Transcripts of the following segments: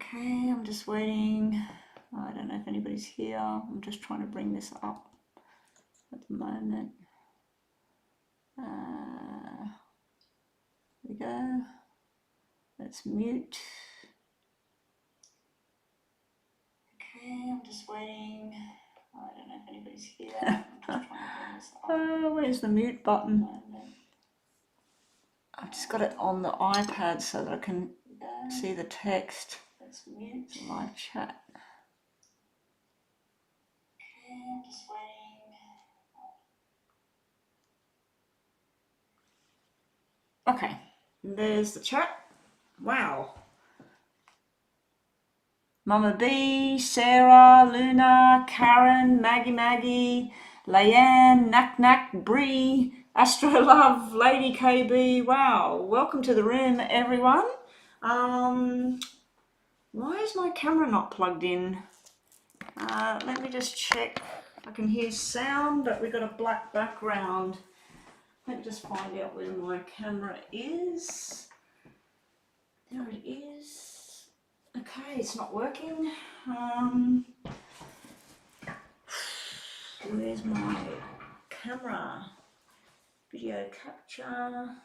Okay, I'm just waiting. I don't know if anybody's here. I'm just trying to bring this up at the moment. There we go. Let's mute. Okay, I'm just waiting. I don't know if anybody's here. I'm just trying to bring this up. Where's the mute button? I've just got it on the iPad so that I can see the text. Let's mute live chat. Okay, I'm just waiting. Okay, there's the chat. Wow. Mama B, Sarah, Luna, Karen, Maggie, Leanne, Knack, Bree, Astro Love, Lady KB. Wow, welcome to the room, everyone. Why is my camera not plugged in? Let me just check. I can hear sound, but we've got a black background. Let me just find out where my camera is. There it is. Okay, it's not working. Where's my camera? Video capture.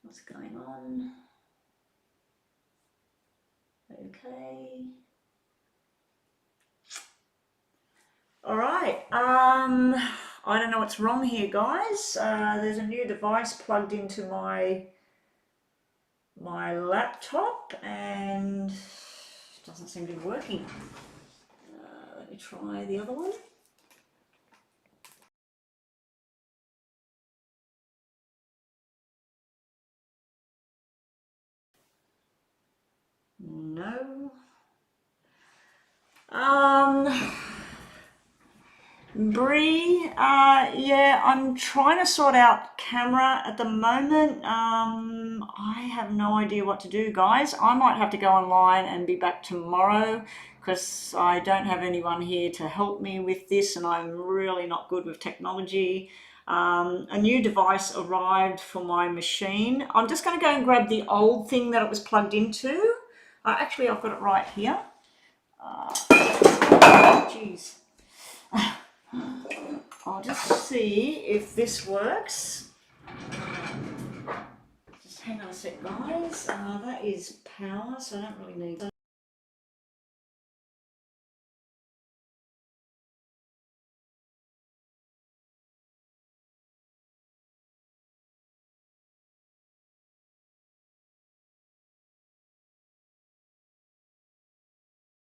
What's going on? Okay. All right. I don't know what's wrong here, guys. There's a new device plugged into my laptop and it doesn't seem to be working. Let me try the other one. No. Bree, yeah, I'm trying to sort out camera at the moment. I have no idea what to do, guys. I might have to go online and be back tomorrow because I don't have anyone here to help me with this and I'm really not good with technology. A new device arrived for my machine. I'm just going to go and grab the old thing that it was plugged into. Actually, I've got it right here. Geez. I'll just see if this works. Just hang on a sec, guys. That is power, so I don't really need that.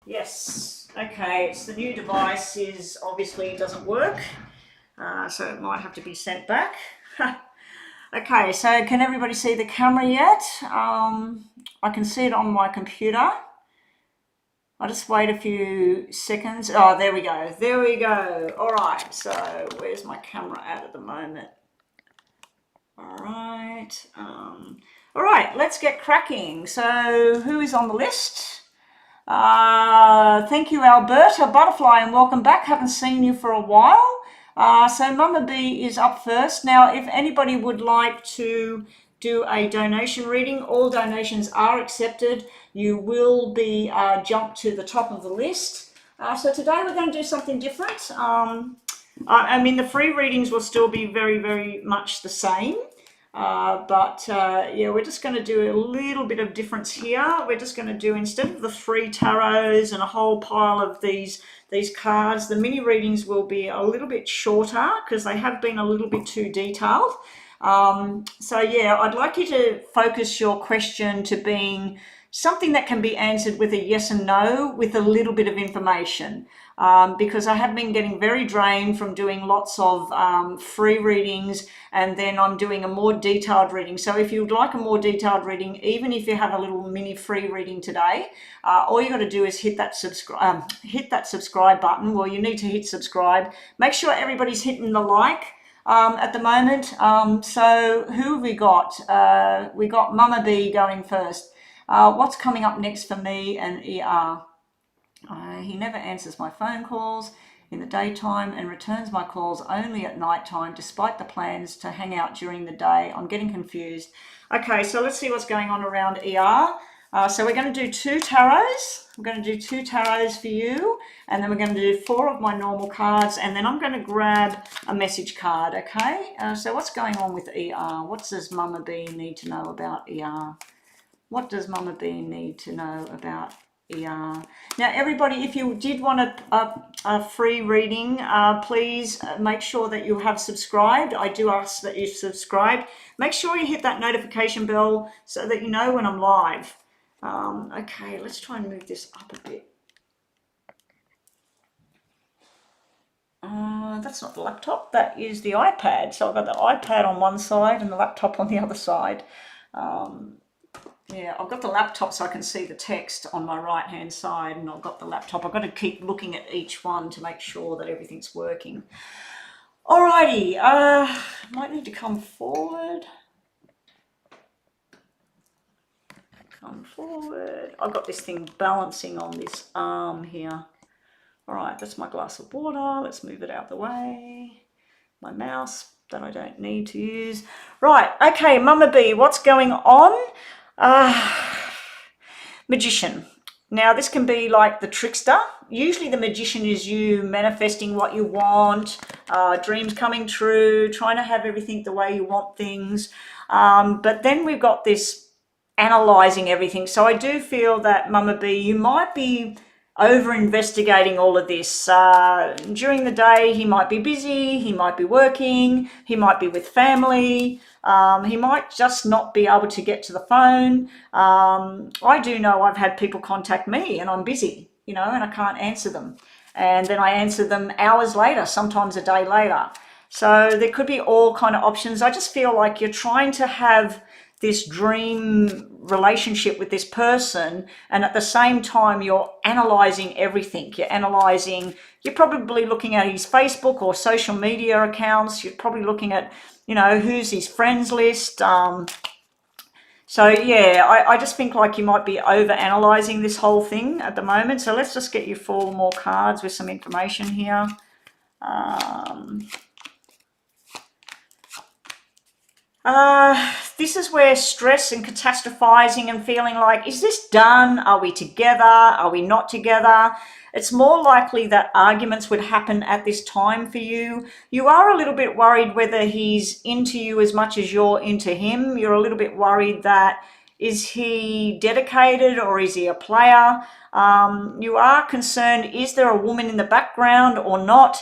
Yes, okay, it's the new device is obviously doesn't work, so it might have to be sent back. Okay, so can everybody see the camera yet? I can see it on my computer. I'll just wait a few seconds. Oh, there we go. There we go. All right, so where's my camera at the moment? All right. All right, let's get cracking. So who is on the list? Thank you, Alberta Butterfly, and welcome back. Haven't seen you for a while. So Mama B is up first. Now, if anybody would like to do a donation reading, all donations are accepted. You will be jumped to the top of the list. So today we're going to do something different. I mean, the free readings will still be very, very much the same. Yeah, we're just going to do a little bit of difference here. We're just going to do, instead of the 3 tarots and a whole pile of these cards, the mini readings will be a little bit shorter because they have been a little bit too detailed. So yeah, I'd like you to focus your question to being something that can be answered with a yes and no with a little bit of information. Because I have been getting very drained from doing lots of free readings, and then I'm doing a more detailed reading. So if you'd like a more detailed reading, even if you have a little mini free reading today, all you got to do is hit that subscribe button. Well, you need to hit subscribe. Make sure everybody's hitting the like at the moment. So who have we got? We got Mama B going first. What's coming up next for me and ER? He never answers my phone calls in the daytime and returns my calls only at nighttime, despite the plans to hang out during the day. I'm getting confused. Okay, so let's see what's going on around ER. So we're going to do 2 tarots. We're going to do 2 tarots for you, and then we're going to do 4 of my normal cards, and then I'm going to grab a message card, okay? So what's going on with ER? What does Mama B need to know about ER? What does Mama B need to know about ER? Now, everybody, if you did want a free reading, please make sure that you have subscribed. I do ask that you subscribe. Make sure you hit that notification bell so that you know when I'm live. Okay, let's try and move this up a bit. That's not the laptop, that is the iPad. So I've got the iPad on one side and the laptop on the other side. Yeah, I've got the laptop so I can see the text on my right hand side, and I've got the laptop. I've got to keep looking at each one to make sure that everything's working. Alrighty, might need to come forward. Come forward. I've got this thing balancing on this arm here. All right, that's my glass of water. Let's move it out the way. My mouse that I don't need to use. Right, okay, Mama B, what's going on? Magician. Now, this can be like the trickster. Usually the magician is you manifesting what you want, dreams coming true, trying to have everything the way you want things. But then we've got this analyzing everything. So I do feel that, Mama B, you might be over investigating all of this. During the day, he might be busy, he might be working, he might be with family, he might just not be able to get to the phone. I do know I've had people contact me and I'm busy, you know, and I can't answer them. And then I answer them hours later, sometimes a day later. So there could be all kind of options. I just feel like you're trying to have this dream relationship with this person, and at the same time you're analyzing everything. You're probably looking at his Facebook or social media accounts. You're probably looking at, you know, who's his friends list. So yeah, I just think like you might be over analyzing this whole thing at the moment. So let's just get you 4 more cards with some information here. This is where stress and catastrophizing and feeling like, is this done? Are we together? Are we not together? It's more likely that arguments would happen at this time for you. You are a little bit worried whether he's into you as much as you're into him. You're a little bit worried that, is he dedicated or is he a player? You are concerned, is there a woman in the background or not?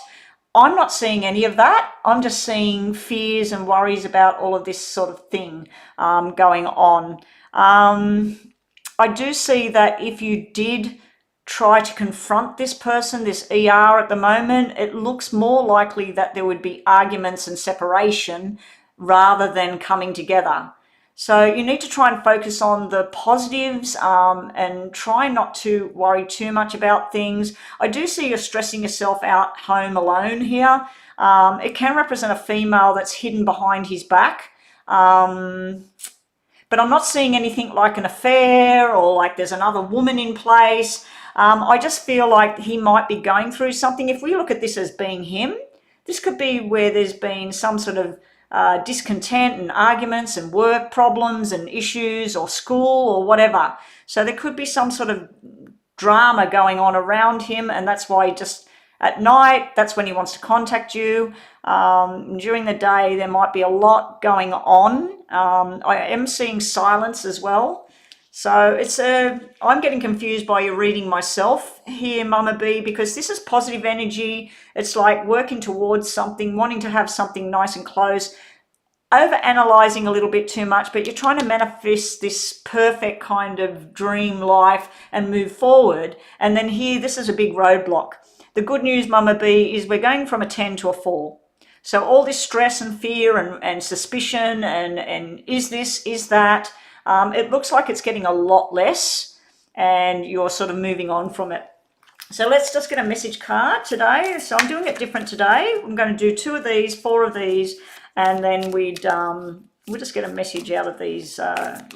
I'm not seeing any of that. I'm just seeing fears and worries about all of this sort of thing going on. I do see that if you did try to confront this person, this ER at the moment, it looks more likely that there would be arguments and separation rather than coming together. So you need to try and focus on the positives and try not to worry too much about things. I do see you stressing yourself out home alone here. It can represent a female that's hidden behind his back. But I'm not seeing anything like an affair or like there's another woman in place. I just feel like he might be going through something. If we look at this as being him, this could be where there's been some sort of discontent and arguments and work problems and issues or school or whatever. So there could be some sort of drama going on around him, and that's why he just at night, that's when he wants to contact you. During the day, there might be a lot going on. I am seeing silence as well. So I'm getting confused by your reading myself here, Mama B, because this is positive energy. It's like working towards something, wanting to have something nice and close, over analyzing a little bit too much, but you're trying to manifest this perfect kind of dream life and move forward. And then here, this is a big roadblock. The good news, Mama B, is we're going from a 10 to a 4. So all this stress and fear and suspicion and is this, is that, it looks like it's getting a lot less and you're sort of moving on from it. So let's just get a message card today. So I'm doing it different today. I'm going to do 2 of these, 4 of these, and then we'll just get a message out of these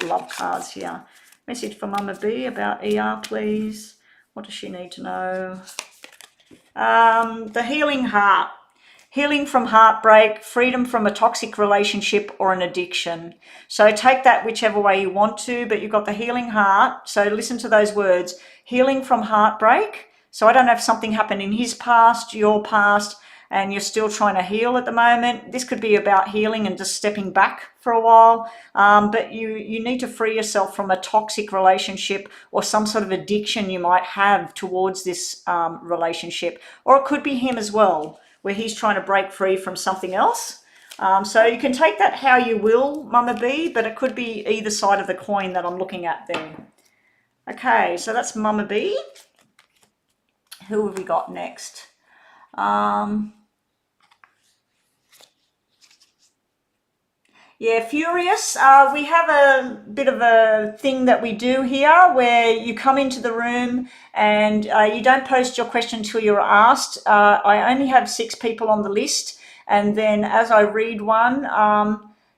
love cards here. Message for Mama B about ER, please. What does she need to know? The healing heart. healing from heartbreak, freedom from a toxic relationship or an addiction. So take that whichever way you want to, but you've got the healing heart. So listen to those words, healing from heartbreak. So I don't know if something happened in his past, your past, and you're still trying to heal at the moment. This could be about healing and just stepping back for a while. But you need to free yourself from a toxic relationship or some sort of addiction you might have towards this relationship. Or it could be him as well, where he's trying to break free from something else. So you can take that how you will, Mama B, but it could be either side of the coin that I'm looking at there. Okay, so that's Mama B. Who have we got next? Yeah, Furious. We have a bit of a thing that we do here where you come into the room and you don't post your question until you're asked. I only have 6 people on the list, and then as I read one,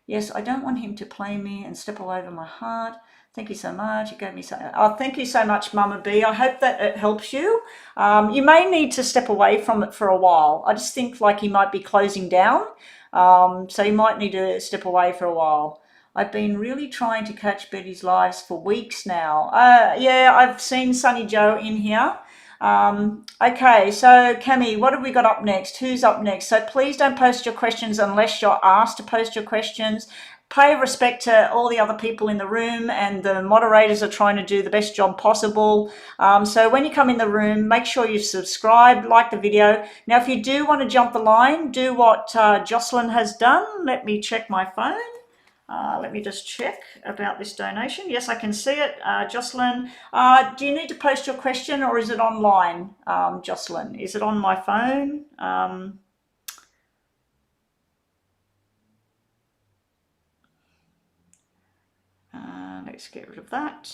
yes, I don't want him to play me and step all over my heart. Thank you so much. You gave me so. Oh, thank you so much, Mama B. I hope that it helps you. You may need to step away from it for a while. I just think like he might be closing down. So you might need to step away for a while. I've been really trying to catch Betty's lives for weeks now. Yeah, I've seen Sunny Joe in here. Okay, so Cami, what have we got up next? Who's up next? So please don't post your questions unless you're asked to post your questions. Pay respect to all the other people in the room, and the moderators are trying to do the best job possible. So when you come in the room, make sure you subscribe, like the video. Now, if you do want to jump the line, do what Jocelyn has done. Let me check my phone. Let me just check about this donation. Yes, I can see it. Jocelyn, do you need to post your question or is it online, Jocelyn? Is it on my phone? Let's get rid of that.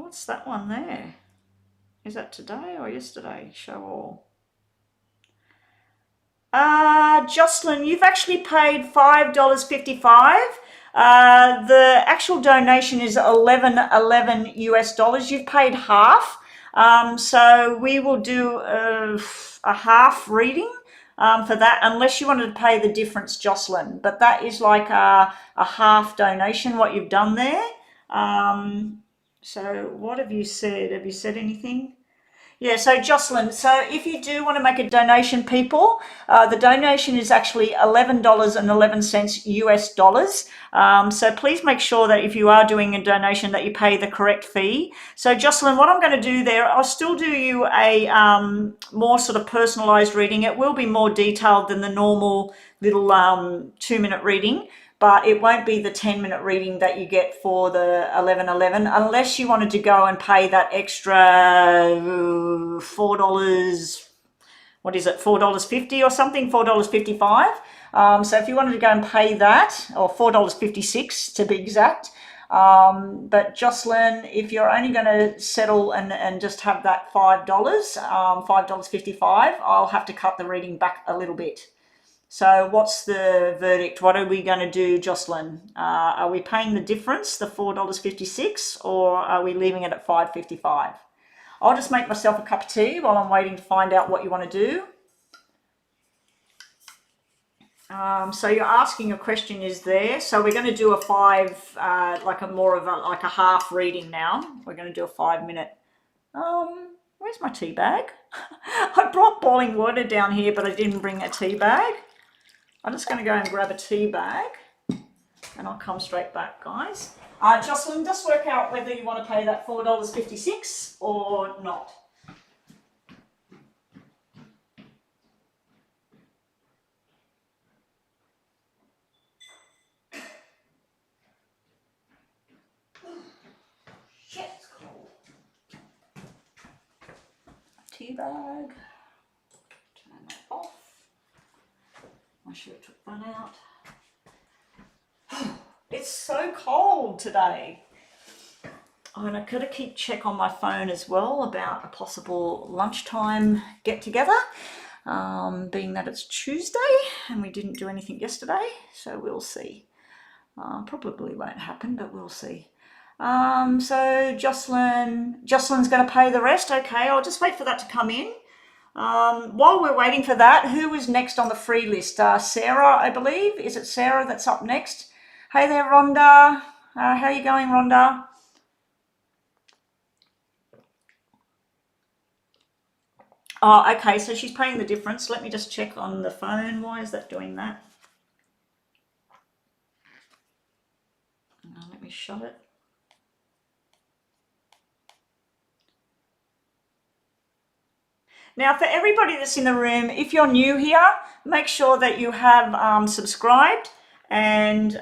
What's that one there? Is that today or yesterday? Show all. Jocelyn, you've actually paid $5.55. The actual donation is $11.11 US. You've paid half. So we will do a half reading for that, unless you wanted to pay the difference, Jocelyn. But that is like a half donation, what you've done there. So what have you said? Have you said anything? Yeah, so Jocelyn, so if you do want to make a donation, people, the donation is actually $11.11 US. So please make sure that if you are doing a donation that you pay the correct fee. So Jocelyn, what I'm going to do there, I'll still do you a more sort of personalized reading. It will be more detailed than the normal little 2-minute reading, but it won't be the 10-minute reading that you get for the 11.11 unless you wanted to go and pay that extra $4, what is it, $4.50 or something, $4.55. So if you wanted to go and pay that, or $4.56 to be exact. But Jocelyn, if you're only going to settle and just have that $5, $5.55, I'll have to cut the reading back a little bit. So what's the verdict? What are we going to do, Jocelyn? Are we paying the difference, the $4.56, or are we leaving it at $5.55? I'll just make myself a cup of tea while I'm waiting to find out what you want to do. So you're asking a question is there. So we're going to do a like a half reading now. We're going to do a 5-minute. Where's my tea bag? I brought boiling water down here, but I didn't bring a tea bag. I'm just going to go and grab a tea bag and I'll come straight back, guys. Jocelyn, just work out whether you want to pay that $4.56 or not. Shit, it's cold. Tea bag. Turn that off. I should have took one out. It's so cold today. And I've got to keep check on my phone as well about a possible lunchtime get together, being that it's Tuesday and we didn't do anything yesterday, so we'll see. Probably won't happen, but we'll see. So Jocelyn's going to pay the rest. Okay, I'll just wait for that to come in. While we're waiting for that, who is next on the free list? Sarah, I believe. Is it Sarah that's up next? Hey there, Rhonda. How are you going, Rhonda? Oh, okay, so she's paying the difference. Let me just check on the phone. Why is that doing that? Let me shut it. Now, for everybody that's in the room, if you're new here, make sure that you have subscribed. And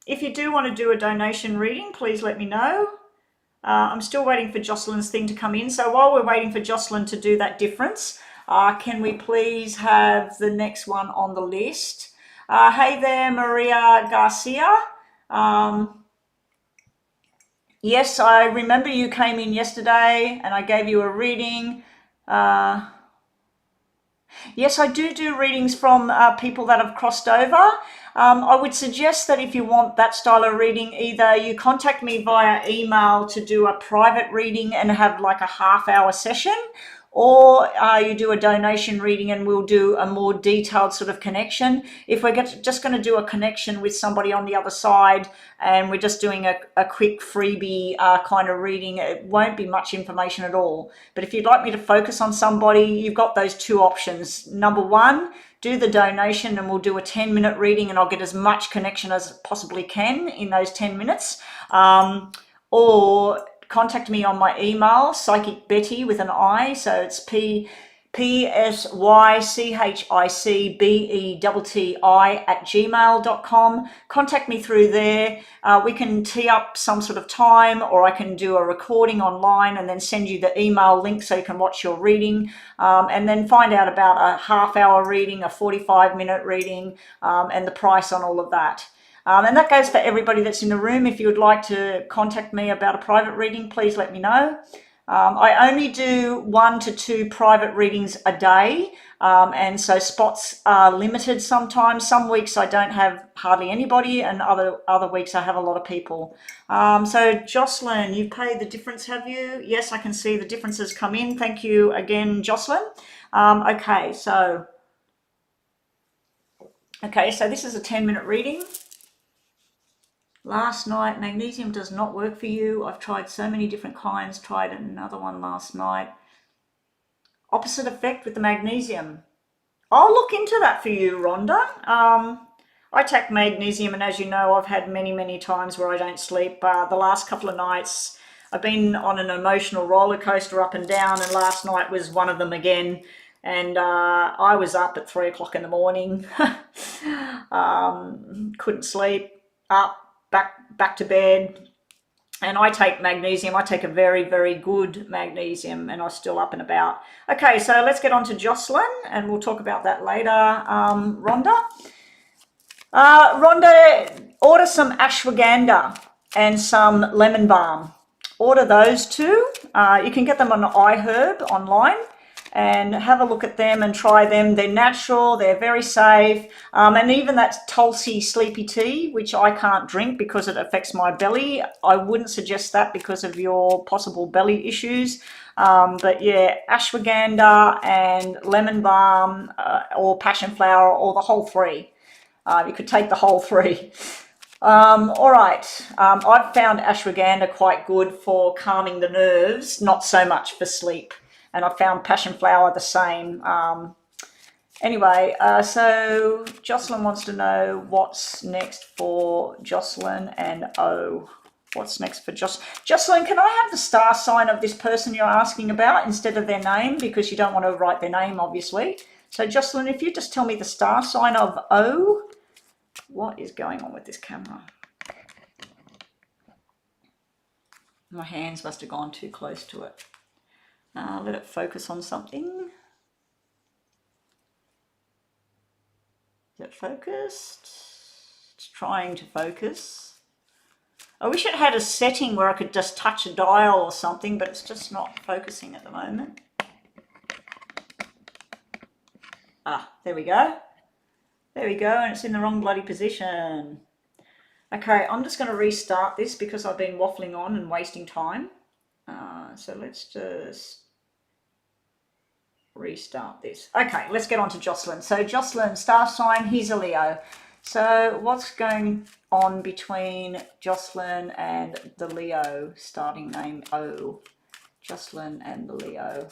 if you do want to do a donation reading, please let me know. I'm still waiting for Jocelyn's thing to come in. So while we're waiting for Jocelyn to do that difference, can we please have the next one on the list? Hey there, Maria Garcia. Yes, I remember you came in yesterday and I gave you a reading. Yes, I do readings from people that have crossed over. I would suggest that if you want that style of reading, either you contact me via email to do a private reading and have like a half-hour session, or you do a donation reading and we'll do a more detailed sort of connection. If we're just going to do a connection with somebody on the other side and we're just doing a quick freebie kind of reading, it won't be much information at all. But if you'd like me to focus on somebody, you've got those two options. Number one, do the donation and we'll do a 10-minute reading and I'll get as much connection as possibly can in those 10 minutes. Or contact me on my email, Psychic Betty with an I, so it's PSYCHICBETTI@gmail.com. Contact me through there. We can tee up some sort of time, or I can do a recording online and then send you the email link so you can watch your reading, and then find out about a half-hour reading, a 45-minute reading, and the price on all of that. And that goes for everybody that's in the room. If you would like to contact me about a private reading, please let me know. I only do 1 to 2 private readings a day, and so spots are limited sometimes. Some weeks I don't have hardly anybody, and other weeks I have a lot of people. So Jocelyn, you've paid the difference, have you? Yes, I can see the differences come in. Thank you again, Jocelyn. Okay, so this is a 10-minute reading. Last night, magnesium does not work for you. I've tried so many different kinds, tried another one last night. Opposite effect with the magnesium. I'll look into that for you, Rhonda. I take magnesium, and as you know, I've had many times where I don't sleep. The last couple of nights, I've been on an emotional roller coaster up and down, and last night was one of them again. And I was up at 3 o'clock in the morning. Couldn't sleep, up, back to bed. And I take magnesium. I take a very good magnesium, and I'm still up and about. Okay, so let's get on to Jocelyn, and we'll talk about that later. Rhonda, order some ashwagandha and some lemon balm. Order those two. You can get them on iHerb online, and have a look at them and try them. They're natural, they're very safe, and even that Tulsi sleepy tea, which I can't drink because it affects my belly, I wouldn't suggest that because of your possible belly issues. But yeah, ashwagandha and lemon balm, or passion flower, or the whole three. You could take the whole three. All right, I've found ashwagandha quite good for calming the nerves, not so much for sleep. And I found passion flower the same. Anyway, so Jocelyn wants to know what's next for Jocelyn and O. What's next for Jocelyn, can I have the star sign of this person you're asking about instead of their name? Because you don't want to write their name, obviously. So Jocelyn, if you just tell me the star sign of O. What is going on with this camera? My hands must have gone too close to it. Let it focus on something. Is it focused? It's trying to focus. I wish it had a setting where I could just touch a dial or something, but it's just not focusing at the moment. Ah, there we go. There we go, and it's in the wrong bloody position. Okay, I'm just going to restart this because I've been waffling on and wasting time. So let's just restart this. Okay, let's get on to Jocelyn. So Jocelyn, star sign, he's a Leo. So what's going on between Jocelyn and the Leo, starting name O? Jocelyn and the Leo.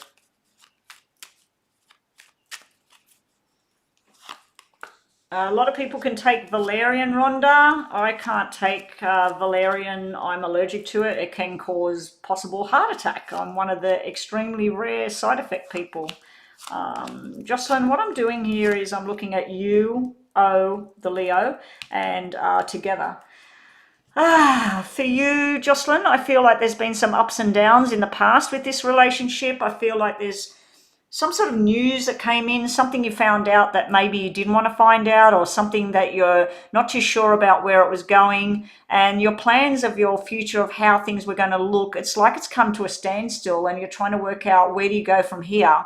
A lot of people can take valerian, Rhonda. I can't take valerian. I'm allergic to it. It can cause possible heart attack. I'm one of the extremely rare side effect people. Jocelyn, what I'm doing here is I'm looking at you, O, the Leo, and together. For you, Jocelyn, I feel like there's been some ups and downs in the past with this relationship. I feel like there's some sort of news that came in, something you found out that maybe you didn't want to find out, or something that you're not too sure about where it was going, and your plans of your future of how things were going to look, it's like it's come to a standstill and you're trying to work out where do you go from here.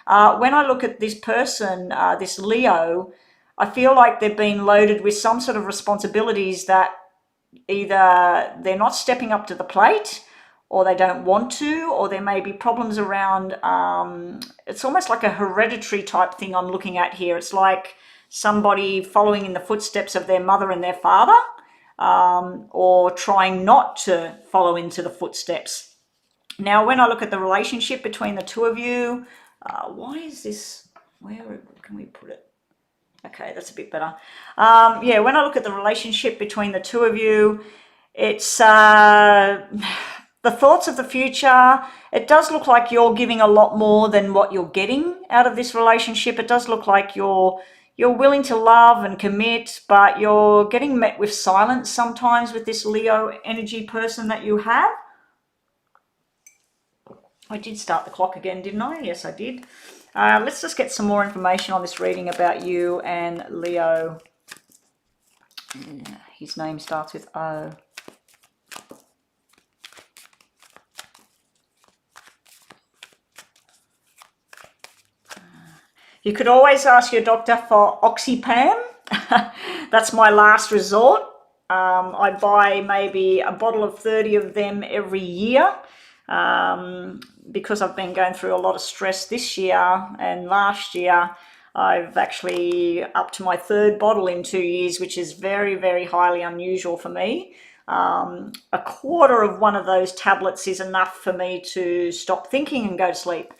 When I look at this person, this Leo, I feel like they've been loaded with some sort of responsibilities that either they're not stepping up to the plate, or they don't want to, or there may be problems around, it's almost like a hereditary type thing I'm looking at here. It's like somebody following in the footsteps of their mother and their father, or trying not to follow into the footsteps. Now, when I look at the relationship between the two of you, why is this, where can we put it? Okay, that's a bit better. Yeah, when I look at the relationship between the two of you, it's the thoughts of the future. It does look like you're giving a lot more than what you're getting out of this relationship. It does look like you're willing to love and commit, but you're getting met with silence sometimes with this Leo energy person that you have. I did start the clock again, didn't I? Yes, I did. Let's just get some more information on this reading about you and Leo. His name starts with O. You could always ask your doctor for Oxypam. That's my last resort. I buy maybe a bottle of 30 of them every year. Because I've been going through a lot of stress this year and last year, I've actually up to my 3rd bottle in 2 years, which is very, very highly unusual for me. A quarter of one of those tablets is enough for me to stop thinking and go to sleep.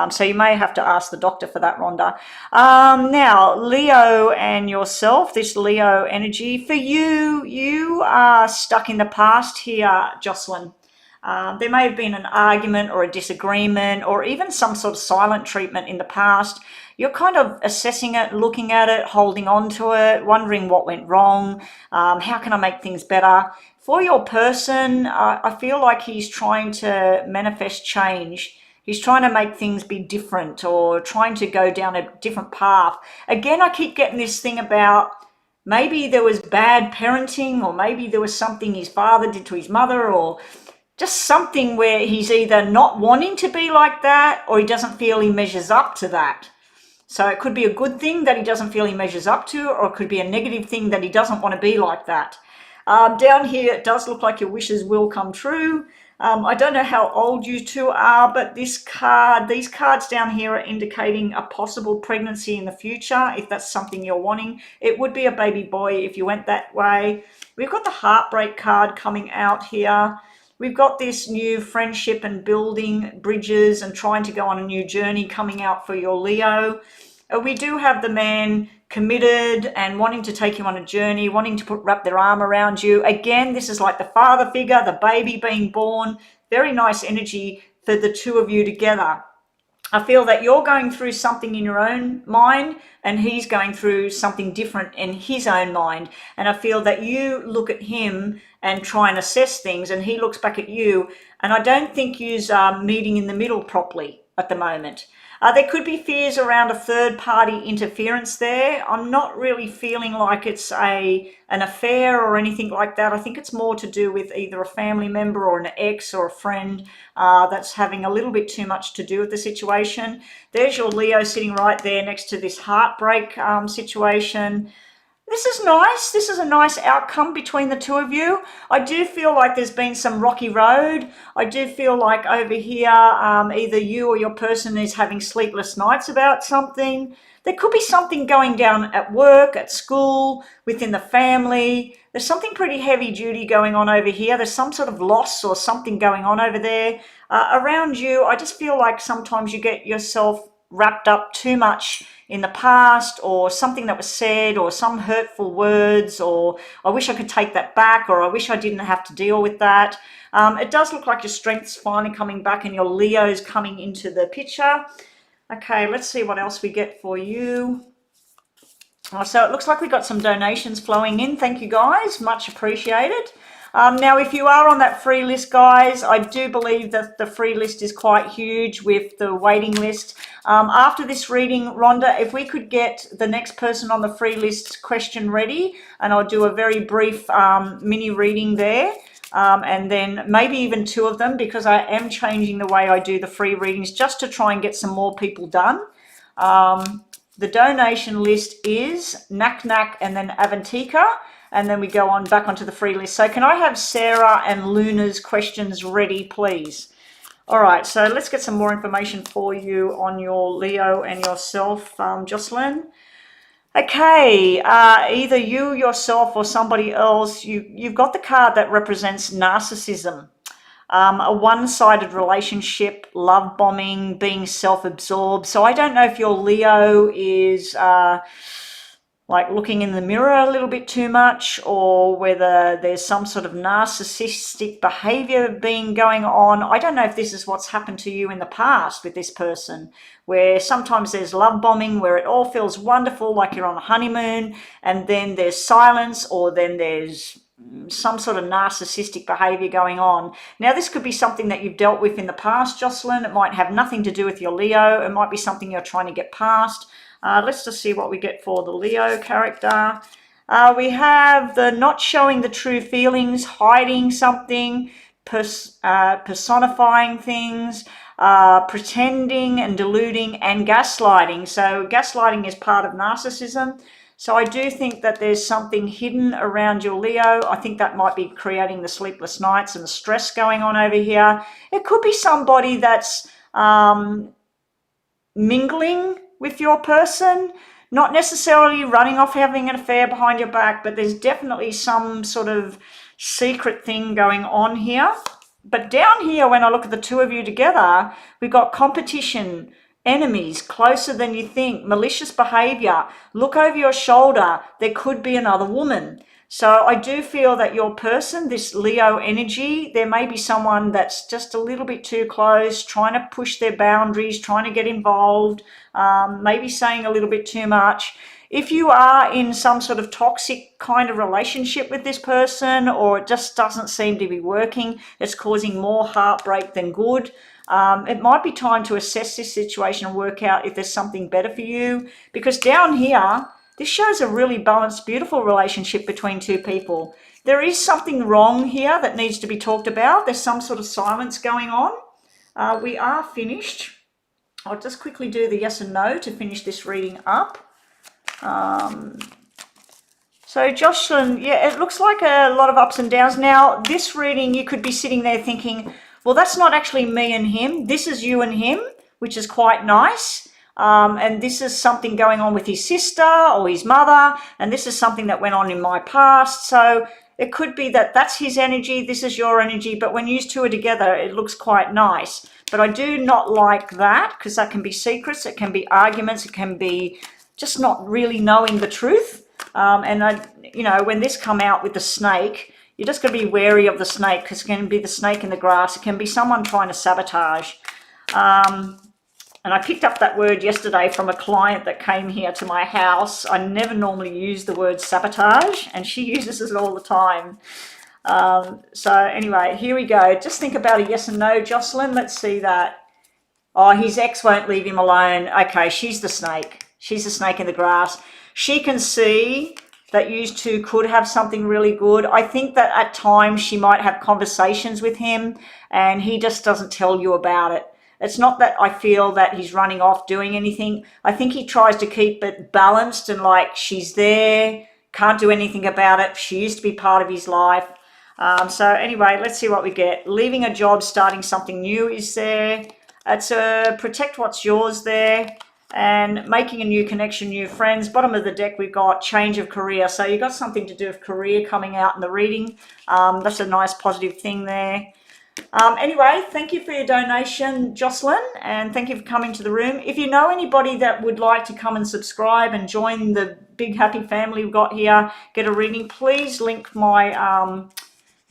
So you may have to ask the doctor for that, Rhonda. Now, Leo and yourself, this Leo energy, for you, you are stuck in the past here, Jocelyn. There may have been an argument or a disagreement or even some sort of silent treatment in the past. You're kind of assessing it, looking at it, holding on to it, wondering what went wrong, how can I make things better. For your person, I feel like he's trying to manifest change. He's trying to make things be different or trying to go down a different path. Again, I keep getting this thing about maybe there was bad parenting, or maybe there was something his father did to his mother, or just something where he's either not wanting to be like that or he doesn't feel he measures up to that. So it could be a good thing that he doesn't feel he measures up to, or it could be a negative thing that he doesn't want to be like that. Down here, it does look like your wishes will come true. I don't know how old you two are, but these cards down here are indicating a possible pregnancy in the future, if that's something you're wanting. It would be a baby boy if you went that way. We've got the heartbreak card coming out here. We've got this new friendship and building bridges and trying to go on a new journey coming out for your Leo. We do have the man committed and wanting to take you on a journey, wanting to wrap their arm around you. Again, this is like the father figure, the baby being born. Very nice energy for the two of you together. I feel that you're going through something in your own mind and he's going through something different in his own mind. And I feel that you look at him and try and assess things, and he looks back at you. And I don't think you're meeting in the middle properly at the moment. There could be fears around a third-party interference there. I'm not really feeling like it's an affair or anything like that. I think it's more to do with either a family member or an ex or a friend that's having a little bit too much to do with the situation. There's your Leo sitting right there next to this heartbreak situation. This is nice. This is a nice outcome between the two of you. I do feel like there's been some rocky road. I do feel like over here, either you or your person is having sleepless nights about something. There could be something going down at work, at school, within the family. There's something pretty heavy duty going on over here. There's some sort of loss or something going on over there. Around you, I just feel like sometimes you get yourself wrapped up too much in the past, or something that was said, or some hurtful words, or I wish I could take that back, or I wish I didn't have to deal with that. It does look like your strength's finally coming back and your Leo's coming into the picture. Okay, let's see what else we get for you. So it looks like we got some donations flowing in. Thank you guys, much appreciated. Now, if you are on that free list, guys, I do believe that the free list is quite huge with the waiting list. After this reading, Rhonda, if we could get the next person on the free list question ready, and I'll do a very brief mini reading there, and then maybe even two of them, because I am changing the way I do the free readings just to try and get some more people done. The donation list is Knack Knack and then Avantika. And then we go on back onto the free list. So can I have Sarah and Luna's questions ready, please? All right, so let's get some more information for you on your Leo and yourself, Jocelyn. Okay, either you, yourself, or somebody else, you've got the card that represents narcissism. A one-sided relationship, love bombing, being self-absorbed. So I don't know if your Leo is... like looking in the mirror a little bit too much, or whether there's some sort of narcissistic behavior being going on. I don't know if this is what's happened to you in the past with this person, where sometimes there's love bombing, where it all feels wonderful, like you're on a honeymoon, and then there's silence, or then there's some sort of narcissistic behavior going on. Now, this could be something that you've dealt with in the past, Jocelyn. It might have nothing to do with your Leo. It might be something you're trying to get past. Let's just see what we get for the Leo character. We have the not showing the true feelings, hiding something, personifying things, pretending and deluding, and gaslighting. So gaslighting is part of narcissism. So I do think that there's something hidden around your Leo. I think that might be creating the sleepless nights and the stress going on over here. It could be somebody that's mingling with your person, not necessarily running off having an affair behind your back, but there's definitely some sort of secret thing going on here. But down here, when I look at the two of you together, we've got competition, enemies, closer than you think, malicious behavior, look over your shoulder, there could be another woman. So I do feel that your person, this Leo energy, there may be someone that's just a little bit too close, trying to push their boundaries, trying to get involved, maybe saying a little bit too much. If you are in some sort of toxic kind of relationship with this person, or it just doesn't seem to be working, it's causing more heartbreak than good, it might be time to assess this situation and work out if there's something better for you. Because down here, this shows a really balanced, beautiful relationship between two people. There is something wrong here that needs to be talked about. There's some sort of silence going on. We are finished. I'll just quickly do the yes and no to finish this reading up. So Jocelyn, yeah, it looks like a lot of ups and downs. Now, this reading, you could be sitting there thinking, well, that's not actually me and him. This is you and him, which is quite nice. And this is something going on with his sister or his mother, and this is something that went on in my past. So it could be that that's his energy, this is your energy, but when you two are together, it looks quite nice. But I do not like that, because that can be secrets, it can be arguments, it can be just not really knowing the truth. When this come out with the snake, you're just going to be wary of the snake, because it's going to be the snake in the grass. It can be someone trying to sabotage. And I picked up that word yesterday from a client that came here to my house. I never normally use the word sabotage, and she uses it all the time. So anyway, here we go. Just think about a yes and no, Jocelyn. Let's see that. Oh, his ex won't leave him alone. Okay, she's the snake. She's the snake in the grass. She can see that you two could have something really good. I think that at times she might have conversations with him, and he just doesn't tell you about it. It's not that I feel that he's running off doing anything. I think he tries to keep it balanced and like she's there, can't do anything about it. She used to be part of his life. So anyway, let's see what we get. Leaving a job, starting something new is there. It's a protect what's yours there. And making a new connection, new friends. Bottom of the deck, we've got change of career. So you've got something to do with career coming out in the reading. That's a nice positive thing there. Anyway, thank you for your donation, Jocelyn, and thank you for coming to the room. If you know anybody that would like to come and subscribe and join the big happy family we've got here, get a reading, please link my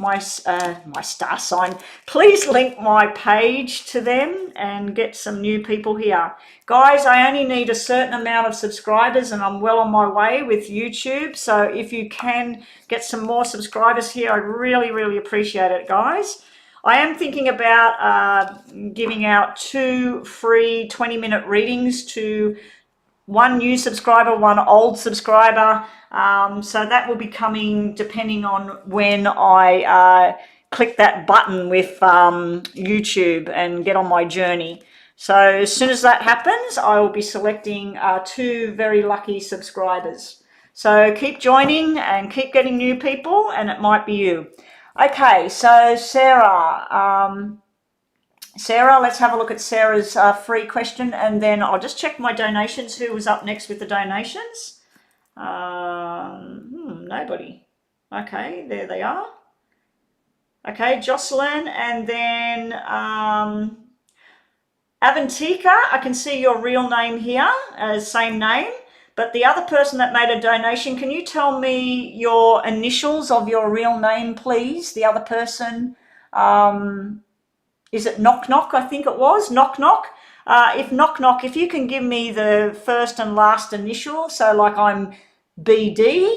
my star sign. Please link my page to them and get some new people here. Guys, I only need a certain amount of subscribers and I'm well on my way with YouTube. So if you can get some more subscribers here, I'd really, really appreciate it, guys. I am thinking about giving out 2 free 20-minute readings to one new subscriber, one old subscriber. So that will be coming depending on when I click that button with YouTube and get on my journey. So as soon as that happens, I will be selecting 2 very lucky subscribers. So keep joining and keep getting new people, and it might be you. Okay, so Sarah, let's have a look at Sarah's free question, and then I'll just check my donations. Who was up next with the donations? Nobody. Okay, there they are. Okay, Jocelyn, and then Avantika. I can see your real name here, same name. But the other person that made a donation, can you tell me your initials of your real name, please? The other person, is it Knock Knock? I think it was Knock Knock. If Knock Knock, if you can give me the first and last initial, so like I'm BD,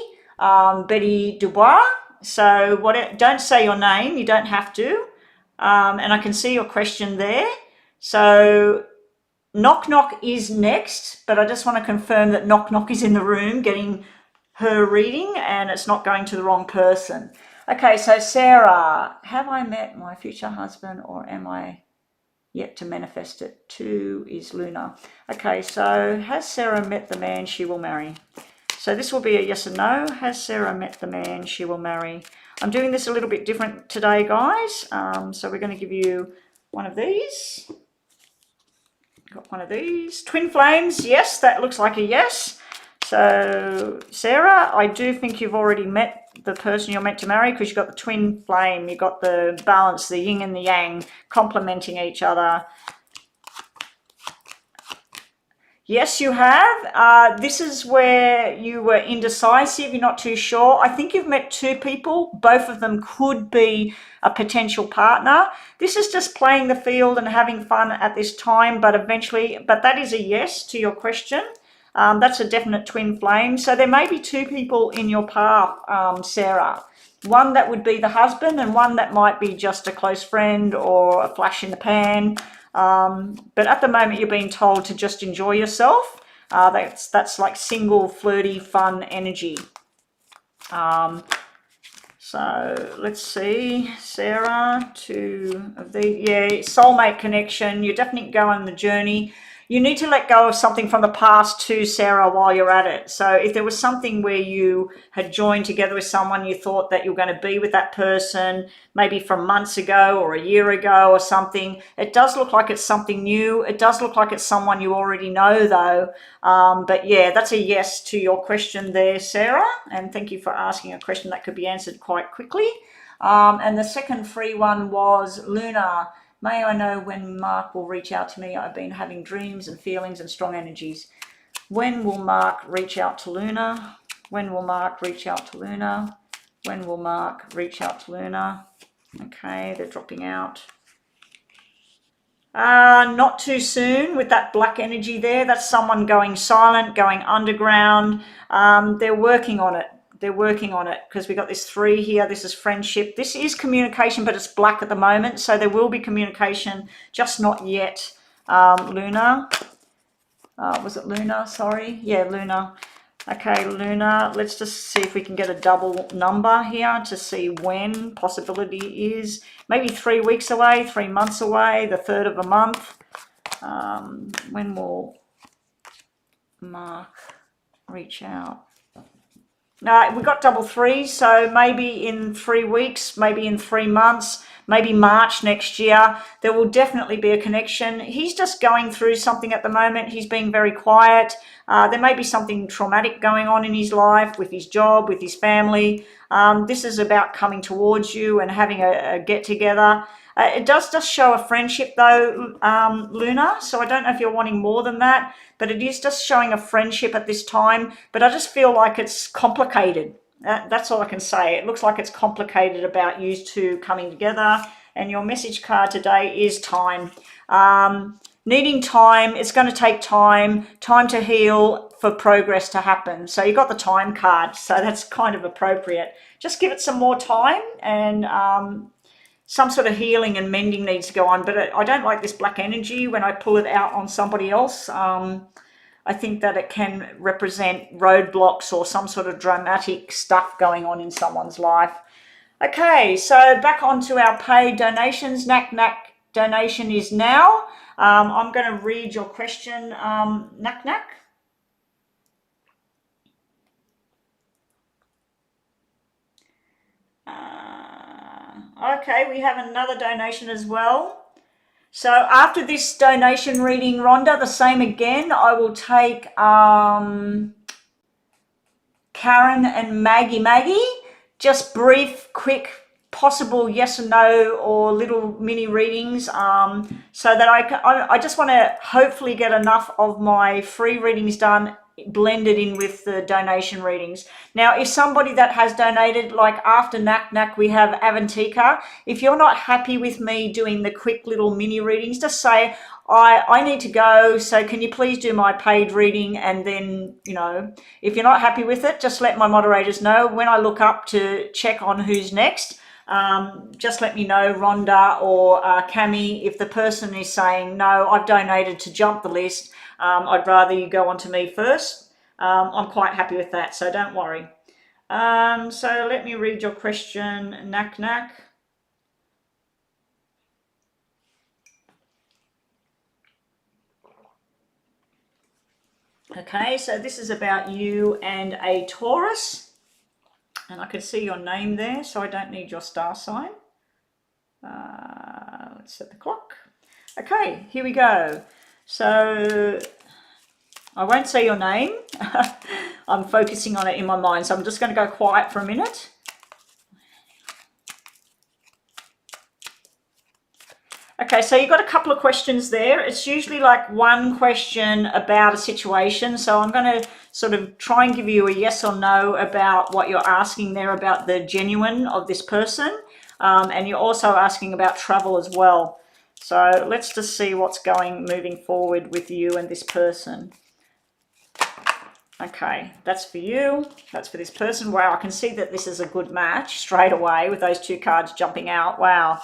Betty Dubois. So don't say your name, you don't have to. And I can see your question there. So Knock Knock is next, but I just want to confirm that Knock Knock is in the room getting her reading and it's not going to the wrong person. Okay, so Sarah, have I met my future husband or am I yet to manifest it? 2 is Luna. Okay, so has Sarah met the man she will marry? So this will be a yes or no. Has Sarah met the man she will marry? I'm doing this a little bit different today, guys. So we're going to give you one of these. Got one of these. Twin flames, yes, that looks like a yes. So Sarah, I do think you've already met the person you're meant to marry because you've got the twin flame, you've got the balance, the yin and the yang complementing each other. Yes, you have. This is where you were indecisive, you're not too sure. I think you've met 2 people. Both of them could be a potential partner. This is just playing the field and having fun at this time, but that is a yes to your question. That's a definite twin flame. So there may be 2 people in your path, Sarah. One that would be the husband and one that might be just a close friend or a flash in the pan. But at the moment you're being told to just enjoy yourself. That's like single, flirty, fun energy. So let's see, Sarah, 2 of the, yeah, soulmate connection. You're definitely going on the journey. You need to let go of something from the past too, Sarah, while you're at it. So if there was something where you had joined together with someone, you thought that you were going to be with that person, maybe from months ago or a year ago or something, it does look like it's something new. It does look like it's someone you already know though. But yeah, that's a yes to your question there, Sarah. And thank you for asking a question that could be answered quite quickly. And the second free one was Luna. May I know when Mark will reach out to me? I've been having dreams and feelings and strong energies. When will Mark reach out to Luna? When will Mark reach out to Luna? When will Mark reach out to Luna? Okay, they're dropping out. Not too soon with that black energy there. That's someone going silent, going underground. They're working on it. They're working on it because we got this 3 here. This is friendship. This is communication, but it's black at the moment. So there will be communication, just not yet. Luna. Was it Luna? Sorry. Yeah, Luna. Okay, Luna. Let's just see if we can get a double number here to see when possibility is. Maybe 3 weeks away, 3 months away, the 3rd of the month. When will Mark reach out? We got double threes, so maybe in 3 weeks, maybe in 3 months, maybe March next year, there will definitely be a connection. He's just going through something at the moment. He's being very quiet. There may be something traumatic going on in his life, with his job, with his family. This is about coming towards you and having a get-together. It does just show a friendship though, Luna, so I don't know if you're wanting more than that, but it is just showing a friendship at this time, but I just feel like it's complicated. That's all I can say. It looks like it's complicated about you two coming together, and your message card today is time. Needing time, it's going to take time to heal, for progress to happen. So you got the time card, so that's kind of appropriate. Just give it some more time, and some sort of healing and mending needs to go on. But I don't like this black energy when I pull it out on somebody else. I think that it can represent roadblocks or some sort of dramatic stuff going on in someone's life. Okay, so back onto our paid donations. Knack Knack donation is now. I'm going to read your question, Knack Knack. Okay, we have another donation as well. So after this donation reading, Rhonda, the same again. I will take Karen and Maggie. Just brief, quick, possible yes or no or little mini readings, so that I just want to hopefully get enough of my free readings done, blended in with the donation readings. Now, if somebody that has donated, like after Knack Knack, we have Avantika. If you're not happy with me doing the quick little mini readings, just say, I need to go, so can you please do my paid reading? And then, you know, if you're not happy with it, just let my moderators know. When I look up to check on who's next, just let me know, Rhonda or Cami, if the person is saying, no, I've donated to jump the list, I'd rather you go on to me first. I'm quite happy with that, so don't worry. So let me read your question, Knack Knack. Okay, so this is about you and a Taurus, and I can see your name there, so I don't need your star sign. Let's set the clock. Okay, here we go. So I won't say your name. I'm focusing on it in my mind, so I'm just going to go quiet for a minute. Okay, so you've got a couple of questions there. It's usually like one question about a situation. So I'm going to sort of try and give you a yes or no about what you're asking there about the genuine of this person. And you're also asking about travel as well. So let's just see what's moving forward with you and this person. Okay, that's for you. That's for this person. Wow, I can see that this is a good match straight away with those two cards jumping out. Wow.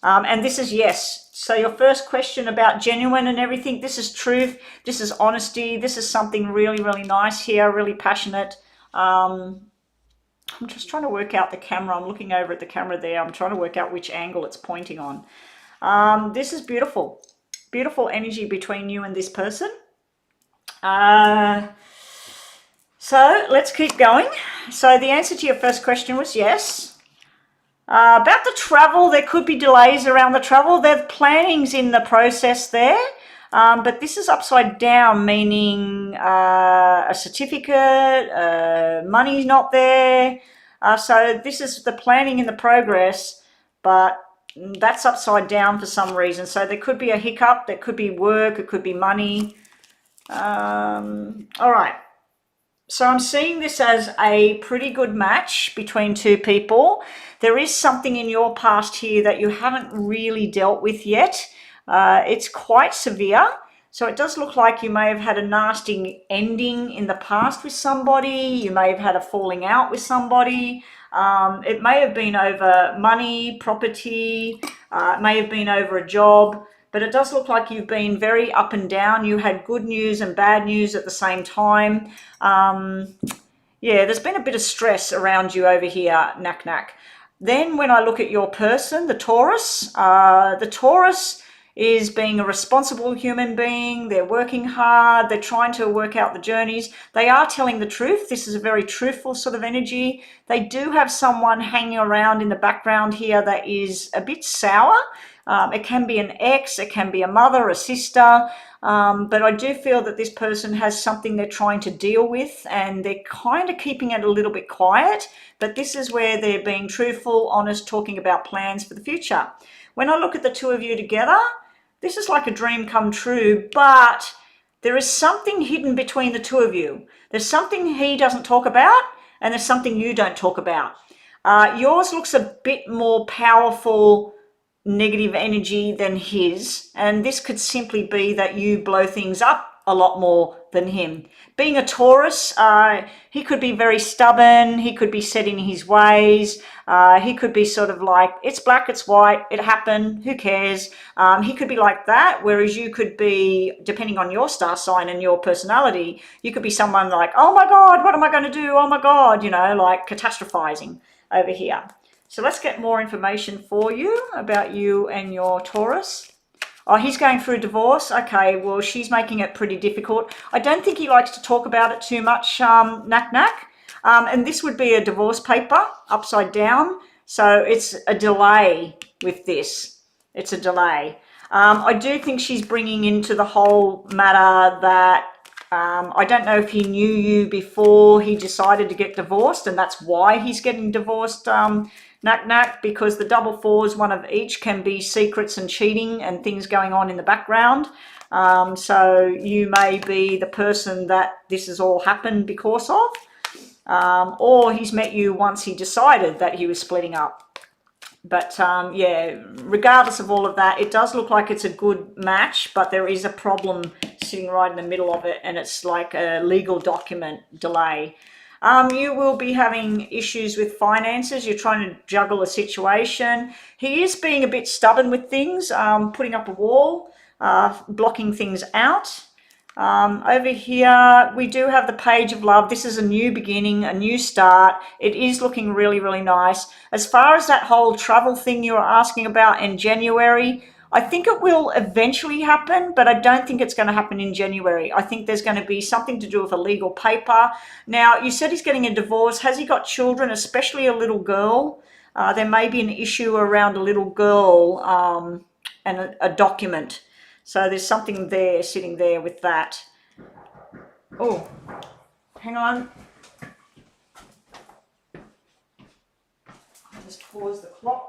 And this is yes. So your first question about genuine and everything, this is truth. This is honesty. This is something really, really nice here, really passionate. I'm just trying to work out the camera. I'm looking over at the camera there. I'm trying to work out which angle it's pointing on. This is beautiful. Beautiful energy between you and this person. So let's keep going. So the answer to your first question was yes. About the travel, there could be delays around the travel. There's plannings in the process there, but this is upside down, meaning a certificate, money's not there. So this is the planning in the progress, but that's upside down for some reason. So there could be a hiccup, there could be work, it could be money. All right. So I'm seeing this as a pretty good match between two people. There is something in your past here that you haven't really dealt with yet. It's quite severe. So it does look like you may have had a nasty ending in the past with somebody. You may have had a falling out with somebody. It may have been over money, property. It may have been over a job. But it does look like you've been very up and down. You had good news and bad news at the same time. Yeah, there's been a bit of stress around you over here, Knack Knack. Then when I look at your person, the Taurus is being a responsible human being. They're working hard. They're trying to work out the journeys. They are telling the truth. This is a very truthful sort of energy. They do have someone hanging around in the background here that is a bit sour. It can be an ex, it can be a mother, a sister, but I do feel that this person has something they're trying to deal with and they're kind of keeping it a little bit quiet, but this is where they're being truthful, honest, talking about plans for the future. When I look at the two of you together, this is like a dream come true, but there is something hidden between the two of you. There's something he doesn't talk about and there's something you don't talk about. Yours looks a bit more powerful, negative energy than his, and this could simply be that you blow things up a lot more than him. Being a Taurus, he could be very stubborn, he could be set in his ways, he could be sort of like, it's black, it's white, it happened, who cares? He could be like that, whereas you could be, depending on your star sign and your personality, you could be someone like, oh my God, what am I going to do? Oh my God, you know, like catastrophizing over here. So let's get more information for you about you and your Taurus. Oh, he's going through divorce. Okay, well, she's making it pretty difficult. I don't think he likes to talk about it too much, knack. And this would be a divorce paper upside down. So it's a delay with this. It's a delay. I do think she's bringing into the whole matter that I don't know if he knew you before he decided to get divorced, and that's why he's getting divorced, knack, because the double fours, one of each, can be secrets and cheating and things going on in the background. So you may be the person that this has all happened because of, or he's met you once he decided that he was splitting up. But yeah, regardless of all of that, it does look like it's a good match, but there is a problem sitting right in the middle of it, and it's like a legal document delay. You will be having issues with finances. You're trying to juggle a situation. He is being a bit stubborn with things, putting up a wall, blocking things out. Over here, we do have the Page of Love. This is a new beginning, a new start. It is looking really, really nice. As far as that whole travel thing you were asking about in January, I think it will eventually happen, but I don't think it's going to happen in January. I think there's going to be something to do with a legal paper. Now, you said he's getting a divorce. Has he got children, especially a little girl? There may be an issue around a little girl and a document. So there's something there, sitting there with that. Oh, hang on. I'll just pause the clock.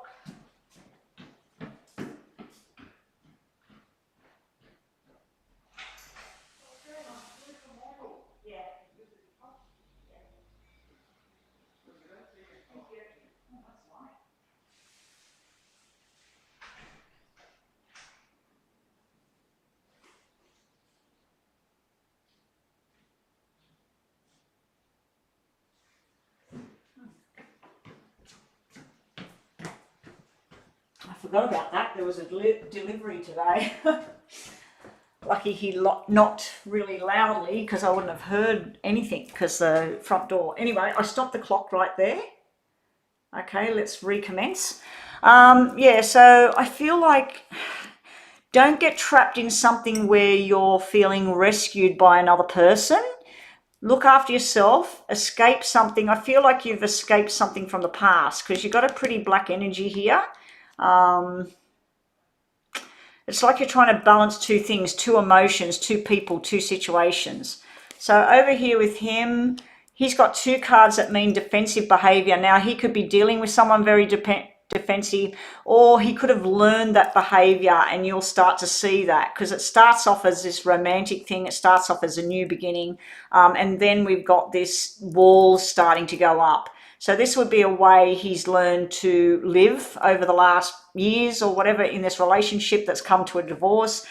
I forgot about that. There was a delivery today. Lucky he knocked really loudly because I wouldn't have heard anything because the front door. Anyway, I stopped the clock right there. Okay, let's recommence. Yeah, so I feel like don't get trapped in something where you're feeling rescued by another person. Look after yourself, escape something. I feel like you've escaped something from the past because you've got a pretty black energy here. It's like you're trying to balance two things, two emotions, two people, two situations. So over here with him, he's got two cards that mean defensive behavior. Now, he could be dealing with someone very defensive, or he could have learned that behavior, and you'll start to see that because it starts off as this romantic thing. It starts off as a new beginning, and then we've got this wall starting to go up. So this would be a way he's learned to live over the last years or whatever in this relationship that's come to a divorce.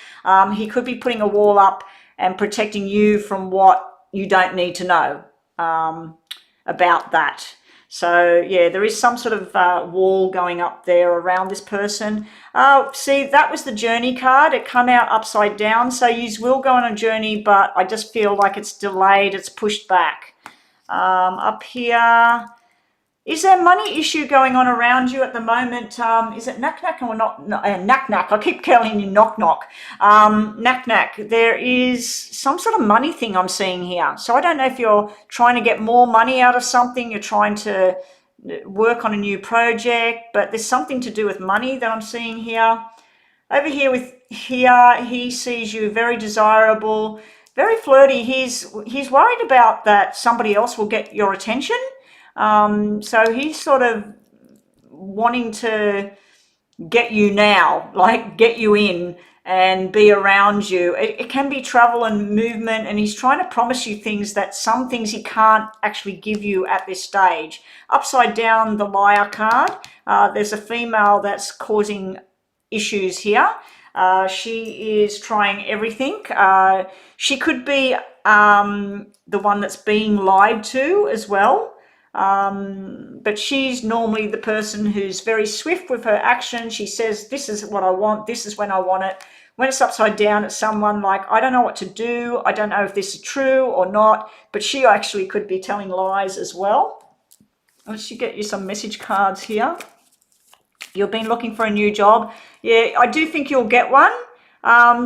He could be putting a wall up and protecting you from what you don't need to know about that. So yeah, there is some sort of wall going up there around this person. See, that was the journey card. It come out upside down. So you will go on a journey, but I just feel like it's delayed. It's pushed back. Up here, Is there a money issue going on around you at the moment? Is it knack knack or not? No, knack knack. I keep calling you knock knock. Knack knack. There is some sort of money thing I'm seeing here. So I don't know if you're trying to get more money out of something. You're trying to work on a new project, but there's something to do with money that I'm seeing here. Over here with here, he sees you very desirable, very flirty. He's worried about that somebody else will get your attention. So he's sort of wanting to get you now, like get you in and be around you. It can be travel and movement, and he's trying to promise you things that some things he can't actually give you at this stage. Upside down, the liar card. There's a female that's causing issues here. She is trying everything. She could be the one that's being lied to as well. But she's normally the person who's very swift with her action. She says, this is what I want, this is when I want it. When it's upside down, it's someone like, I don't know what to do, I don't know if this is true or not, but she actually could be telling lies as well. Let's get you some message cards here. You've been looking for a new job. Yeah, I do think you'll get one.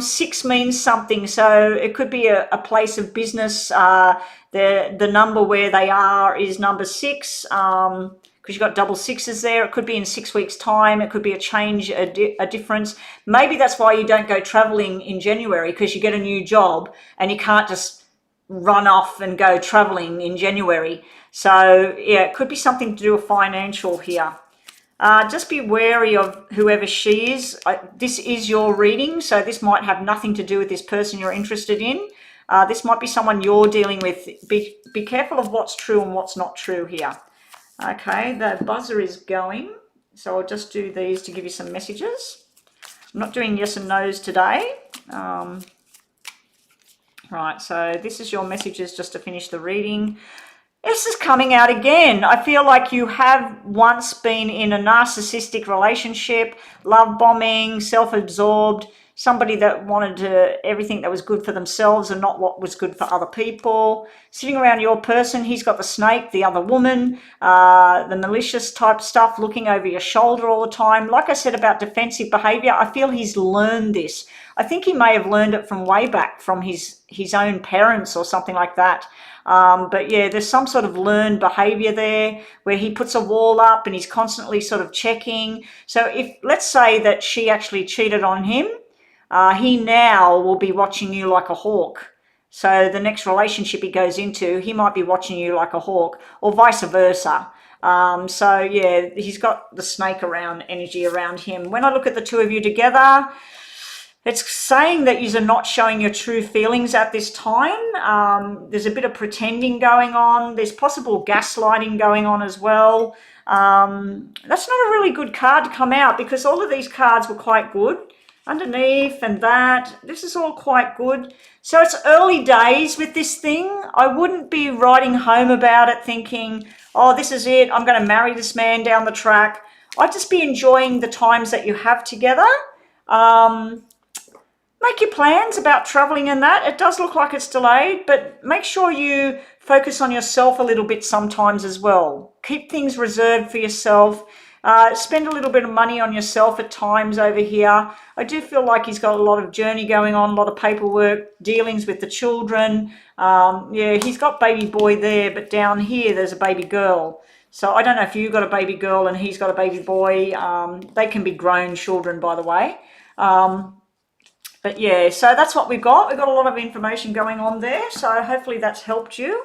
6 means something, so it could be a place of business. The number where they are is number 6, because you've got double sixes there. It could be in 6 weeks' time. It could be a change, a difference. Maybe that's why you don't go traveling in January, because you get a new job and you can't just run off and go traveling in January. So yeah, it could be something to do with financial here. Just be wary of whoever she is. This is your reading, so this might have nothing to do with this person you're interested in. This might be someone you're dealing with. Be careful of what's true and what's not true here. Okay, the buzzer is going, so I'll just do these to give you some messages. I'm not doing yes and no's today. Right, so this is your messages just to finish the reading. This is coming out again. I feel like you have once been in a narcissistic relationship, love bombing, self-absorbed, somebody that wanted everything that was good for themselves and not what was good for other people. Sitting around your person, he's got the snake, the other woman, the malicious type stuff, looking over your shoulder all the time. Like I said about defensive behavior, I feel he's learned this. I think he may have learned it from way back from his own parents or something like that. But yeah, there's some sort of learned behavior there where he puts a wall up and he's constantly sort of checking. So if, let's say that she actually cheated on him, he now will be watching you like a hawk. So the next relationship he goes into, he might be watching you like a hawk, or vice versa. So yeah, he's got the snake around energy around him. When I look at the two of you together, it's saying that you're not showing your true feelings at this time. There's a bit of pretending going on. There's possible gaslighting going on as well. That's not a really good card to come out, because all of these cards were quite good. Underneath and that, this is all quite good. So it's early days with this thing. I wouldn't be writing home about it thinking, oh, this is it, I'm going to marry this man down the track. I'd just be enjoying the times that you have together. Make your plans about traveling and that. It does look like it's delayed, but make sure you focus on yourself a little bit sometimes as well. Keep things reserved for yourself. Spend a little bit of money on yourself at times over here. I do feel like he's got a lot of journey going on, a lot of paperwork, dealings with the children. Yeah, he's got baby boy there, but down here there's a baby girl. So I don't know if you've got a baby girl and he's got a baby boy. They can be grown children, by the way. But yeah, so that's what we've got. We've got a lot of information going on there. So hopefully that's helped you.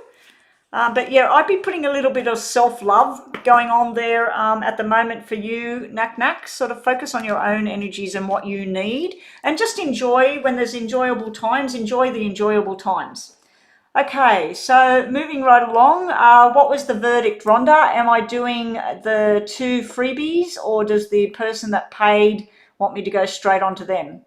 But yeah, I'd be putting a little bit of self-love going on there at the moment for you, Knack Knack. Sort of focus on your own energies and what you need. And just enjoy, when there's enjoyable times, enjoy the enjoyable times. Okay, so moving right along, what was the verdict, Rhonda? Am I doing the 2 freebies, or does the person that paid want me to go straight on to them?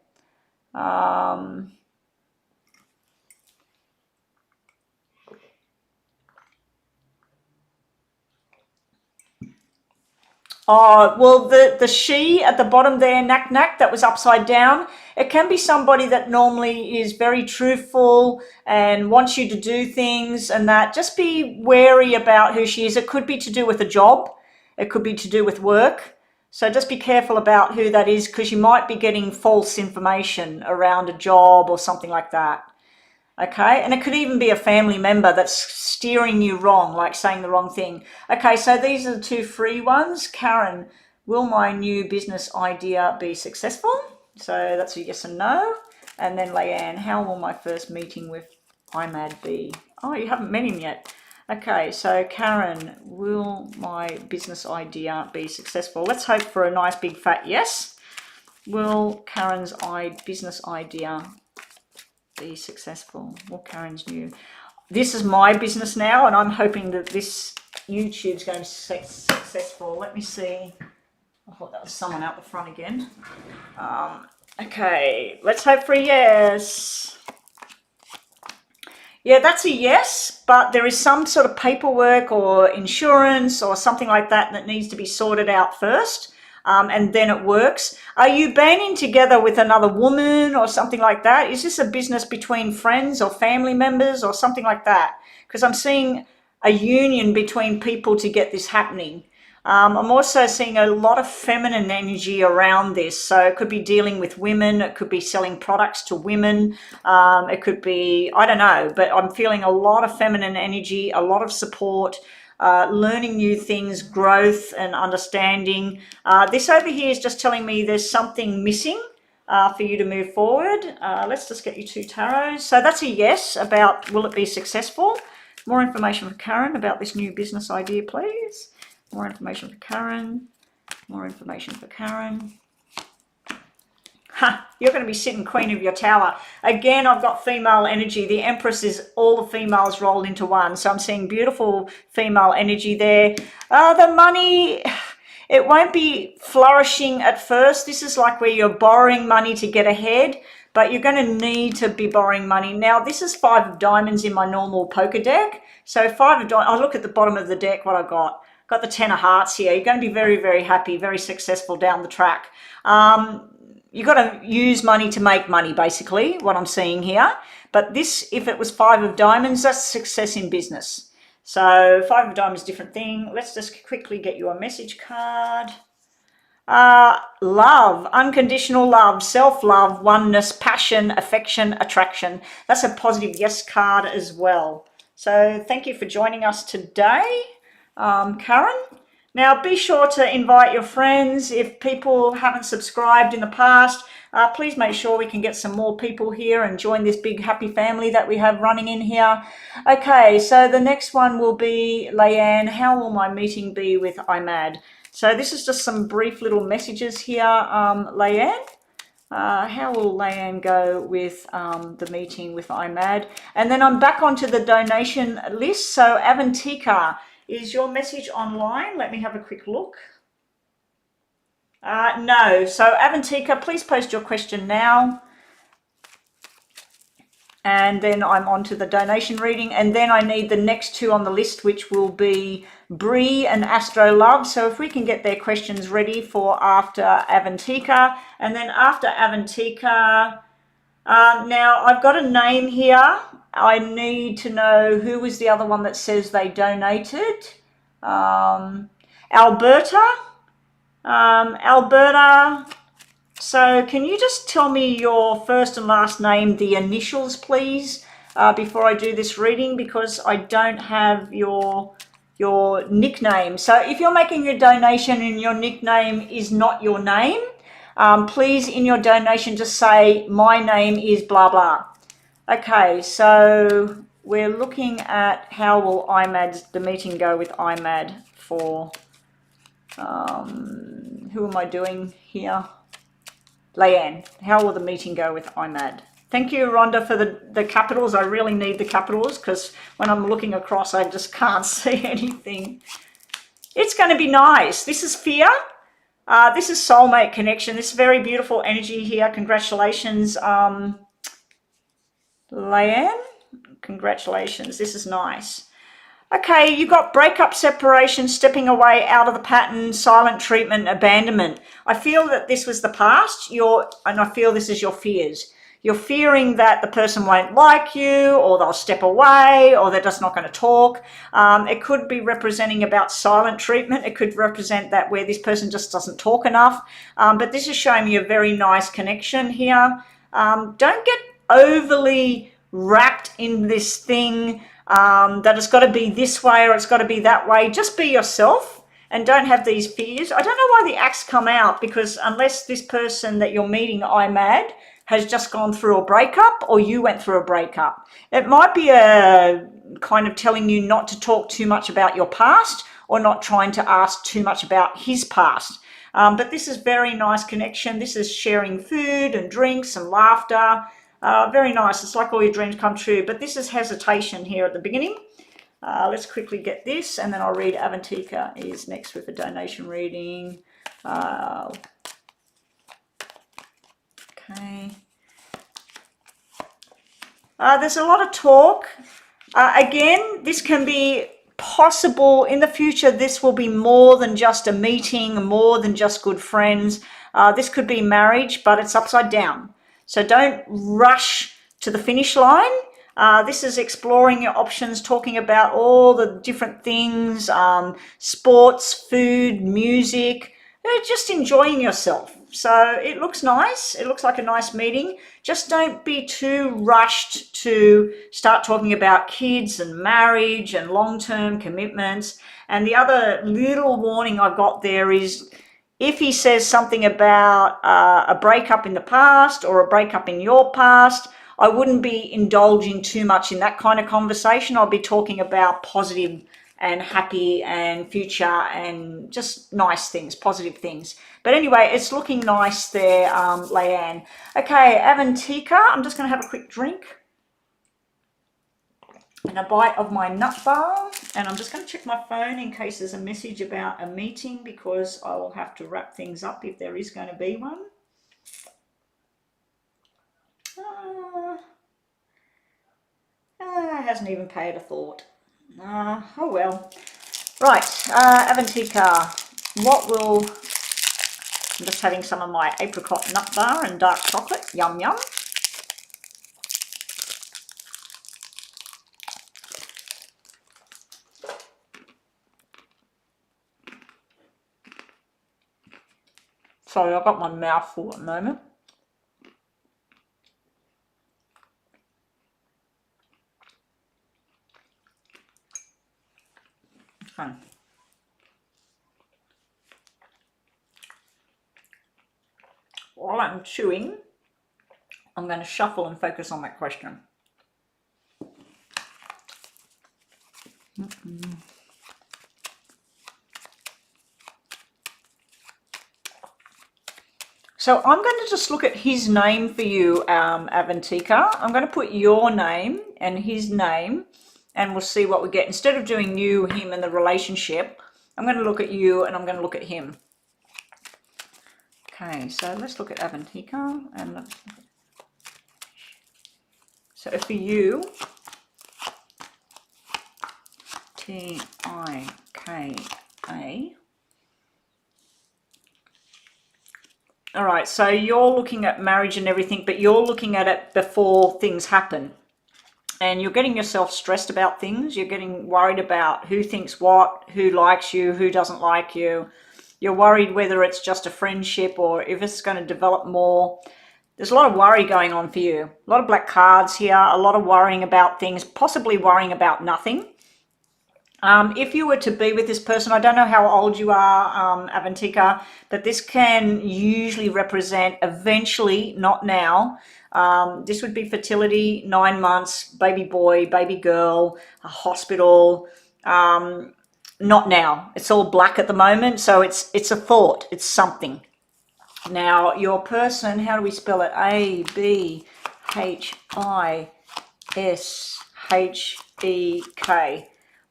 Oh, well, the she at the bottom there, knack knack, that was upside down. It can be somebody that normally is very truthful and wants you to do things and that. Just be wary about who she is. It could be to do with a job. It could be to do with work. So just be careful about who that is, because you might be getting false information around a job or something like that. Okay, and it could even be a family member that's steering you wrong, like saying the wrong thing. Okay, so these are the two free ones. Karen, will my new business idea be successful? So that's a yes and no. And then Leanne, how will my first meeting with IMAD be? Oh, you haven't met him yet. Okay, so Karen, will my business idea be successful? Let's hope for a nice big fat yes. Will Karen's business idea be successful? Well, Karen's new. This is my business now, and I'm hoping that this YouTube's going to be successful. Let me see. I thought that was someone out the front again. Okay, let's hope for a yes. Yeah, that's a yes, but there is some sort of paperwork or insurance or something like that that needs to be sorted out first. And then it works. Are you banding together with another woman or something like that? Is this a business between friends or family members or something like that? Because I'm seeing a union between people to get this happening. I'm also seeing a lot of feminine energy around this. So it could be dealing with women. It could be selling products to women. It could be, I don't know, but I'm feeling a lot of feminine energy, a lot of support. Learning new things, growth and understanding. This over here is just telling me there's something missing for you to move forward. Let's just get you two tarots. So that's a yes about will it be successful. More information for Karen about this new business idea, please. More information for Karen. More information for Karen. You're going to be sitting queen of your tower. Again, I've got female energy. The Empress is all the females rolled into one. So I'm seeing beautiful female energy there. The money, it won't be flourishing at first. This is like where you're borrowing money to get ahead, but you're going to need to be borrowing money. Now, this is 5 of diamonds in my normal poker deck. So 5 of diamonds, I'll look at the bottom of the deck what I got. Got the 10 of hearts here. You're going to be very, very happy, very successful down the track. You've got to use money to make money, basically, what I'm seeing here. But this, if it was 5 of diamonds, that's success in business. So 5 of diamonds, different thing. Let's just quickly get you a message card. Love, unconditional love, self-love, oneness, passion, affection, attraction. That's a positive yes card as well. So thank you for joining us today, Karen. Now, be sure to invite your friends. If people haven't subscribed in the past, please make sure we can get some more people here and join this big happy family that we have running in here. Okay, so the next one will be Leanne. How will my meeting be with IMAD? So this is just some brief little messages here, Leanne. How will Leanne go with the meeting with IMAD? And then I'm back onto the donation list. So Avantika, is your message online? Let me have a quick look. No. So Avantika, please post your question now. And then I'm on to the donation reading. And then I need the next two on the list, which will be Bree and Astro Love. So if we can get their questions ready for after Avantika. And then after Avantika, now I've got a name here. I need to know who was the other one that says they donated. Alberta. Alberta. So can you just tell me your first and last name, the initials, please, before I do this reading, because I don't have your nickname. So if you're making a donation and your nickname is not your name, please in your donation just say my name is blah blah. Okay, so we're looking at how will the meeting go with IMAD for, who am I doing here? Leanne, how will the meeting go with IMAD? Thank you, Rhonda, for the capitals. I really need the capitals because when I'm looking across, I just can't see anything. It's going to be nice. This is fear. This is soulmate connection. This very beautiful energy here. Congratulations, Leanne. Congratulations. This is nice. Okay, you've got breakup, separation, stepping away out of the pattern, silent treatment, abandonment. I feel that this was the past, and I feel this is your fears. You're fearing that the person won't like you, or they'll step away, or they're just not going to talk. It could be representing about silent treatment. It could represent that where this person just doesn't talk enough. But this is showing me a very nice connection here. Don't get overly wrapped in this thing that it's got to be this way or it's got to be that way. Just be yourself and don't have these fears. I don't know why the axe come out, because unless this person that you're meeting, I'm mad, has just gone through a breakup, or you went through a breakup. It might be a kind of telling you not to talk too much about your past, or not trying to ask too much about his past. But this is very nice connection. This is sharing food and drinks and laughter. Very nice. It's like all your dreams come true. But this is hesitation here at the beginning. Let's quickly get this, and then I'll read. Avantika is next with a donation reading. Okay. There's a lot of talk. Again, this can be possible in the future. This will be more than just a meeting, more than just good friends. This could be marriage, but it's upside down. So don't rush to the finish line. This is exploring your options, talking about all the different things, sports, food, music, just enjoying yourself. So it looks nice. It looks like a nice meeting. Just don't be too rushed to start talking about kids and marriage and long-term commitments. And the other little warning I've got there is, if he says something about a breakup in the past or a breakup in your past, I wouldn't be indulging too much in that kind of conversation. I'll be talking about positive and happy and future and just nice things, positive things. But anyway, it's looking nice there, Leanne. Okay, Avantika, I'm just going to have a quick drink and a bite of my nut bar. And I'm just going to check my phone in case there's a message about a meeting, because I will have to wrap things up if there is going to be one. It hasn't even paid a thought. Oh well. Right, Avantika, what will... I'm just having some of my apricot nut bar and dark chocolate. Yum, yum. Sorry, I've got my mouth full at the moment. Okay. While I'm chewing, I'm going to shuffle and focus on that question. So I'm going to just look at his name for you, Avantika. I'm going to put your name and his name, and we'll see what we get. Instead of doing you, him, and the relationship, I'm going to look at you and I'm going to look at him. Okay, so let's look at Avantika. And so for you, T-I-K-A. All right, so you're looking at marriage and everything, but you're looking at it before things happen. And you're getting yourself stressed about things. You're getting worried about who thinks what, who likes you, who doesn't like you. You're worried whether it's just a friendship or if it's going to develop more. There's a lot of worry going on for you. A lot of black cards here, a lot of worrying about things, possibly worrying about nothing. If you were to be with this person, I don't know how old you are, Avantika, but this can usually represent eventually, not now. This would be fertility, 9 months, baby boy, baby girl, a hospital. Not now. It's all black at the moment, so it's a thought. It's something. Now, your person, how do we spell it? A-B-H-I-S-H-E-K.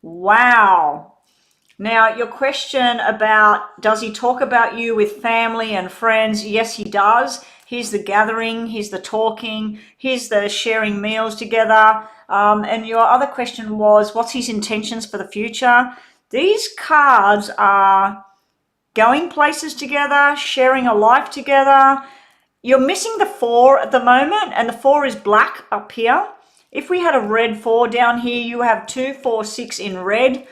Wow. Now, your question about, does he talk about you with family and friends? Yes, he does. Here's the gathering, here's the talking, here's the sharing meals together. And your other question was, what's his intentions for the future? These cards are going places together, sharing a life together. You're missing the 4 at the moment, and the 4 is black up here. If we had a red 4 down here, you have 2, 4, 6 in red.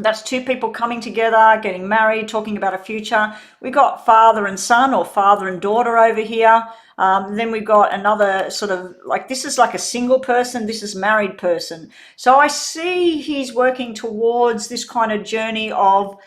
That's 2 people coming together, getting married, talking about a future. We got father and son, or father and daughter over here. Then we've got another sort of like, this is like a single person, this is married person. So I see he's working towards this kind of journey of,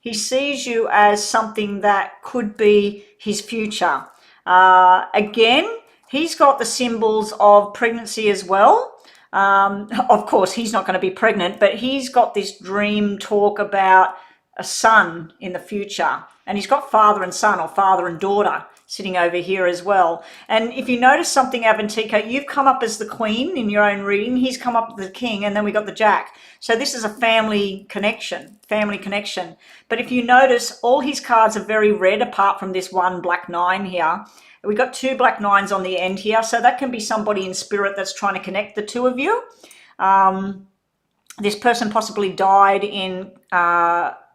he sees you as something that could be his future. Again, he's got the symbols of pregnancy as well. Of course, he's not going to be pregnant, but he's got this dream talk about a son in the future. And he's got father and son, or father and daughter, sitting over here as well. And if you notice something, Avantika, you've come up as the queen in your own reading. He's come up as the king, and then we got the jack. So this is a family connection, But if you notice, all his cards are very red, apart from this one black 9 here. We've got 2 black 9s on the end here. So that can be somebody in spirit that's trying to connect the 2 of you. This person possibly died in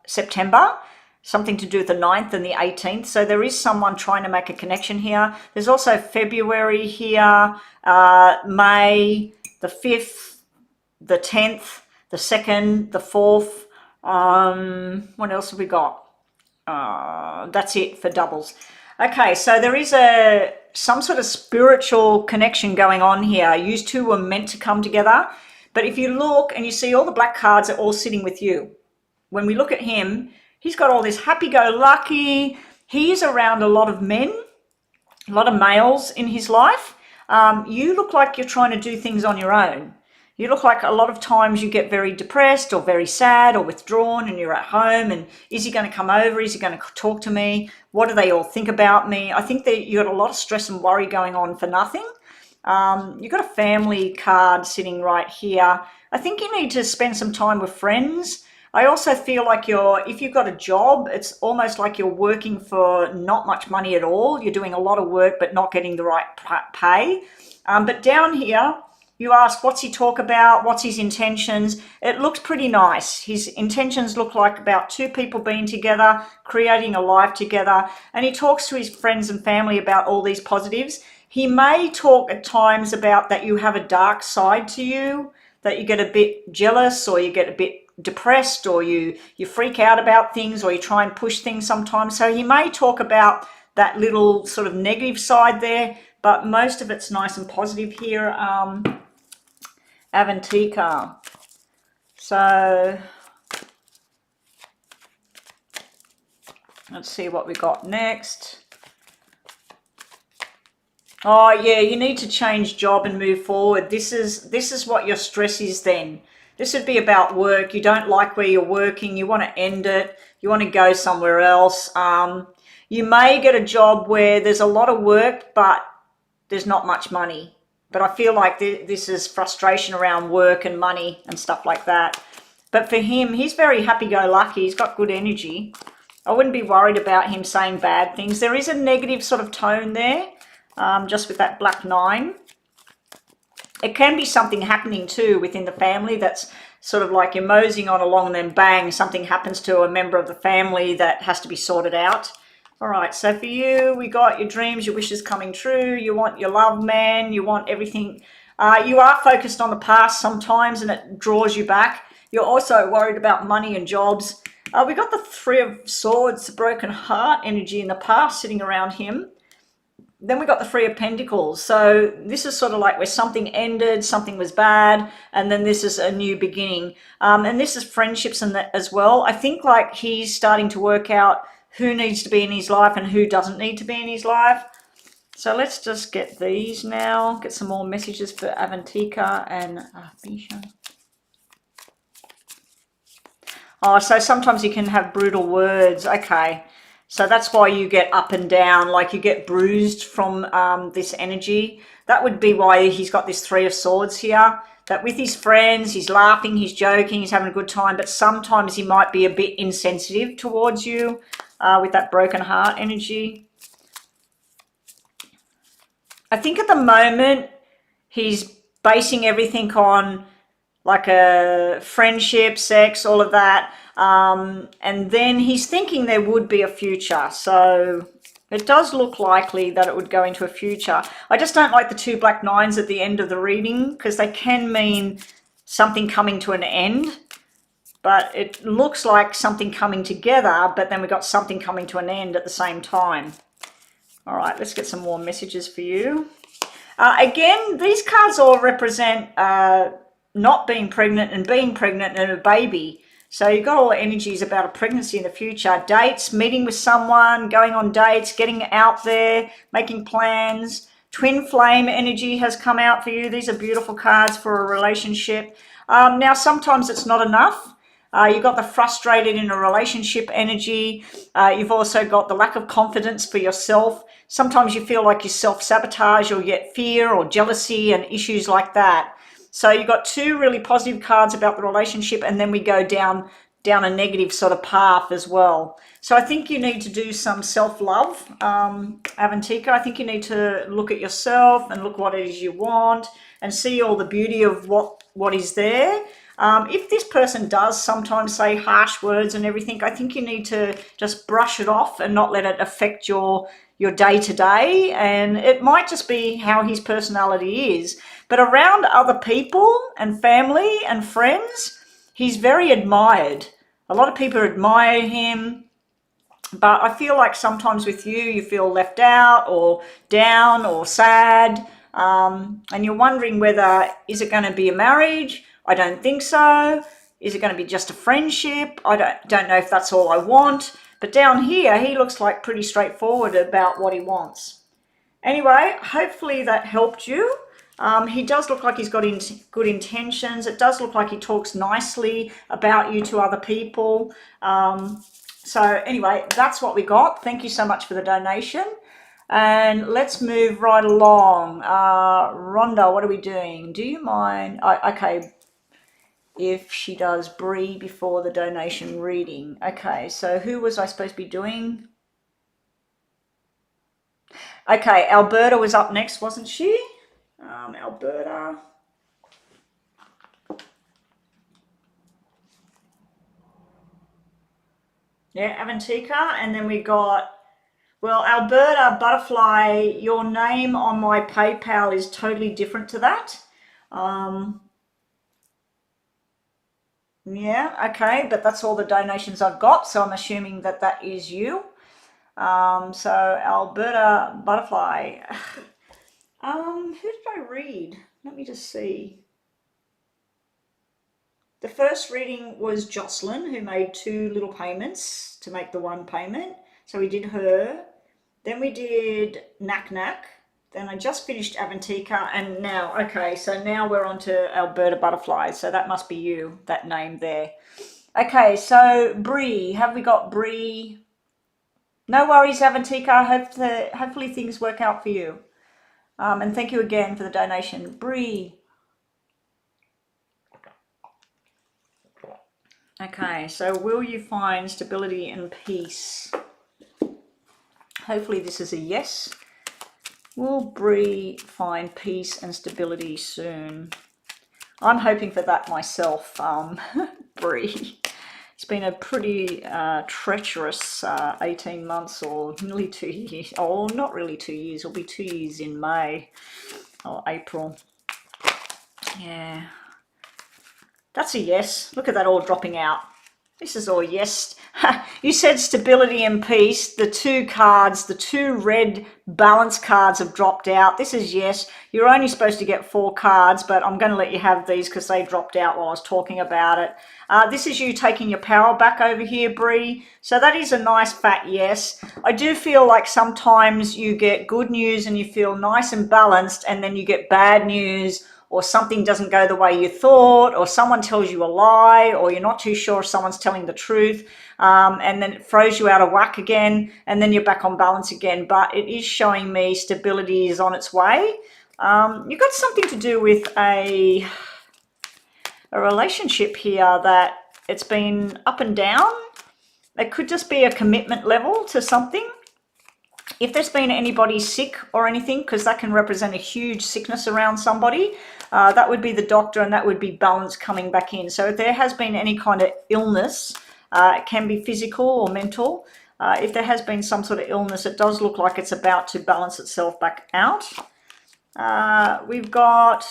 September. Something to do with the 9th and the 18th. So there is someone trying to make a connection here. There's also February here, May, the 5th, the 10th, the 2nd, the 4th. What else have we got? That's it for doubles. Okay, so there is some sort of spiritual connection going on here. You 2 were meant to come together. But if you look and you see all the black cards are all sitting with you. When we look at him, he's got all this happy-go-lucky. He's around a lot of men, a lot of males in his life. You look like you're trying to do things on your own. You look like a lot of times you get very depressed or very sad or withdrawn, and you're at home, and is he going to come over? Is he going to talk to me? What do they all think about me? I think that you got a lot of stress and worry going on for nothing. You've got a family card sitting right here. I think you need to spend some time with friends. I also feel like if you've got a job, it's almost like you're working for not much money at all. You're doing a lot of work but not getting the right pay. But down here, you ask, what's he talk about? What's his intentions? It looks pretty nice. His intentions look like about 2 people being together, creating a life together. And he talks to his friends and family about all these positives. He may talk at times about that you have a dark side to you, that you get a bit jealous, or you get a bit depressed, or you freak out about things, or you try and push things sometimes. So he may talk about that little sort of negative side there, but most of it's nice and positive here. Avantika. So let's see what we got next. Oh yeah, you need to change job and move forward. This is what your stress is then. This would be about work. You don't like where you're working. You want to end it. You want to go somewhere else. You may get a job where there's a lot of work, but there's not much money. But I feel like this is frustration around work and money and stuff like that. But for him, he's very happy-go-lucky. He's got good energy. I wouldn't be worried about him saying bad things. There is a negative sort of tone there, just with that black 9. It can be something happening too within the family that's sort of like you're moseying on along and then bang, something happens to a member of the family that has to be sorted out. All right, so for you, we got your dreams, your wishes coming true. You want your love man. You want everything. You are focused on the past sometimes, and it draws you back. You're also worried about money and jobs. We got the 3 of Swords, the broken heart energy in the past sitting around him. Then we got the 3 of Pentacles. So this is sort of like where something ended, something was bad, and then this is a new beginning. And this is friendships and that as well. I think like he's starting to work out who needs to be in his life and who doesn't need to be in his life. So let's just get these now. Get some more messages for Avantika and Bisha. Oh, so sometimes you can have brutal words. Okay. So that's why you get up and down, like you get bruised from this energy. That would be why he's got this 3 of Swords here. That with his friends, he's laughing, he's joking, he's having a good time, but sometimes he might be a bit insensitive towards you with that broken heart energy. I think at the moment he's basing everything on like a friendship, sex, all of that. And then he's thinking there would be a future. So it does look likely that it would go into a future. I just don't like the 2 black nines at the end of the reading because they can mean something coming to an end. But it looks like something coming together, but then we got something coming to an end at the same time. All right, let's get some more messages for you. Again, these cards all represent not being pregnant and being pregnant and a baby. So you've got all the energies about a pregnancy in the future. Dates, meeting with someone, going on dates, getting out there, making plans. Twin flame energy has come out for you. These are beautiful cards for a relationship. Now, sometimes it's not enough. You've got the frustrated in a relationship energy. You've also got the lack of confidence for yourself. Sometimes you feel like you self-sabotage or get fear or jealousy and issues like that. So you've got 2 really positive cards about the relationship, and then we go down a negative sort of path as well. So I think you need to do some self-love, Avantika. I think you need to look at yourself and look what it is you want and see all the beauty of what is there. If this person does sometimes say harsh words and everything, I think you need to just brush it off and not let it affect your day-to-day. And it might just be how his personality is. But around other people and family and friends, he's very admired. A lot of people admire him. But I feel like sometimes with you feel left out or down or sad. And you're wondering whether, is it going to be a marriage? I don't think so. Is it going to be just a friendship? I don't know if that's all I want. But down here, he looks like pretty straightforward about what he wants. Anyway, hopefully that helped you. He does look like he's got good intentions. It does look like he talks nicely about you to other people. So anyway, that's what we got. Thank you so much for the donation. And let's move right along. Rhonda, what are we doing? Do you mind? Okay, if she does Bree before the donation reading. Okay, so who was I supposed to be doing? Okay, Alberta was up next, wasn't she? Alberta. Yeah, Avantika. And then we got, well, Alberta Butterfly, your name on my PayPal is totally different to that. Yeah, okay, but that's all the donations I've got, so I'm assuming that that is you. So Alberta Butterfly. Who did I read? Let me just see. The first reading was Jocelyn, who made 2 little payments to make the 1 payment. So we did her. Then we did Knack Knack. Then I just finished Avantika, and now, okay, so now we're on to Alberta Butterfly. So that must be you, that name there. Okay, so Bree, have we got Bree? No worries, Avantika. Hopefully things work out for you. And thank you again for the donation. Bree. Okay, so will you find stability and peace? Hopefully this is a yes. Will Bree find peace and stability soon? I'm hoping for that myself, Bree. It's been a pretty treacherous 18 months or nearly 2 years. Oh, not really 2 years. It'll be 2 years in May or April. Yeah. That's a yes. Look at that all dropping out. This is all yes. You said stability and peace. The 2 cards, the 2 red balance cards have dropped out. This is yes. You're only supposed to get 4 cards, but I'm going to let you have these because they dropped out while I was talking about it. This is you taking your power back over here, Bree. So that is a nice fat yes. I do feel like sometimes you get good news and you feel nice and balanced, and then you get bad news, or something doesn't go the way you thought, or someone tells you a lie, or you're not too sure if someone's telling the truth, and then it throws you out of whack again, and then you're back on balance again. But it is showing me stability is on its way. You've got something to do with a relationship here that it's been up and down. It could just be a commitment level to something. If there's been anybody sick or anything, because that can represent a huge sickness around somebody, that would be the doctor, and that would be balance coming back in. So if there has been any kind of illness, it can be physical or mental. If there has been some sort of illness, it does look like it's about to balance itself back out. We've got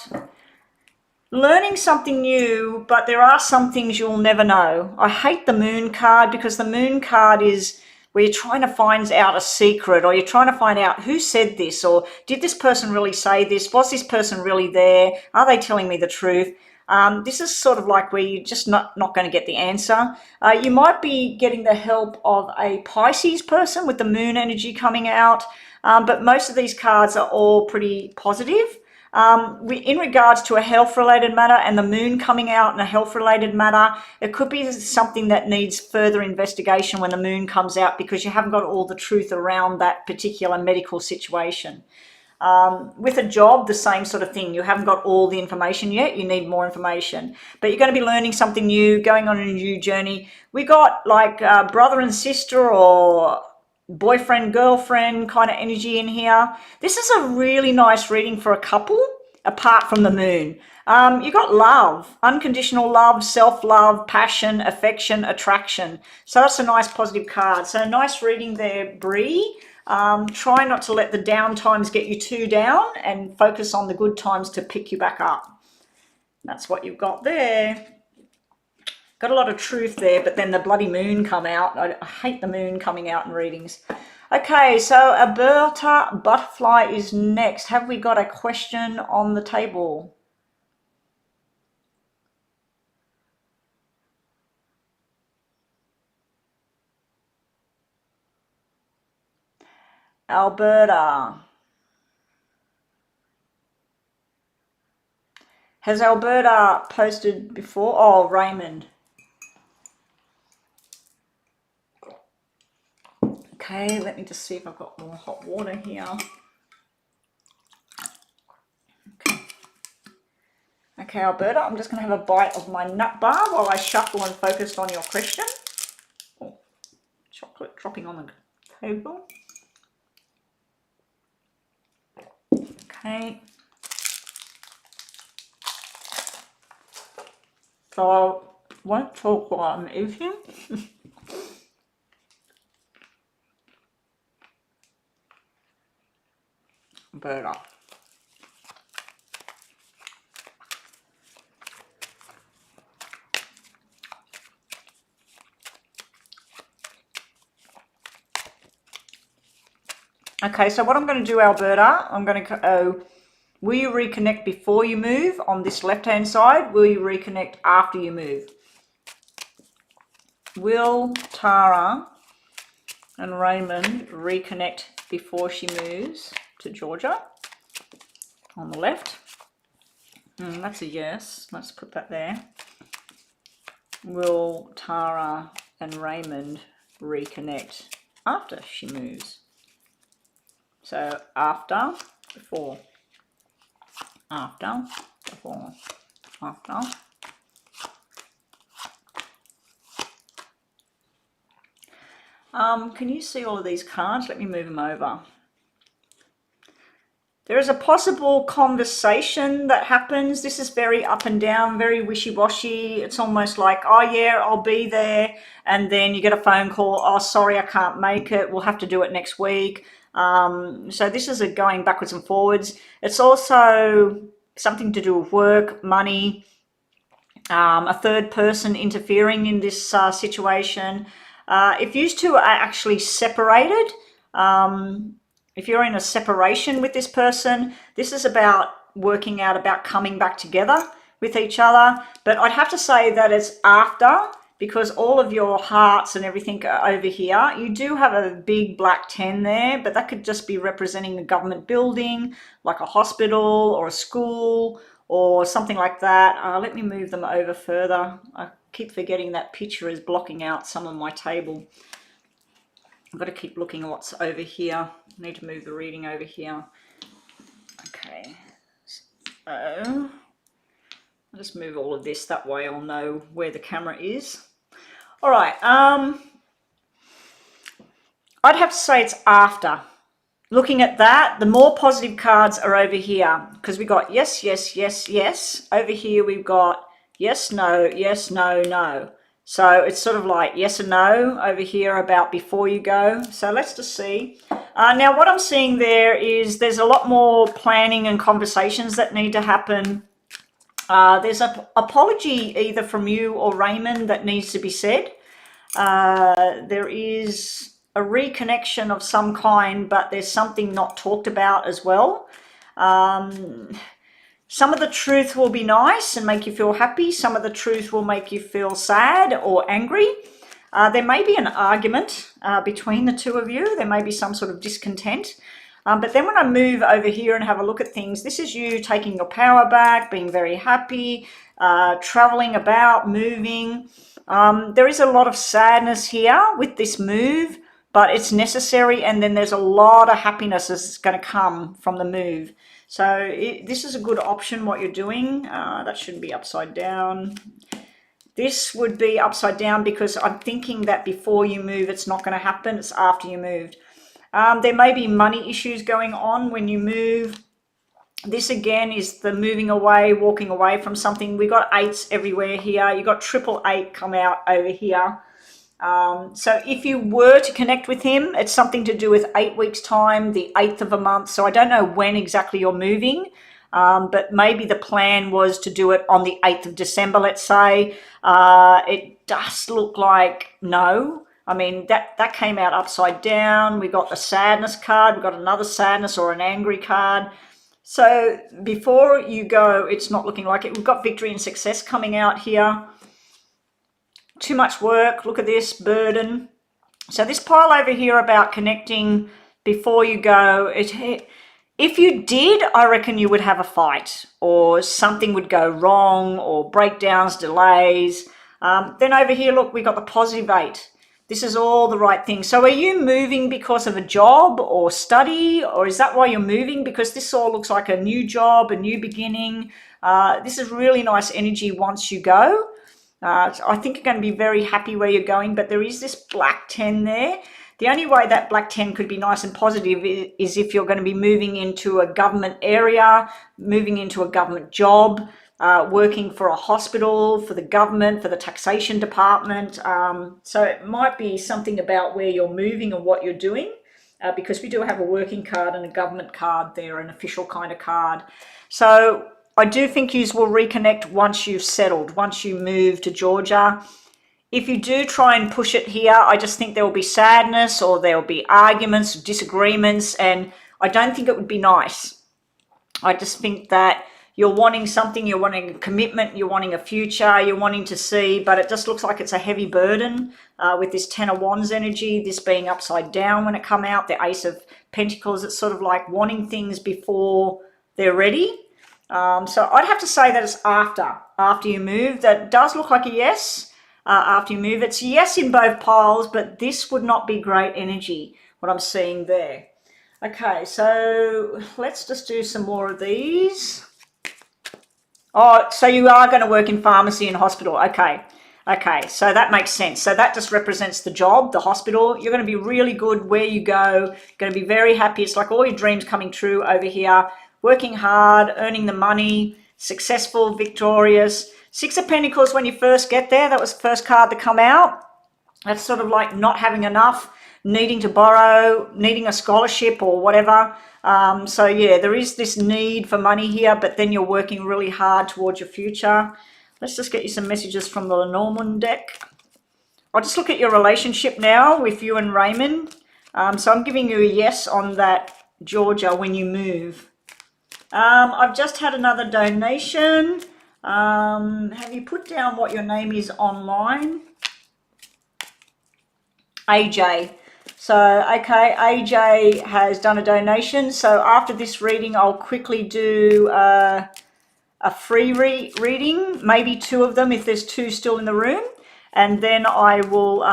learning something new, but there are some things you'll never know. I hate the moon card, because the moon card is where you're trying to find out a secret, or you're trying to find out who said this, or did this person really say this? Was this person really there? Are they telling me the truth? This is sort of like where you're just not going to get the answer. You might be getting the help of a Pisces person with the moon energy coming out, but most of these cards are all pretty positive. In regards to a health-related matter and the moon coming out in a health-related matter, it could be something that needs further investigation when the moon comes out, because you haven't got all the truth around that particular medical situation. With a job, the same sort of thing. You haven't got all the information yet. You need more information. But you're going to be learning something new, going on a new journey. We got like brother and sister, or boyfriend, girlfriend kind of energy in here. This is a really nice reading for a couple, apart from the moon. You got love, unconditional love, self-love, passion, affection, attraction. So that's a nice positive card. So nice reading there, Bree. Try not to let the down times get you too down, and focus on the good times to pick you back up. That's what you've got there. Got a lot of truth there, but then the bloody moon come out. I hate the moon coming out in readings. Okay, so Alberta Butterfly is next. Have we got a question on the table? Alberta. Has Alberta posted before? Oh, Raymond. Okay, let me just see if I've got more hot water here. Okay, Alberta, I'm just going to have a bite of my nut bar while I shuffle and focus on your question. Oh, chocolate dropping on the table. Okay. So I won't talk while I'm eating. Alberta. Okay, so what I'm going to do, Alberta, I'm going to will you reconnect before you move on this left-hand side? Will you reconnect after you move? Will Tara and Raymond reconnect before she moves to Georgia on the left? That's a yes. Let's put that there. Will Tara and Raymond reconnect after she moves? So after, before, after, before, after. Can you see all of these cards? Let me move them over. There is a possible conversation that happens. This is very up and down, very wishy-washy. It's almost like, oh yeah, I'll be there. And then you get a phone call, oh, sorry, I can't make it. We'll have to do it next week. So this is a going backwards and forwards. It's also something to do with work, money, a third person interfering in this situation. If you two are actually separated, if you're in a separation with this person, this is about working out, about coming back together with each other. But I'd have to say that it's after, because all of your hearts and everything are over here. You do have a big black 10 there, but that could just be representing a government building, like a hospital or a school or something like that. Let me move them over further. I keep forgetting that picture is blocking out some of my table. I've got to keep looking at what's over here. I need to move the reading over here. Okay, so I'll just move all of this, that way I'll know where the camera is. All right, I'd have to say it's after. looking at that, the more positive cards are over here, because we got yes, yes, yes, yes. Over here we've got yes, no, no. So it's sort of like yes and no over here about before you go. So let's just see. Now what I'm seeing there is there's a lot more planning and conversations that need to happen. There's an apology either from you or Raymond that needs to be said. There is a reconnection of some kind, but there's something not talked about as well. Some of the truth will be nice and make you feel happy. Some of the truth will make you feel sad or angry. There may be an argument between the two of you. There may be some sort of discontent. But then when I move over here and have a look at things, this is you taking your power back, being very happy, traveling about, moving. There is a lot of sadness here with this move, but it's necessary, and then there's a lot of happiness that's going to come from the move. So this is a good option, what you're doing. That shouldn't be upside down. This would be upside down because I'm thinking that before you move, it's not going to happen. It's after you moved. There may be money issues going on when you move. This again is the moving away, walking away from something. We got eights everywhere here. You got 888 come out over here. So if you were to connect with him, it's something to do with 8 weeks time, the 8th of a month. So I don't know when exactly you're moving, but maybe the plan was to do it on the 8th of December, let's say. It does look like no. I mean, that came out upside down. We got the sadness card. We got another sadness or an angry card. So before you go, it's not looking like it. We've got victory and success coming out here. Too much work. Look at this burden. So this pile over here about connecting before you go, if you did, I reckon you would have a fight or something would go wrong or breakdowns, delays. Then over here, look, we got the positive 8. This is all the right things. So are you moving because of a job or study, or is that why you're moving? Because this all looks like a new job, a new beginning. This is really nice energy once you go. I think you're going to be very happy where you're going, but there is this black 10 there. The only way that black 10 could be nice and positive is if you're going to be moving into a government area, moving into a government job, working for a hospital, for the government, for the taxation department. So it might be something about where you're moving and what you're doing, because we do have a working card and a government card there, an official kind of card. So I do think you will reconnect once you've settled, once you move to Georgia. If you do try and push it here, I just think there will be sadness or there will be arguments, disagreements, and I don't think it would be nice. I just think that you're wanting something, you're wanting a commitment, you're wanting a future, you're wanting to see, but it just looks like it's a heavy burden with this 10 of Wands energy, this being upside down when it come out, the Ace of Pentacles. It's sort of like wanting things before they're ready. So I'd have to say that it's after you move. That does look like a yes after you move. It's yes in both piles, but this would not be great energy, what I'm seeing there. Okay, so let's just do some more of these. Oh, so you are going to work in pharmacy and hospital. Okay, so that makes sense. So that just represents the job, the hospital. You're going to be really good where you go. You're going to be very happy. It's like all your dreams coming true over here. Working hard, earning the money, successful, victorious. 6 of Pentacles when you first get there. That was the first card to come out. That's sort of like not having enough, needing to borrow, needing a scholarship or whatever. So yeah, there is this need for money here, but then you're working really hard towards your future. Let's just get you some messages from the Lenormand deck. I'll just look at your relationship now with you and Raymond. So I'm giving you a yes on that, Georgia, when you move. I've just had another donation. Have you put down what your name is online? AJ. So, okay, AJ has done a donation. So after this reading, I'll quickly do a free reading, maybe 2 of them if there's 2 still in the room. And then I will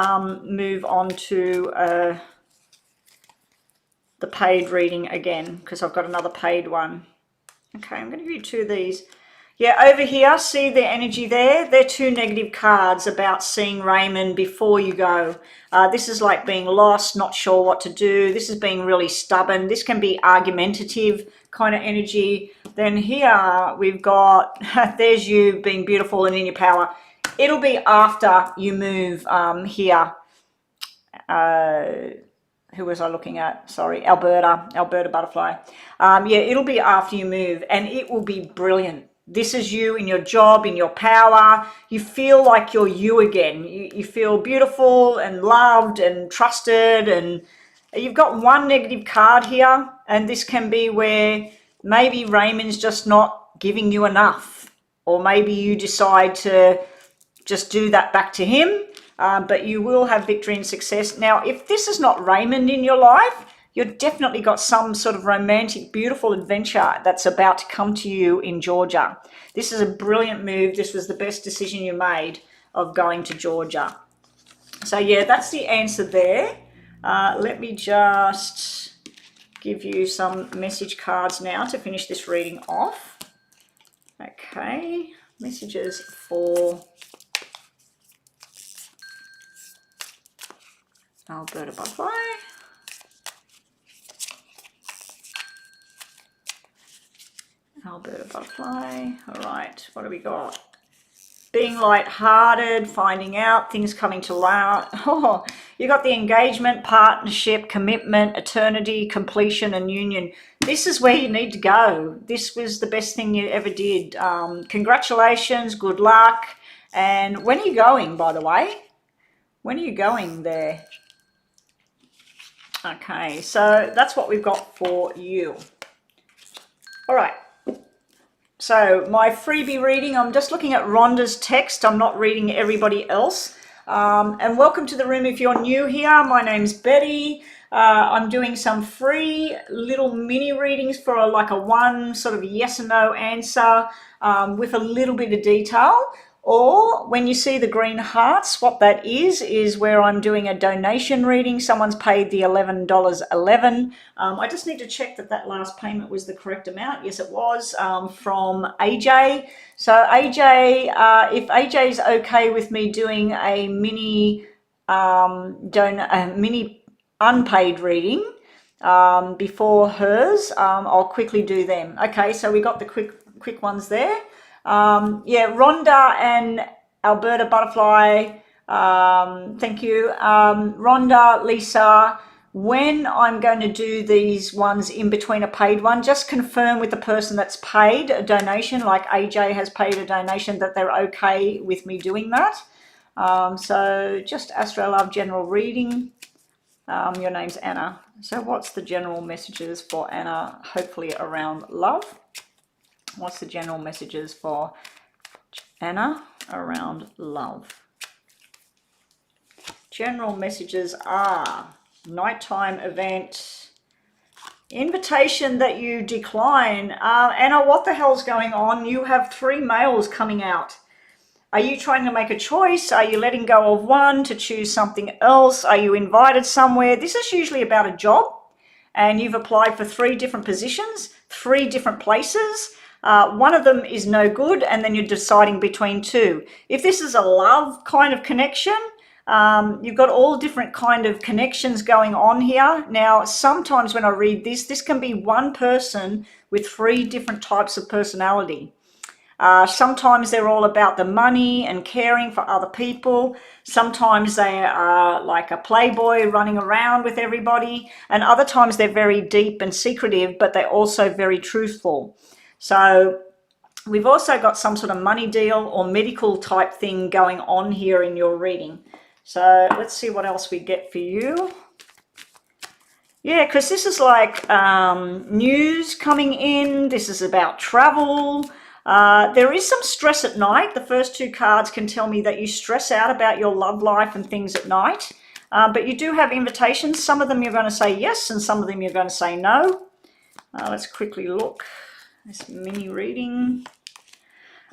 move on to the paid reading again, because I've got another paid one. Okay, I'm going to give you 2 of these. Yeah, over here, see the energy there? They're two negative cards about seeing Raymond before you go. This is like being lost, not sure what to do. This is being really stubborn. This can be argumentative kind of energy. Then here we've got, there's you being beautiful and in your power. It'll be after you move here. Who was I looking at? Sorry, Alberta Butterfly. Yeah, it'll be after you move, and it will be brilliant. This is you in your job, in your power. You feel like you're you again. You feel beautiful and loved and trusted, and you've got one negative card here, and this can be where maybe Raymond's just not giving you enough, or maybe you decide to just do that back to him. But you will have victory and success. Now, if this is not Raymond in your life, you've definitely got some sort of romantic, beautiful adventure that's about to come to you in Georgia. This is a brilliant move. This was the best decision you made of going to Georgia. So yeah, that's the answer there. Let me just give you some message cards now to finish this reading off. Okay, messages for Alberta Butterfly. Alberta Butterfly. All right, what do we got? Being light-hearted, finding out, things coming to light. Oh, you got the engagement, partnership, commitment, eternity, completion, and union. This is where you need to go. This was the best thing you ever did. Congratulations, good luck. And when are you going, by the way? When are you going there? Okay, so that's what we've got for you. All right. So my freebie reading, I'm just looking at Rhonda's text. I'm not reading everybody else. And welcome to the room if you're new here. My name's Betty. I'm doing some free little mini readings for like a one sort of yes or no answer with a little bit of detail. Or when you see the green hearts, what that is where I'm doing a donation reading. Someone's paid the $11.11. I just need to check that that last payment was the correct amount. Yes, it was, from AJ. So AJ, if AJ's okay with me doing a mini unpaid reading before hers, I'll quickly do them. Okay, so we got the quick ones there. Yeah, Rhonda and Alberta Butterfly, thank you. Rhonda, Lisa, when I'm going to do these ones in between a paid one, just confirm with the person that's paid a donation, like AJ has paid a donation, that they're okay with me doing that. So just Astro Love general reading. Your name's Anna. So what's the general messages for Anna, hopefully around love? What's the general messages for Anna around love? General messages are nighttime event, invitation that you decline. Anna, what the hell's going on? You have 3 males coming out. Are you trying to make a choice? Are you letting go of one to choose something else? Are you invited somewhere? This is usually about a job, and you've applied for 3 different positions, 3 different places. One of them is no good, and then you're deciding between 2. If this is a love kind of connection, you've got all different kind of connections going on here. Now, sometimes when I read this, this can be one person with 3 different types of personality. Sometimes they're all about the money and caring for other people. Sometimes they are like a playboy running around with everybody. And other times they're very deep and secretive, but they're also very truthful. So we've also got some sort of money deal or medical type thing going on here in your reading. So let's see what else we get for you. Yeah, because this is like news coming in. This is about travel. There is some stress at night. The first 2 cards can tell me that you stress out about your love life and things at night. But you do have invitations. Some of them you're going to say yes, and some of them you're going to say no. Let's quickly look. This mini reading.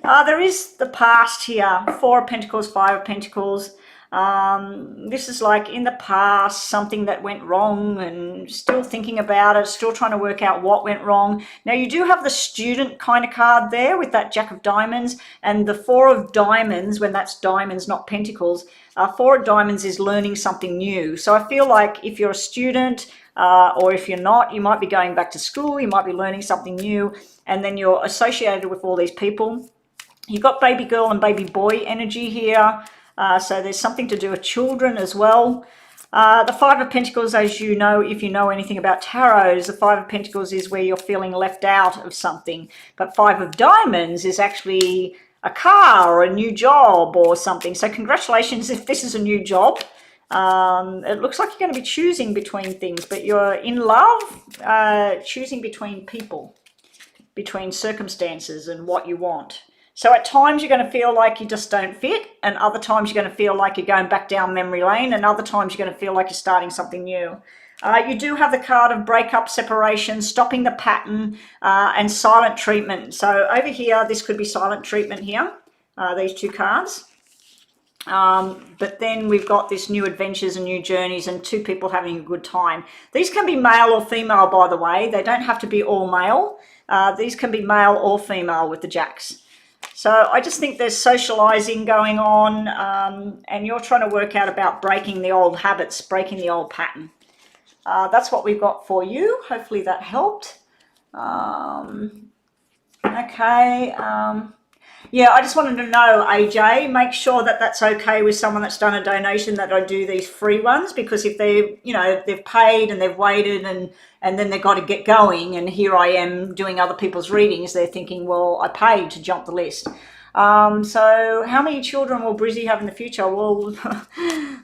There is the past here. 4 of Pentacles, 5 of Pentacles. This is like in the past, something that went wrong and still thinking about it, still trying to work out what went wrong. Now you do have the student kind of card there with that Jack of Diamonds and the Four of Diamonds, when that's diamonds, not pentacles. Four of Diamonds is learning something new. So I feel like if you're a student or if you're not, you might be going back to school, you might be learning something new, and then you're associated with all these people. You've got baby girl and baby boy energy here. So there's something to do with children as well. The Five of Pentacles, as you know, if you know anything about tarots, the Five of Pentacles is where you're feeling left out of something. But Five of Diamonds is actually a car or a new job or something. So congratulations if this is a new job. It looks like you're going to be choosing between things, but you're in love, choosing between people, between circumstances and what you want. So at times you're going to feel like you just don't fit, and other times you're going to feel like you're going back down memory lane, and other times you're going to feel like you're starting something new. You do have the card of breakup, separation, stopping the pattern, and silent treatment. So over here, this could be silent treatment here, these two cards. But then we've got this new adventures and new journeys and two people having a good time. These can be male or female, by the way. They don't have to be all male. These can be male or female with the jacks. So I just think there's socializing going on, and you're trying to work out about breaking the old habits, breaking the old pattern. That's what we've got for you. Hopefully that helped. Okay. Yeah, I just wanted to know, AJ, make sure that that's okay with someone that's done a donation, that I do these free ones, because if they, you know, they've paid and they've waited and then they've got to get going, and here I am doing other people's readings, they're thinking, well, I paid to jump the list. So how many children will Brizzy have in the future? Well,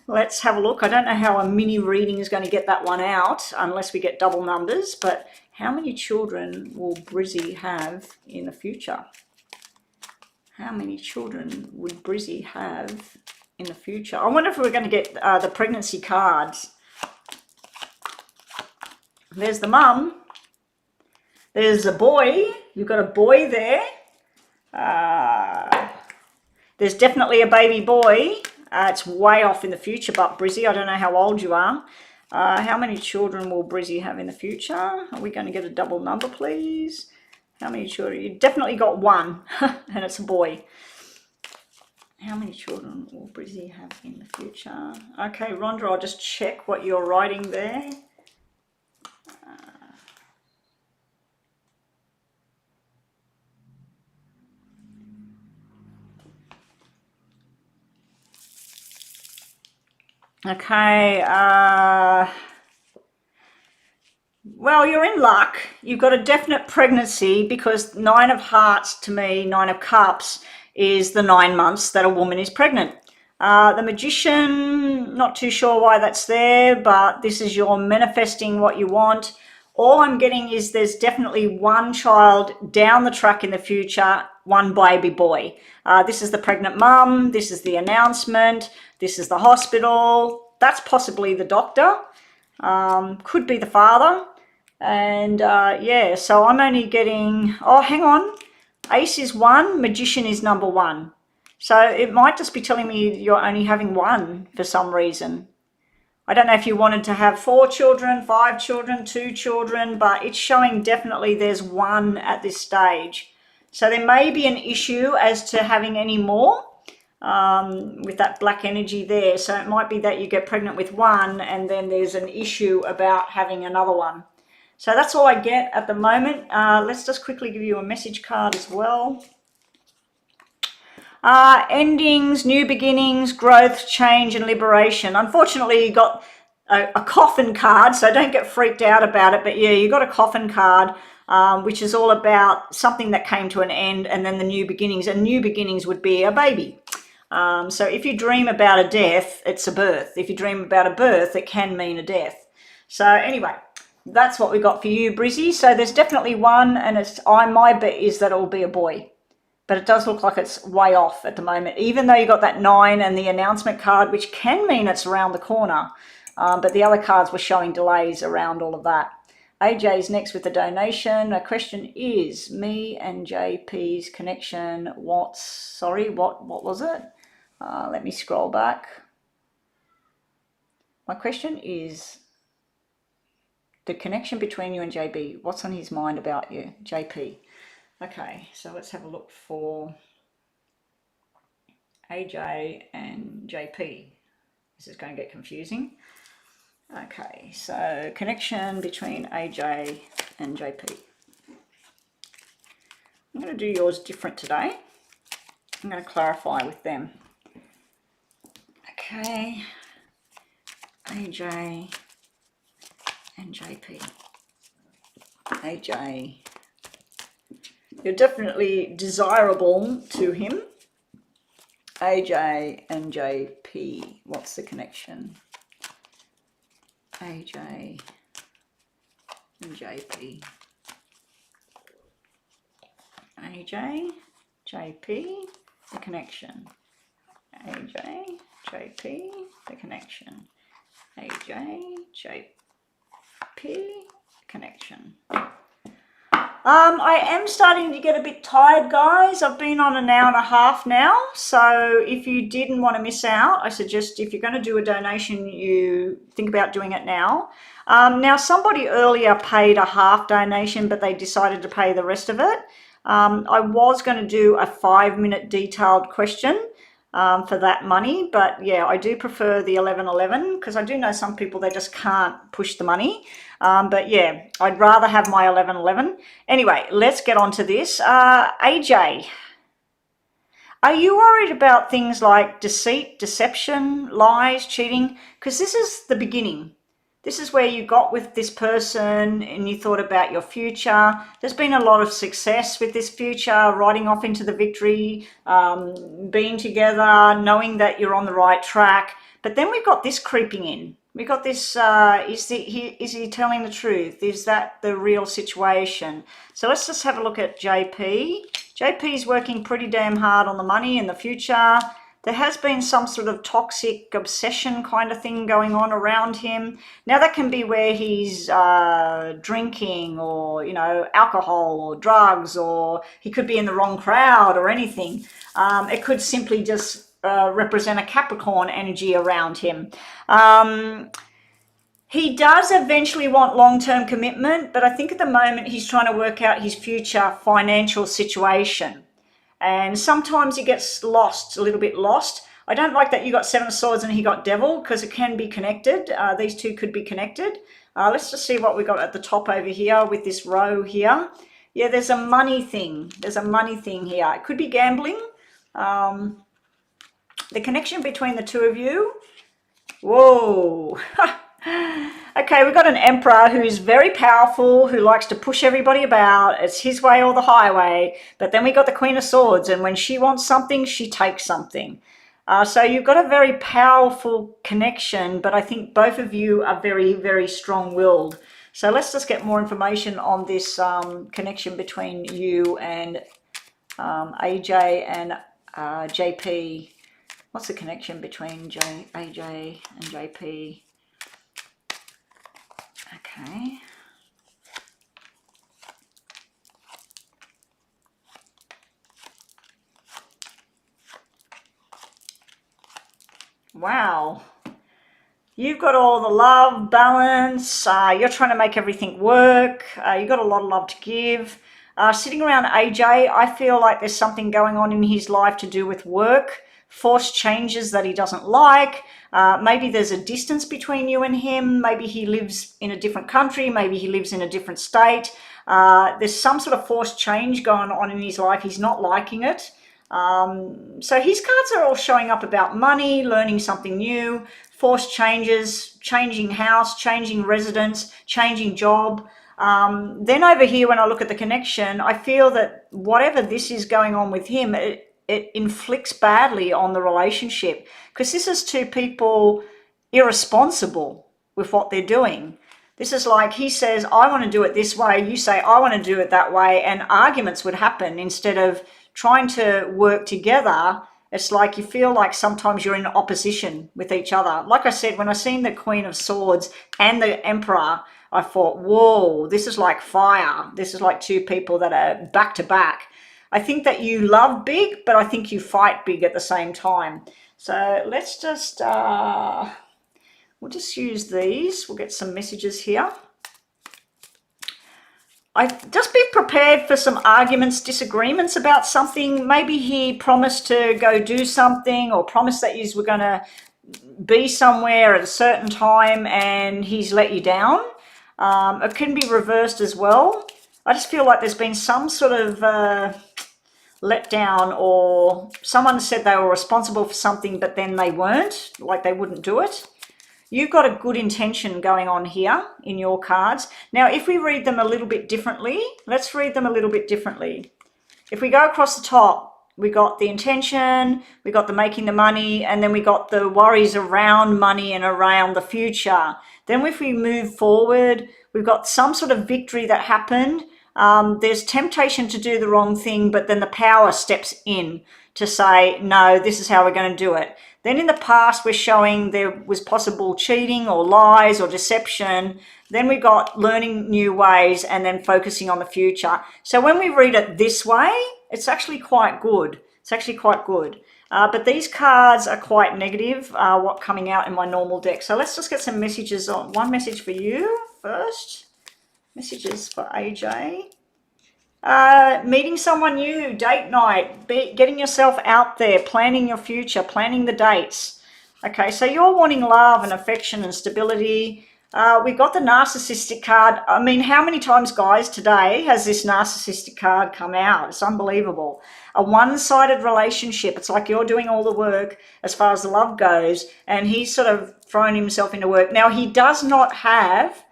let's have a look. I don't know how a mini reading is going to get that one out unless we get double numbers, but how many children will Brizzy have in the future? How many children would Brizzy have in the future? I wonder if we're going to get the pregnancy cards. There's the mum. There's a boy. You've got a boy there. There's definitely a baby boy. It's way off in the future, but Brizzy, I don't know how old you are. How many children will Brizzy have in the future? Are we going to get a double number, please? How many children? You definitely got one, and it's a boy. How many children will Brizzy have in the future? Okay, Rhonda, I'll just check what you're writing there. Okay, well, you're in luck. You've got a definite pregnancy, because Nine of Hearts to me, Nine of Cups, is the 9 months that a woman is pregnant. The Magician, not too sure why that's there, but this is your manifesting what you want. All I'm getting is there's definitely one child down the track in the future, one baby boy. This is the pregnant mum, this is the announcement, this is the hospital, that's possibly the doctor, could be the father. And yeah, so I'm only getting, oh, hang on, Ace is 1, Magician is number 1. So it might just be telling me you're only having one for some reason. I don't know if you wanted to have 4 children, 5 children, 2 children, but it's showing definitely there's one at this stage. So there may be an issue as to having any more with that black energy there. So it might be that you get pregnant with one and then there's an issue about having another one. So that's all I get at the moment. Let's just quickly give you a message card as well. Endings, new beginnings, growth, change, and liberation. Unfortunately, you got a coffin card, so don't get freaked out about it. But yeah, you got a coffin card, which is all about something that came to an end and then the new beginnings. And new beginnings would be a baby. So if you dream about a death, it's a birth. If you dream about a birth, it can mean a death. So anyway, that's what we got for you, Brizzy. So there's definitely one, and my bet is that it will be a boy. But it does look like it's way off at the moment, even though you got that 9 and the announcement card, which can mean it's around the corner. But the other cards were showing delays around all of that. AJ's next with the donation. A question is, me and JP's connection, what was it? Let me scroll back. My question is the connection between you and JB. What's on his mind about you, JP? Okay, so let's have a look for AJ and JP. This is going to get confusing. Okay, so connection between AJ and JP. I'm going to do yours different today. I'm going to clarify with them. Okay, AJ and JP. AJ, you're definitely desirable to him. AJ and JP, what's the connection? AJ and JP. AJ, JP, the connection. AJ, JP, the connection. AJ, JP, connection. I am starting to get a bit tired, guys. I've been on an hour and a half now, so if you didn't want to miss out, I suggest if you're going to do a donation, you think about doing it now. Now, somebody earlier paid a half donation, but they decided to pay the rest of it. I was going to do a 5-minute detailed question for that money, but yeah, I do prefer the 1111 because I do know some people, they just can't push the money. But yeah, I'd rather have my 1111. Anyway, let's get on to this. AJ, are you worried about things like deceit, deception, lies, cheating? Because this is the beginning. This is where you got with this person and you thought about your future. There's been a lot of success with this future, riding off into the victory, being together, knowing that you're on the right track. But then we've got this creeping in. We've got this, is he telling the truth? Is that the real situation? So let's just have a look at JP. JP's working pretty damn hard on the money in the future. There has been some sort of toxic obsession kind of thing going on around him. Now that can be where he's drinking or, you know, alcohol or drugs, or he could be in the wrong crowd or anything. It could simply just represent a Capricorn energy around him. He does eventually want long-term commitment, but I think at the moment he's trying to work out his future financial situation. And sometimes he gets lost, a little bit lost. I don't like that you got 7 of Swords and he got Devil, because it can be connected. These two could be connected. Let's just see what we got at the top over here with this row here. Yeah, there's a money thing. There's a money thing here. It could be gambling. The connection between the two of you. Whoa. Okay, we've got an Emperor who's very powerful, who likes to push everybody about. It's his way or the highway. But then we got the Queen of Swords, and when she wants something, she takes something. So you've got a very powerful connection, but I think both of you are very, very strong-willed. So let's just get more information on this connection between you and AJ and JP. What's the connection between AJ and JP? Okay. Wow. You've got all the love, balance, you're trying to make everything work, you've got a lot of love to give. Sitting around AJ, I feel like there's something going on in his life to do with work, forced changes that he doesn't like. Maybe there's a distance between you and him. Maybe he lives in a different country. Maybe he lives in a different state. There's some sort of forced change going on in his life. He's not liking it. So his cards are all showing up about money, learning something new, forced changes, changing house, changing residence, changing job. Then over here, when I look at the connection, I feel that whatever this is going on with him, it inflicts badly on the relationship, because this is two people irresponsible with what they're doing. This is like he says, I want to do it this way. You say, I want to do it that way. And arguments would happen instead of trying to work together. It's like you feel like sometimes you're in opposition with each other. Like I said, when I seen the Queen of Swords and the Emperor, I thought, whoa, this is like fire. This is like two people that are back to back. I think that you love big, but I think you fight big at the same time. So let's just We'll just use these. We'll get some messages here. Just be prepared for some arguments, disagreements about something. Maybe he promised to go do something, or promised that you were going to be somewhere at a certain time and he's let you down. It can be reversed as well. I just feel like there's been some sort of letdown, or someone said they were responsible for something but then they weren't, like they wouldn't do it. You've got a good intention going on here in your cards. Now, if we read them a little bit differently, let's read them a little bit differently. If we go across the top, we got the intention, we got the making the money, and then we got the worries around money and around the future. Then if we move forward, we've got some sort of victory that happened. There's temptation to do the wrong thing, but then the power steps in to say, no, this is how we're going to do it. Then in the past, we're showing there was possible cheating or lies or deception. Then we got learning new ways and then focusing on the future. So when we read it this way, it's actually quite good. It's actually quite good. But these cards are quite negative, what coming out in my normal deck. So let's just get some messages on. One message for you first. Messages for AJ. Meeting someone new, date night, getting yourself out there, planning your future, planning the dates. Okay, so you're wanting love and affection and stability. We've got the narcissistic card. I mean, how many times, guys, today has this narcissistic card come out? It's unbelievable. A one-sided relationship. It's like you're doing all the work as far as the love goes, and he's sort of thrown himself into work. Now, he does not have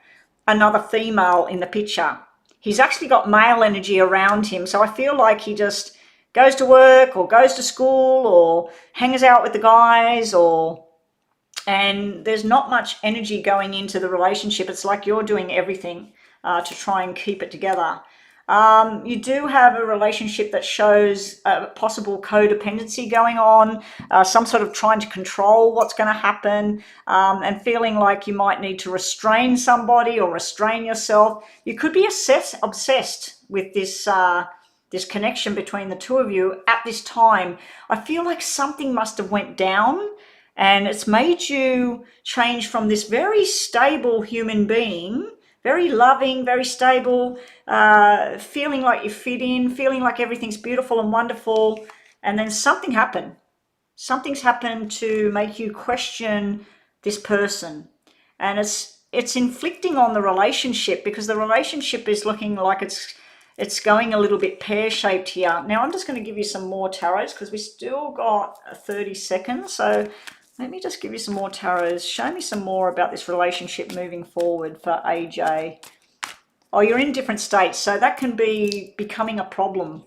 another female in the picture. He's actually got male energy around him. So I feel like he just goes to work or goes to school or hangs out with the guys, and there's not much energy going into the relationship. It's like you're doing everything to try and keep it together. You do have a relationship that shows a possible codependency going on, some sort of trying to control what's going to happen, and feeling like you might need to restrain somebody or restrain yourself. You could be obsessed with this this connection between the two of you at this time. I feel like something must have went down, and it's made you change from this very stable human being, very loving, very stable, feeling like you fit in, feeling like everything's beautiful and wonderful, and then something happened. Something's happened to make you question this person, and it's inflicting on the relationship, because the relationship is looking like it's going a little bit pear-shaped here. Now, I'm just going to give you some more tarots because we still got 30 seconds, so let me just give you some more tarots. Show me some more about this relationship moving forward for AJ. Oh, you're in different states, so that can be becoming a problem.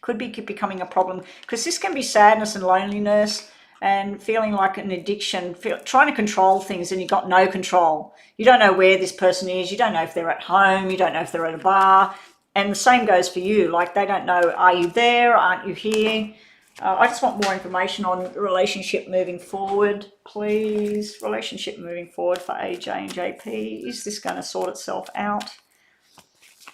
Could be becoming a problem, because this can be sadness and loneliness and feeling like an addiction, trying to control things, and you've got no control. You don't know where this person is. You don't know if they're at home. You don't know if they're at a bar. And the same goes for you. Like, they don't know, are you there? Aren't you here? I just want more information on the relationship moving forward, please. Relationship moving forward for AJ and JP. Is this going to sort itself out?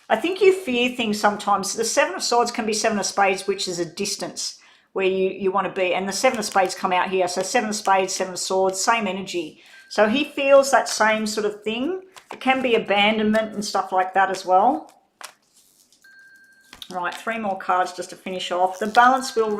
I think you fear things sometimes. The Seven of Swords can be Seven of Spades, which is a distance where you want to be. And the Seven of Spades come out here. So Seven of Spades, Seven of Swords, same energy. So he feels that same sort of thing. It can be abandonment and stuff like that as well. Right, 3 more cards just to finish off. The balance will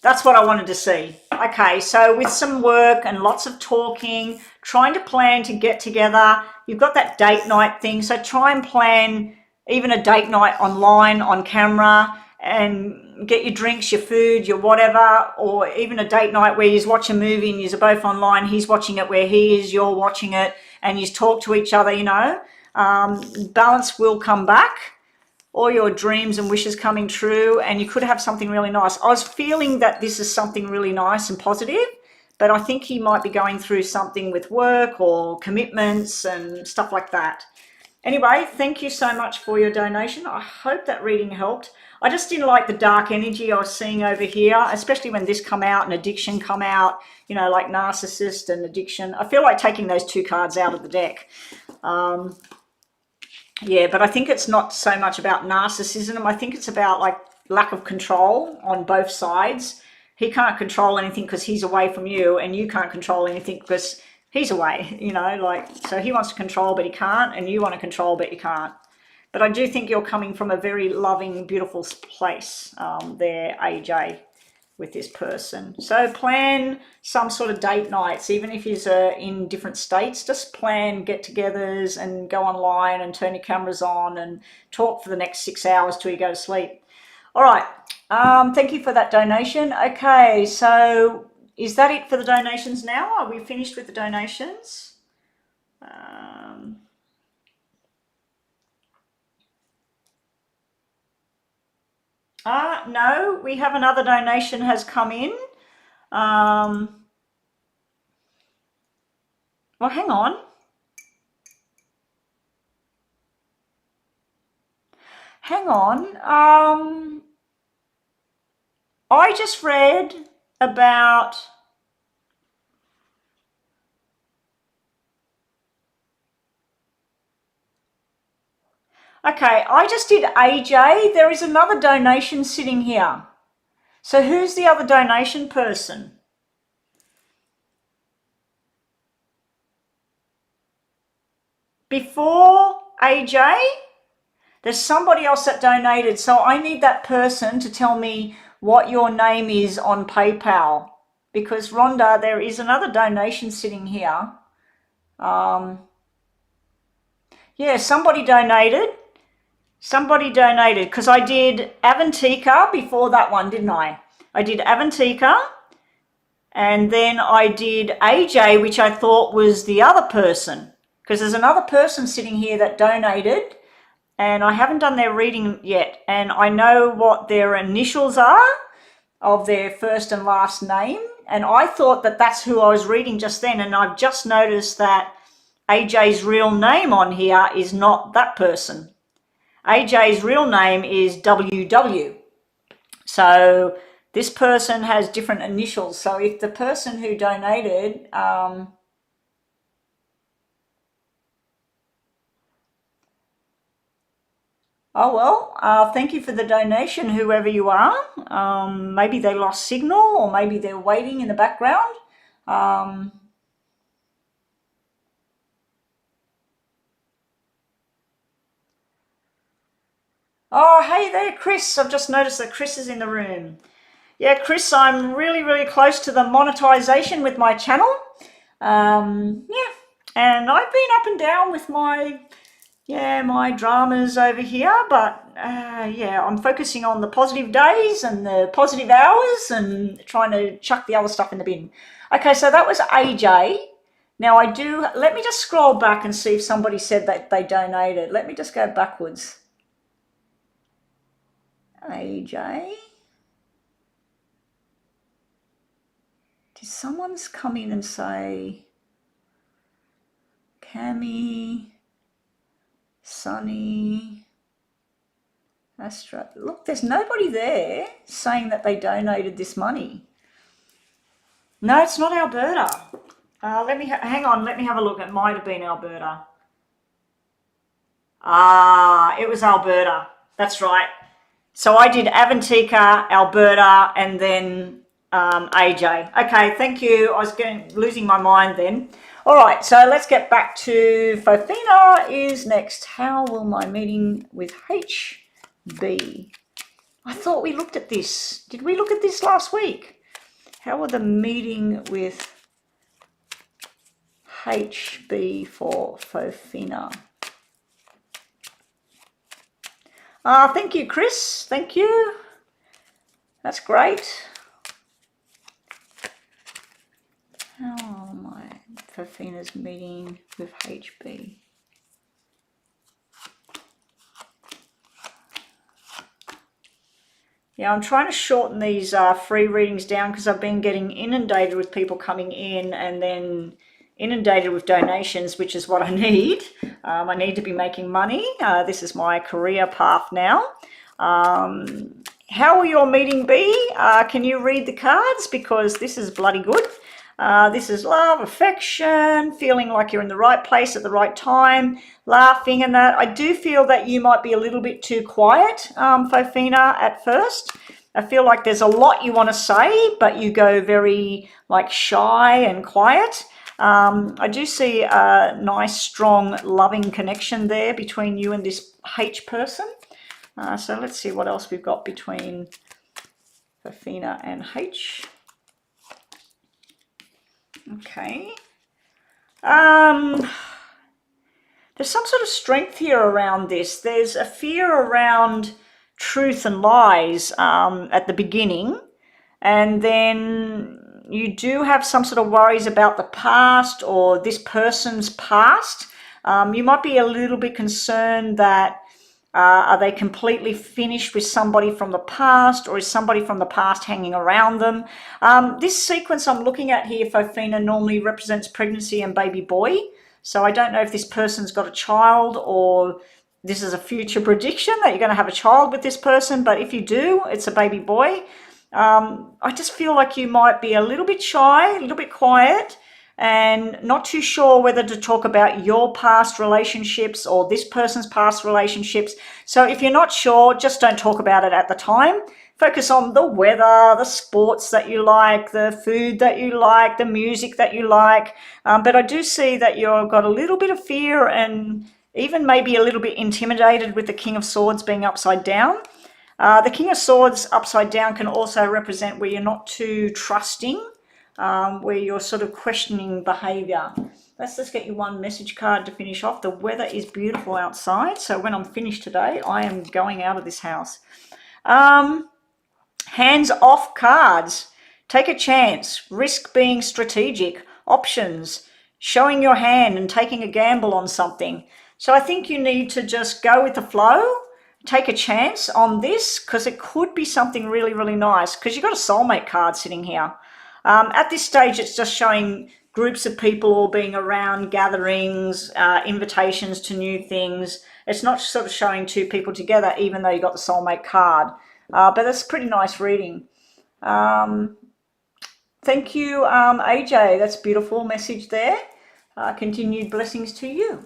that's what I wanted to see. Okay, so with some work and lots of talking, trying to plan to get together, you've got that date night thing. So try and plan even a date night online, on camera, and get your drinks, your food, your whatever, or even a date night where you watch a movie and you're both online. He's watching it where he is, you're watching it, and you talk to each other, you know. Balance will come back. All your dreams and wishes coming true, and you could have something really nice. I was feeling that this is something really nice and positive, but I think he might be going through something with work or commitments and stuff like that. Anyway, thank you so much for your donation. I hope that reading helped. I just didn't like the dark energy I was seeing over here, especially when this come out and addiction come out, you know, like narcissist and addiction. I feel like taking those 2 cards out of the deck. Yeah, but I think it's not so much about narcissism. I think it's about like lack of control on both sides. He can't control anything because he's away from you, and you can't control anything because he's away, you know, like, so he wants to control, but he can't, and you want to control, but you can't. But I do think you're coming from a very loving, beautiful place there, AJ, with this person. So plan some sort of date nights, even if you're in different states. Just plan get-togethers and go online and turn your cameras on and talk for the next 6 hours till you go to sleep. All right. Thank you for that donation. Okay, so is that it for the donations now? Are we finished with the donations? No, we have another donation has come in. Well, hang on. Hang on. I just read about okay, I just did AJ. There is another donation sitting here. So who's the other donation person? Before AJ, there's somebody else that donated. So I need that person to tell me what your name is on PayPal. Because Rhonda, there is another donation sitting here. Yeah, somebody donated. Somebody donated, because I did Avantika before that one, didn't I? I did Avantika, and then I did AJ, which I thought was the other person, because there's another person sitting here that donated, and I haven't done their reading yet, and I know what their initials are of their first and last name, and I thought that that's who I was reading just then, and I've just noticed that AJ's real name on here is not that person. AJ's real name is WW. So this person has different initials. So if the person who donated, oh well, thank you for the donation, whoever you are. Maybe they lost signal, or maybe they're waiting in the background. Oh, hey there, Chris. I've just noticed that Chris is in the room. Yeah, Chris, I'm really, really close to the monetization with my channel. Yeah, and I've been up and down with my dramas over here, but yeah, I'm focusing on the positive days and the positive hours and trying to chuck the other stuff in the bin. Okay, so that was AJ. Now let me just scroll back and see if somebody said that they donated. Let me just go backwards. AJ. Did someone come in and say Cami, Sunny, Astra? Look, there's nobody there saying that they donated this money. No, it's not Alberta. Hang on, let me have a look. It might have been Alberta. It was Alberta. That's right. So I did Avantika, Alberta, and then AJ. Okay, thank you. I was losing my mind then. All right, so let's get back to Fofina is next. How will my meeting with H be? I thought we looked at this. Did we look at this last week? How will the meeting with H be for Fofina? Thank you, Chris. Thank you. That's great. How am I? Fofina's meeting with HB. Yeah, I'm trying to shorten these free readings down because I've been getting inundated with people coming in and then inundated with donations, which is what I need. I need to be making money. This is my career path now. How will your meeting be? Can you read the cards? Because this is bloody good. This is love, affection, feeling like you're in the right place at the right time, laughing and that. I do feel that you might be a little bit too quiet, Fofina, at first. I feel like there's a lot you want to say, but you go very like shy and quiet. I do see a nice, strong, loving connection there between you and this H person. So let's see what else we've got between Athena and H. Okay. There's some sort of strength here around this. There's a fear around truth and lies at the beginning, and then you do have some sort of worries about the past or this person's past. You might be a little bit concerned that are they completely finished with somebody from the past, or is somebody from the past hanging around them? This sequence I'm looking at here, Fofina, normally represents pregnancy and baby boy. So I don't know if this person's got a child, or this is a future prediction that you're going to have a child with this person. But if you do, it's a baby boy. I just feel like you might be a little bit shy, a little bit quiet, and not too sure whether to talk about your past relationships or this person's past relationships. So if you're not sure, just don't talk about it at the time. Focus on the weather, the sports that you like, the food that you like, the music that you like. But I do see that you've got a little bit of fear and even maybe a little bit intimidated with the King of Swords being upside down. The King of Swords upside down can also represent where you're not too trusting, where you're sort of questioning behavior. Let's just get you one message card to finish off. The weather is beautiful outside, so when I'm finished today, I am going out of this house. Hands off cards. Take a chance. Risk being strategic. Options. Showing your hand and taking a gamble on something. So I think you need to just go with the flow. Take a chance on this, because it could be something really, really nice, because you've got a soulmate card sitting here. At this stage, it's just showing groups of people all being around, gatherings, invitations to new things. It's not sort of showing two people together, even though you got the soulmate card. But that's a pretty nice reading. Thank you, AJ. That's a beautiful message there. Continued blessings to you.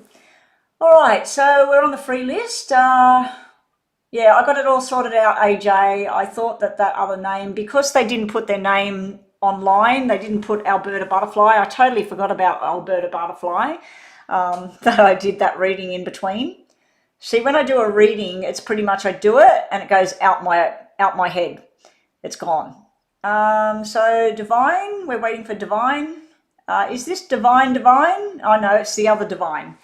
All right, so we're on the free list. Yeah, I got it all sorted out, AJ. I thought that other name, because they didn't put their name online, they didn't put Alberta Butterfly. I totally forgot about Alberta Butterfly, that I did that reading in between. See, when I do a reading, it's pretty much I do it and it goes out my head. It's gone. So Divine, we're waiting for Divine. Is this Divine? Oh no, it's the other Divine.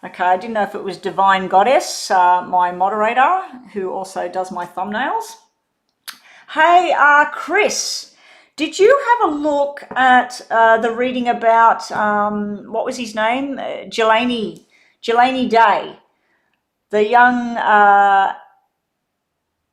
Okay, I didn't know if it was Divine Goddess, my moderator, who also does my thumbnails. Hey, Chris, did you have a look at the reading about, what was his name? Jelani Day, the young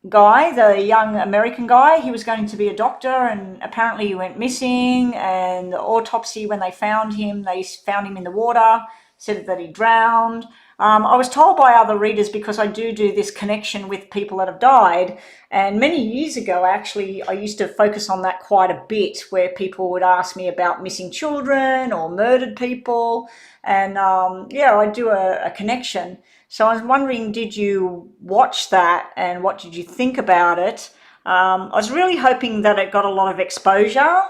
guy, the young American guy. He was going to be a doctor, and apparently he went missing, and the autopsy, when they found him in the water, said that he drowned. I was told by other readers, because I do this connection with people that have died, and many years ago, actually, I used to focus on that quite a bit, where people would ask me about missing children or murdered people, and yeah, I do a connection. So I was wondering, did you watch that, and what did you think about it? I was really hoping that it got a lot of exposure,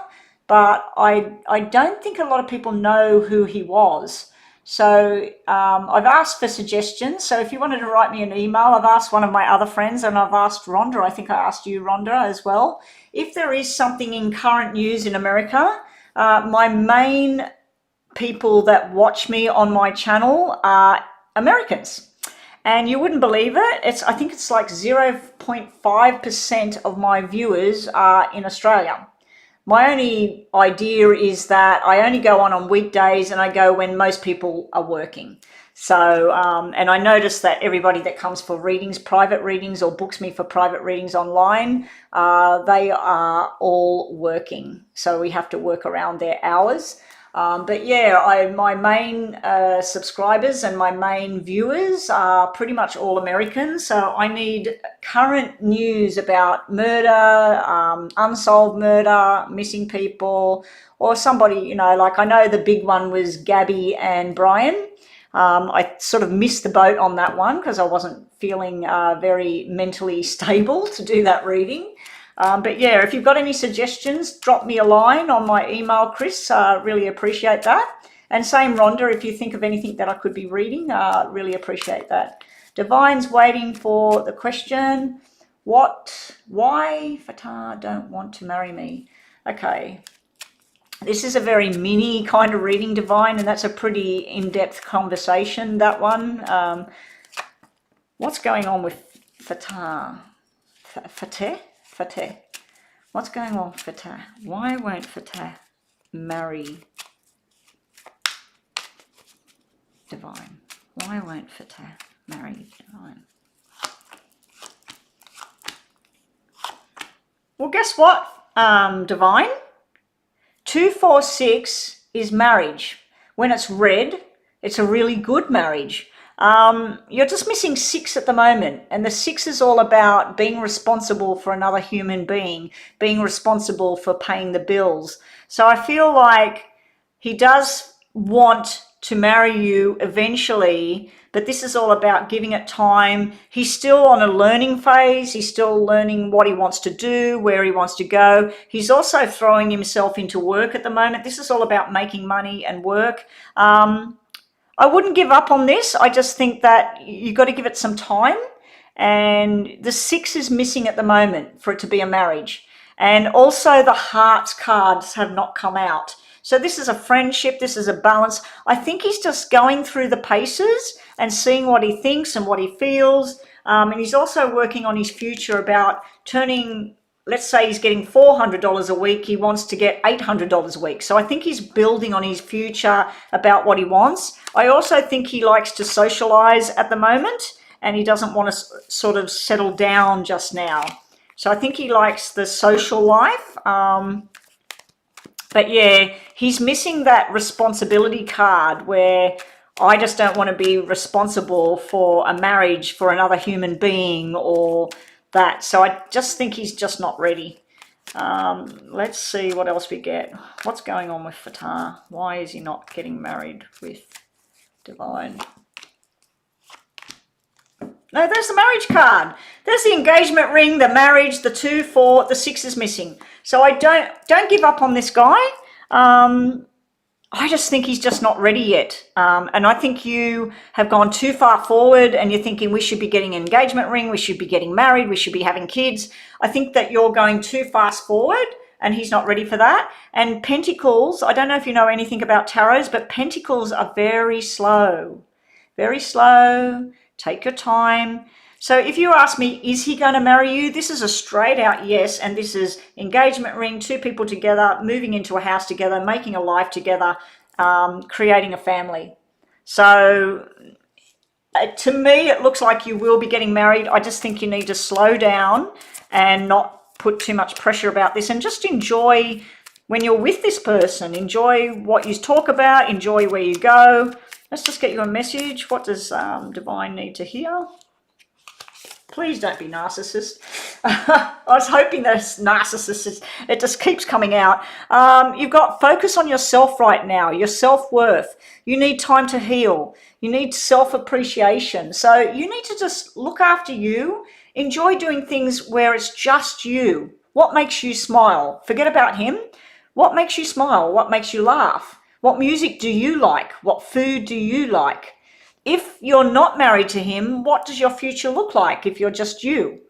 but I don't think a lot of people know who he was. So I've asked for suggestions. So if you wanted to write me an email, I've asked one of my other friends, and I've asked Rhonda. I think I asked you, Rhonda, as well. If there is something in current news in America, my main people that watch me on my channel are Americans. And you wouldn't believe it. I think it's like 0.5% of my viewers are in Australia. My only idea is that I only go on weekdays, and I go when most people are working. So, and I notice that everybody that comes for readings, private readings, or books me for private readings online, they are all working. So we have to work around their hours. But yeah, my main subscribers and my main viewers are pretty much all Americans. So I need current news about murder, unsolved murder, missing people, or somebody, you know, like I know the big one was Gabby and Brian. I sort of missed the boat on that one because I wasn't feeling very mentally stable to do that reading. But yeah, if you've got any suggestions, drop me a line on my email, Chris. Really appreciate that. And same, Rhonda, if you think of anything that I could be reading, really appreciate that. Divine's waiting for the question. Why Fatah don't want to marry me? Okay. This is a very mini kind of reading, Divine, and that's a pretty in-depth conversation, that one. What's going on with Fatah? Fateh? What's going on with Fatah? Why won't Fatah marry Divine? Why won't Fatah marry Divine? Well, guess what, Divine? 246 is marriage. When it's red, it's a really good marriage. You're just missing 6 at the moment, and the 6 is all about being responsible for another human being, being responsible for paying the bills. So I feel like he does want to marry you eventually, but this is all about giving it time. He's still on a learning phase. He's still learning what he wants to do, where he wants to go. He's also throwing himself into work at the moment. This is all about making money and work. I wouldn't give up on this. I just think that you've got to give it some time. And the 6 is missing at the moment for it to be a marriage. And also the hearts cards have not come out. So this is a friendship. This is a balance. I think he's just going through the paces and seeing what he thinks and what he feels. And he's also working on his future about turning, let's say he's getting $400 a week. He wants to get $800 a week. So I think he's building on his future about what he wants. I also think he likes to socialize at the moment, and he doesn't want to sort of settle down just now. So I think he likes the social life. But yeah, he's missing that responsibility card where I just don't want to be responsible for a marriage for another human being or that. So I just think he's just not ready. Let's see what else we get. What's going on with Fatah? Why is he not getting married with Divine? No, there's the marriage card. There's the engagement ring, the marriage, the 2, 4, the 6 is missing. So I don't give up on this guy. I just think he's just not ready yet. And I think you have gone too far forward and you're thinking we should be getting an engagement ring, we should be getting married, we should be having kids. I think that you're going too fast forward and he's not ready for that. And Pentacles, I don't know if you know anything about tarots, but Pentacles are very slow. Very slow. Take your time. So if you ask me, is he going to marry you? This is a straight out yes. And this is engagement ring, 2 people together, moving into a house together, making a life together, creating a family. So to me, it looks like you will be getting married. I just think you need to slow down and not put too much pressure about this and just enjoy when you're with this person. Enjoy what you talk about. Enjoy where you go. Let's just get you a message. What does Divine need to hear? Please don't be narcissist. I was hoping that it's narcissist. It just keeps coming out. You've got focus on yourself right now, your self-worth. You need time to heal. You need self-appreciation. So you need to just look after you. Enjoy doing things where it's just you. What makes you smile? Forget about him. What makes you smile? What makes you laugh? What music do you like? What food do you like? If you're not married to him, what does your future look like if you're just you?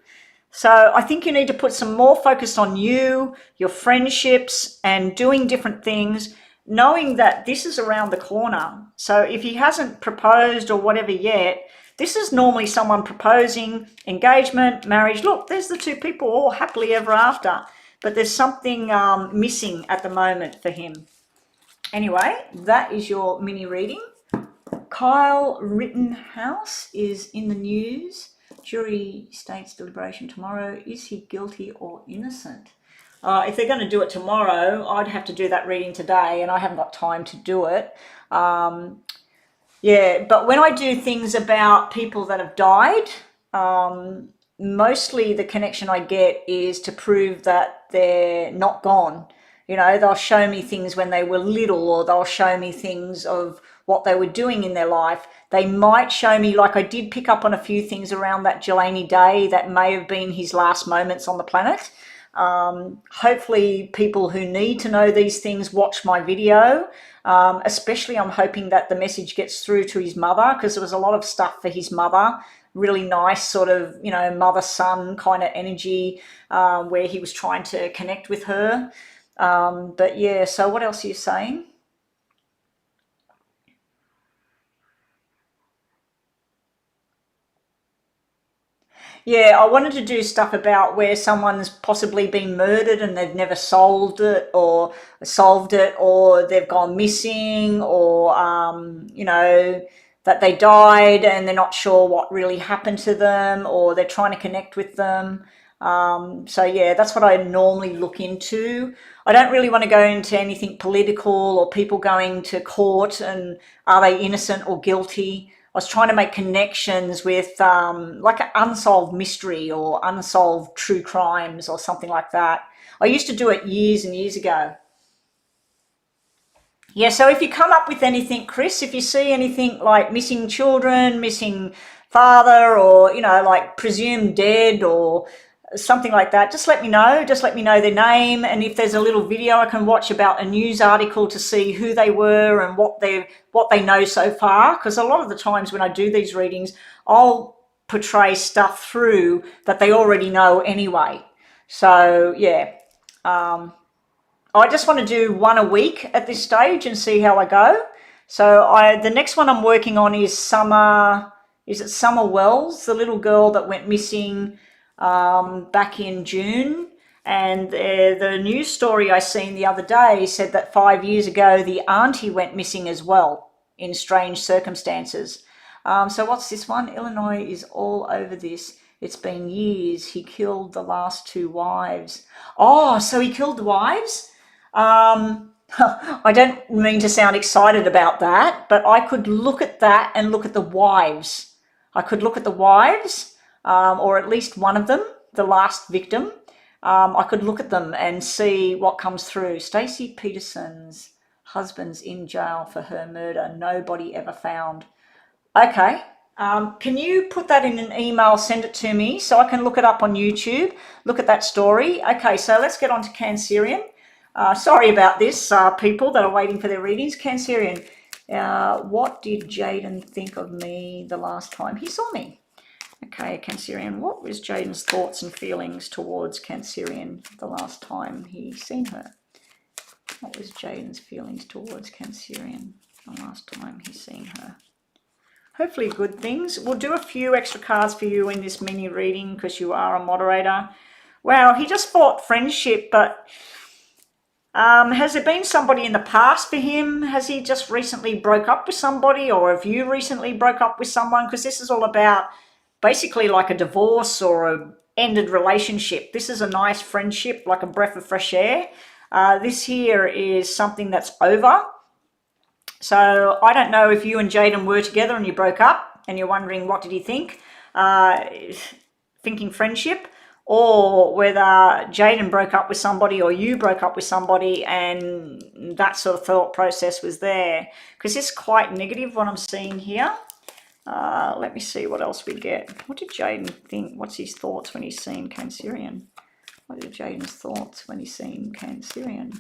So I think you need to put some more focus on you, your friendships, and doing different things, knowing that this is around the corner. So if he hasn't proposed or whatever yet, this is normally someone proposing, engagement, marriage. Look, there's the 2 people all happily ever after. But there's something missing at the moment for him. Anyway, that is your mini reading. Kyle Rittenhouse is in the news. Jury states deliberation tomorrow. Is he guilty or innocent? If they're going to do it tomorrow, I'd have to do that reading today, and I haven't got time to do it. Yeah, but when I do things about people that have died, mostly the connection I get is to prove that they're not gone. You know, they'll show me things when they were little, or they'll show me things of what they were doing in their life. They might show me, like I did pick up on a few things around that Jelani Day that may have been his last moments on the planet. Hopefully people who need to know these things watch my video. Especially I'm hoping that the message gets through to his mother, because there was a lot of stuff for his mother, really nice sort of, you know, mother-son kind of energy, where he was trying to connect with her. But yeah, so what else are you saying? Yeah, I wanted to do stuff about where someone's possibly been murdered and they've never solved it, or they've gone missing, or you know, that they died and they're not sure what really happened to them, or they're trying to connect with them. So yeah, that's what I normally look into. I don't really want to go into anything political or people going to court and are they innocent or guilty. I was trying to make connections with like an unsolved mystery or unsolved true crimes or something like that. I used to do it years and years ago. Yeah, so if you come up with anything, Chris, if you see anything like missing children, missing father, or, you know, like presumed dead or something like that, just let me know. Just let me know their name. And if there's a little video I can watch about a news article to see who they were and what they know so far. Because a lot of the times when I do these readings, I'll portray stuff through that they already know anyway. So yeah. I just want to do one a week at this stage and see how I go. So the next one I'm working on is Summer Wells, the little girl that went missing back in June. And the news story I seen the other day said that 5 years ago the auntie went missing as well in strange circumstances. So what's this one? Illinois is all over this. It's been years. He killed the last two wives. Oh, so he killed the wives? I don't mean to sound excited about that, but I could look at that and look at the wives. I could look at the wives, or at least one of them, the last victim. I could look at them and see what comes through. Stacey Peterson's husband's in jail for her murder. Nobody ever found. Okay. Can you put that in an email, send it to me so I can look it up on YouTube, look at that story? Okay, so let's get on to Cancerian. Sorry about this, people that are waiting for their readings. Cancerian, what did Jaden think of me the last time he saw me? Okay, Cancerian, what was Jaden's thoughts and feelings towards Cancerian the last time he seen her? What was Jaden's feelings towards Cancerian the last time he seen her? Hopefully good things. We'll do a few extra cards for you in this mini reading because you are a moderator. Wow, he just fought friendship, but has there been somebody in the past for him? Has he just recently broke up with somebody, or have you recently broke up with someone? Because this is all about basically like a divorce or a ended relationship. This is a nice friendship, like a breath of fresh air. This here is something that's over. So I don't know if you and Jaden were together and you broke up and you're wondering what did he think, thinking friendship, or whether Jaden broke up with somebody or you broke up with somebody and that sort of thought process was there. Because it's quite negative what I'm seeing here. Let me see what else we get. What did Jaden think? What's his thoughts when he's seen Cancerian? What are Jaden's thoughts when he's seen Cancerian?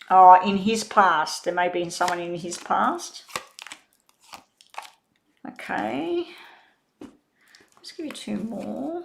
Oh, in his past. There may be someone in his past. Okay. Let's give you two more.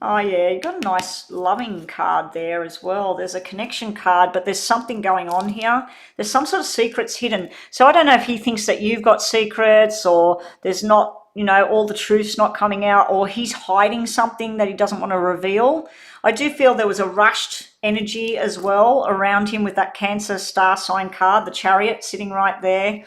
Oh yeah, you got a nice loving card there as well. There's a connection card, but there's something going on here. There's some sort of secrets hidden. So I don't know if he thinks that you've got secrets, or there's not, you know, all the truth's not coming out, or he's hiding something that he doesn't want to reveal. I do feel there was a rushed energy as well around him with that Cancer star sign card, the Chariot sitting right there.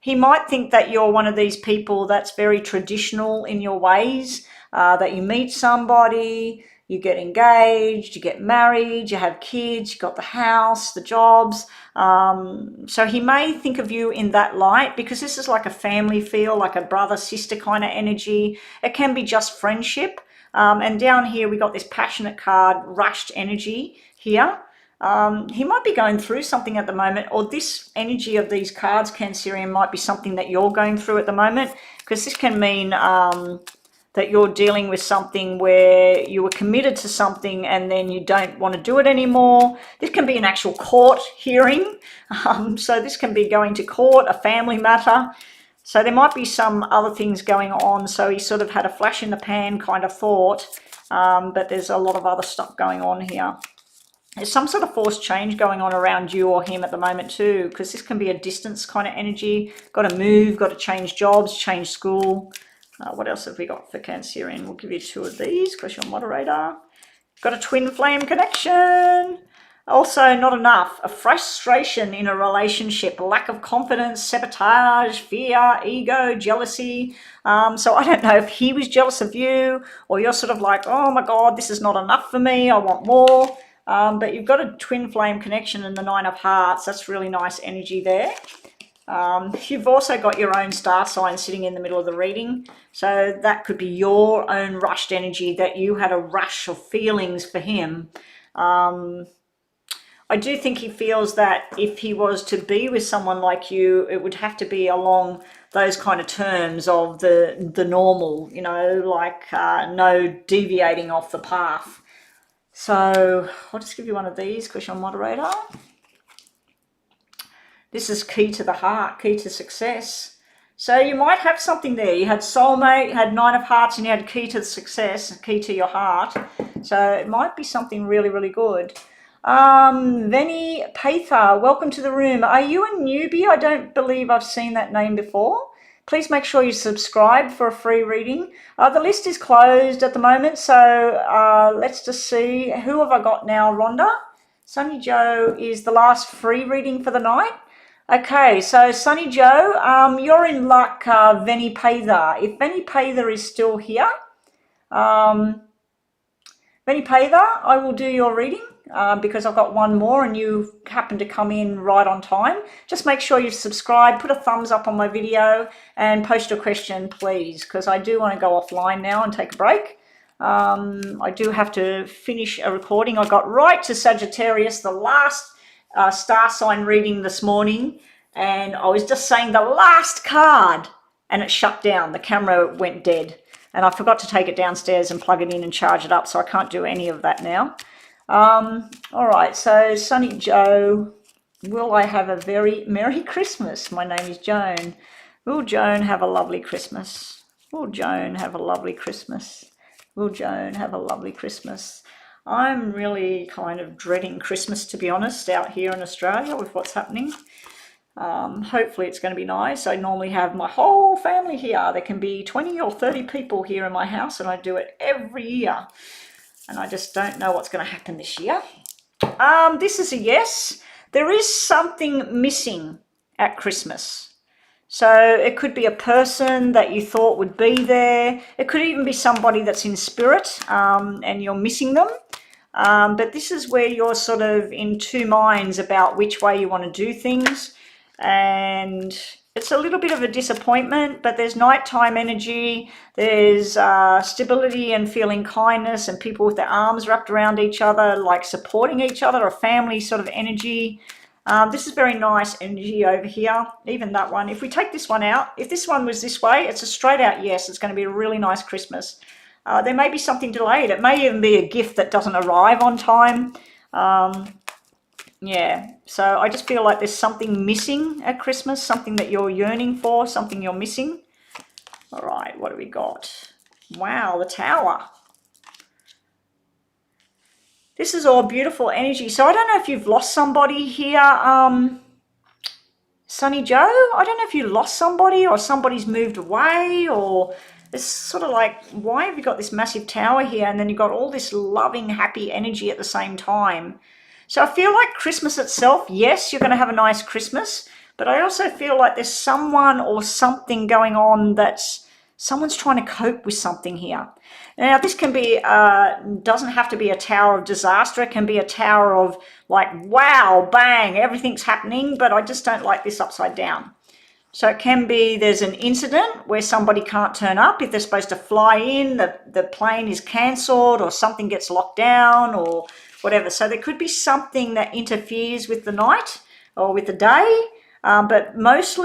He might think that you're one of these people that's very traditional in your ways, that you meet somebody, you get engaged, you get married, you have kids, you got the house, the jobs. So he may think of you in that light, because this is like a family feel, like a brother-sister kind of energy. It can be just friendship. And down here we got this passionate card, rushed energy here. He might be going through something at the moment, or this energy of these cards, Cancerian, might be something that you're going through at the moment, because this can mean that you're dealing with something where you were committed to something and then you don't want to do it anymore. This can be an actual court hearing. So this can be going to court, a family matter. So there might be some other things going on. So he sort of had a flash in the pan kind of thought, but there's a lot of other stuff going on here. There's some sort of forced change going on around you or him at the moment too, because this can be a distance kind of energy. Got to move, got to change jobs, change school. What else have we got for Cancerian? We'll give you 2 of these because you're moderator. Got a twin flame connection. Also, not enough. A frustration in a relationship, lack of confidence, sabotage, fear, ego, jealousy. So I don't know if he was jealous of you, or you're sort of like, oh my God, this is not enough for me. I want more. But you've got a twin flame connection in the 9 of Hearts. That's really nice energy there. You've also got your own star sign sitting in the middle of the reading. So that could be your own rushed energy, that you had a rush of feelings for him. I do think he feels that if he was to be with someone like you, it would have to be along those kind of terms of the normal, you know, like no deviating off the path. So I'll just give you one of these because you're moderator. This is key to the heart, key to success. So you might have something there. You had soulmate, you had 9 of Hearts, and you had key to success, key to your heart. So it might be something really, really good. Veni Patha, welcome to the room. Are you a newbie? I don't believe I've seen that name before. Please make sure you subscribe for a free reading. The list is closed at the moment, so let's just see. Who have I got now, Rhonda? Sunny Joe is the last free reading for the night. Okay, so Sunny Joe, you're in luck, Veni Patha. If Veni Patha is still here, Veni Patha, I will do your reading. Because I've got one more and you happen to come in right on time. Just make sure you subscribe, put a thumbs up on my video, and post a question, please, because I do want to go offline now and take a break. I do have to finish a recording. I got right to Sagittarius, the last star sign reading this morning, and I was just saying the last card, and it shut down. The camera went dead, and I forgot to take it downstairs and plug it in and charge it up, so I can't do any of that now. All right, so Sunny Joe, will I have a very Merry Christmas? My name is Joan. Will Joan have a lovely Christmas? Will Joan have a lovely Christmas? Will Joan have a lovely Christmas? I'm really kind of dreading Christmas, to be honest, out here in Australia with what's happening. Hopefully it's going to be nice. I normally have my whole family here. There can be 20 or 30 people here in my house, and I do it every year. And I just don't know what's going to happen this year. This is a yes. There is something missing at Christmas. So it could be a person that you thought would be there. It could even be somebody that's in spirit and you're missing them. But this is where you're sort of in 2 minds about which way you want to do things. And it's a little bit of a disappointment, but there's nighttime energy, there's stability and feeling kindness and people with their arms wrapped around each other, like supporting each other, a family sort of energy. This is very nice energy over here, even that one. If we take this one out, if this one was this way, it's a straight out yes. It's going to be a really nice Christmas. There may be something delayed. It may even be a gift that doesn't arrive on time. Yeah, so I just feel like there's something missing at Christmas, something that you're yearning for, something you're missing. All right, what do we got? Wow, the Tower. This is all beautiful energy. So I don't know if you've lost somebody here, Sunny Joe. I don't know if you lost somebody or somebody's moved away, or it's sort of like, why have you got this massive tower here and then you've got all this loving, happy energy at the same time? So I feel like Christmas itself, yes, you're going to have a nice Christmas, but I also feel like there's someone or something going on that's someone's trying to cope with something here. Now, this can be, doesn't have to be a tower of disaster. It can be a tower of like, wow, bang, everything's happening, but I just don't like this upside down. So it can be there's an incident where somebody can't turn up. If they're supposed to fly in, the plane is cancelled or something gets locked down or whatever. So there could be something that interferes with the night or with the day. But most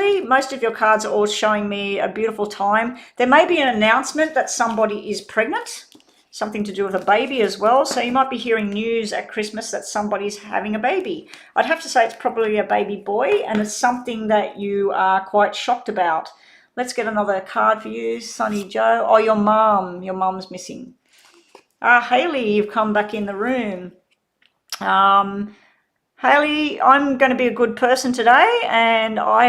of your cards are all showing me a beautiful time. There may be an announcement that somebody is pregnant, something to do with a baby as well. So you might be hearing news at Christmas that somebody's having a baby. I'd have to say it's probably a baby boy, and it's something that you are quite shocked about. Let's get another card for you, Sunny Joe. Oh, your mum. Your mum's missing. Haley, you've come back in the room. Haley, I'm going to be a good person today, and I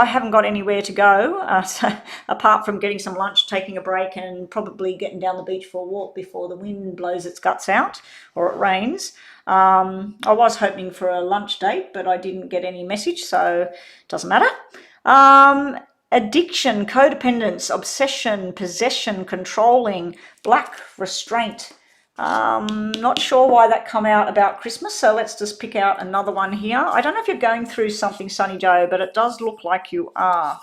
haven't got anywhere to go so, apart from getting some lunch, taking a break, and probably getting down the beach for a walk before the wind blows its guts out or it rains. I was hoping for a lunch date, but I didn't get any message, so it doesn't matter. Addiction, codependence, obsession, possession, controlling, black, restraint. Not sure why that come out about Christmas, so let's just pick out another one here. I don't know if you're going through something, Sunny Joe, but it does look like you are.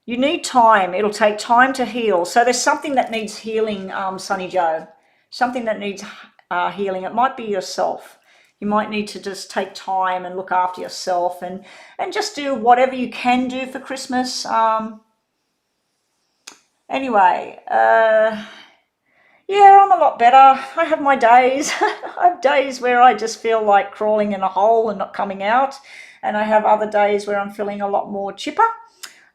You need time. It'll take time to heal. So there's something that needs healing, Sunny Joe. Something that needs healing. It might be yourself. You might need to just take time and look after yourself and just do whatever you can do for Christmas. Anyway, yeah, I'm a lot better. I have my days. I have days where I just feel like crawling in a hole and not coming out. And I have other days where I'm feeling a lot more chipper.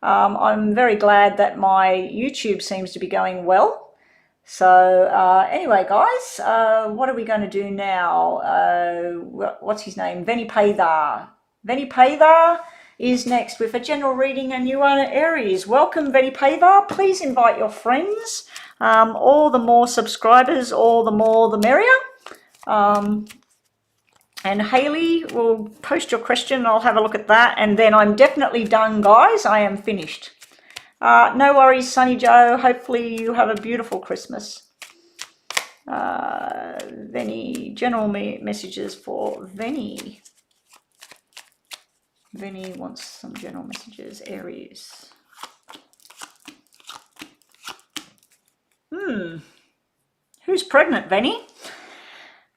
I'm very glad that my YouTube seems to be going well. So anyway, guys, what are we going to do now? What's his name? Veni Paydar. Veni Paydar is next with a general reading, and you are Aries. Welcome, Veni Paydar. Please invite your friends. All the more subscribers, all the more the merrier. And Haley will post your question. I'll have a look at that, and then I'm definitely done, guys. I am finished. No worries, Sunny Joe. Hopefully you have a beautiful Christmas. Veni, general messages for Veni. Veni wants some general messages. Aries. Who's pregnant, Veni?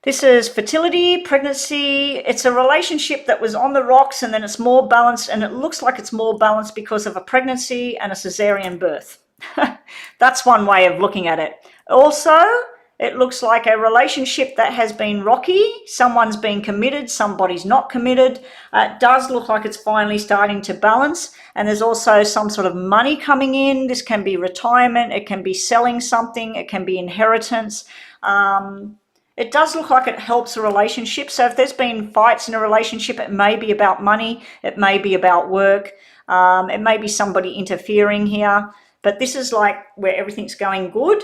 This is fertility, pregnancy. It's a relationship that was on the rocks, and then it's more balanced, and it looks like it's more balanced because of a pregnancy and a cesarean birth. That's one way of looking at it. Also, it looks like a relationship that has been rocky. Someone's been committed, somebody's not committed. It does look like it's finally starting to balance, and there's also some sort of money coming in. This can be retirement, it can be selling something, it can be inheritance. It does look like it helps a relationship. So if there's been fights in a relationship, it may be about money, it may be about work, it may be somebody interfering here. But this is like where everything's going good.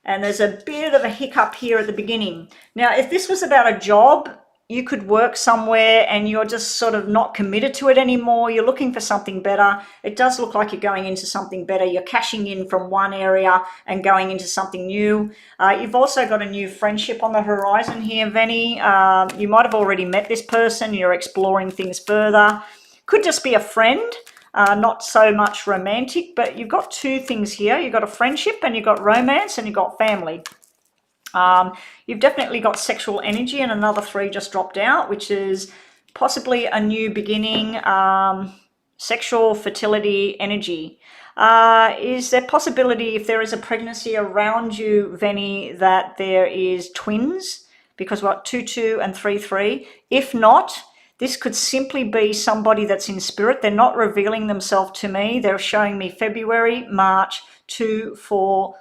And there's a bit of a hiccup here at the beginning. Now, if this was about a job, you could work somewhere and you're just sort of not committed to it anymore. You're looking for something better. It does look like you're going into something better. You're cashing in from one area and going into something new. You've also got a new friendship on the horizon here, Veni. You might have already met this person. You're exploring things further. Could just be a friend. Not so much romantic, but you've got two things here. You've got a friendship and you've got romance and you've got family. You've definitely got sexual energy, and another 3 just dropped out, which is possibly a new beginning, sexual fertility energy. Is there possibility, if there is a pregnancy around you, Veni, that there is twins? Because we've got 2-2 and 3-3. If not, this could simply be somebody that's in spirit. They're not revealing themselves to me. They're showing me February, March, 2, 4,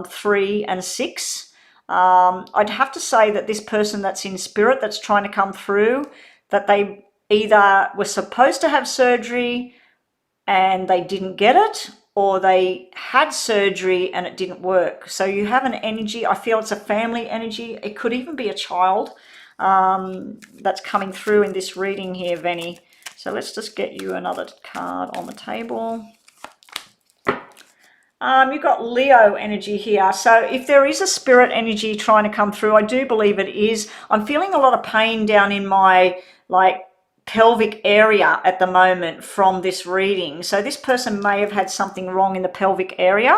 3, and 6. I'd have to say that this person that's in spirit, that's trying to come through, that they either were supposed to have surgery and they didn't get it, or they had surgery and it didn't work. So you have an energy. I feel it's a family energy. It could even be a child that's coming through in this reading here, Veni. So let's just get you another card on the table. You've got Leo energy here. So if there is a spirit energy trying to come through, I do believe it is. I'm feeling a lot of pain down in my pelvic area at the moment from this reading. So this person may have had something wrong in the pelvic area.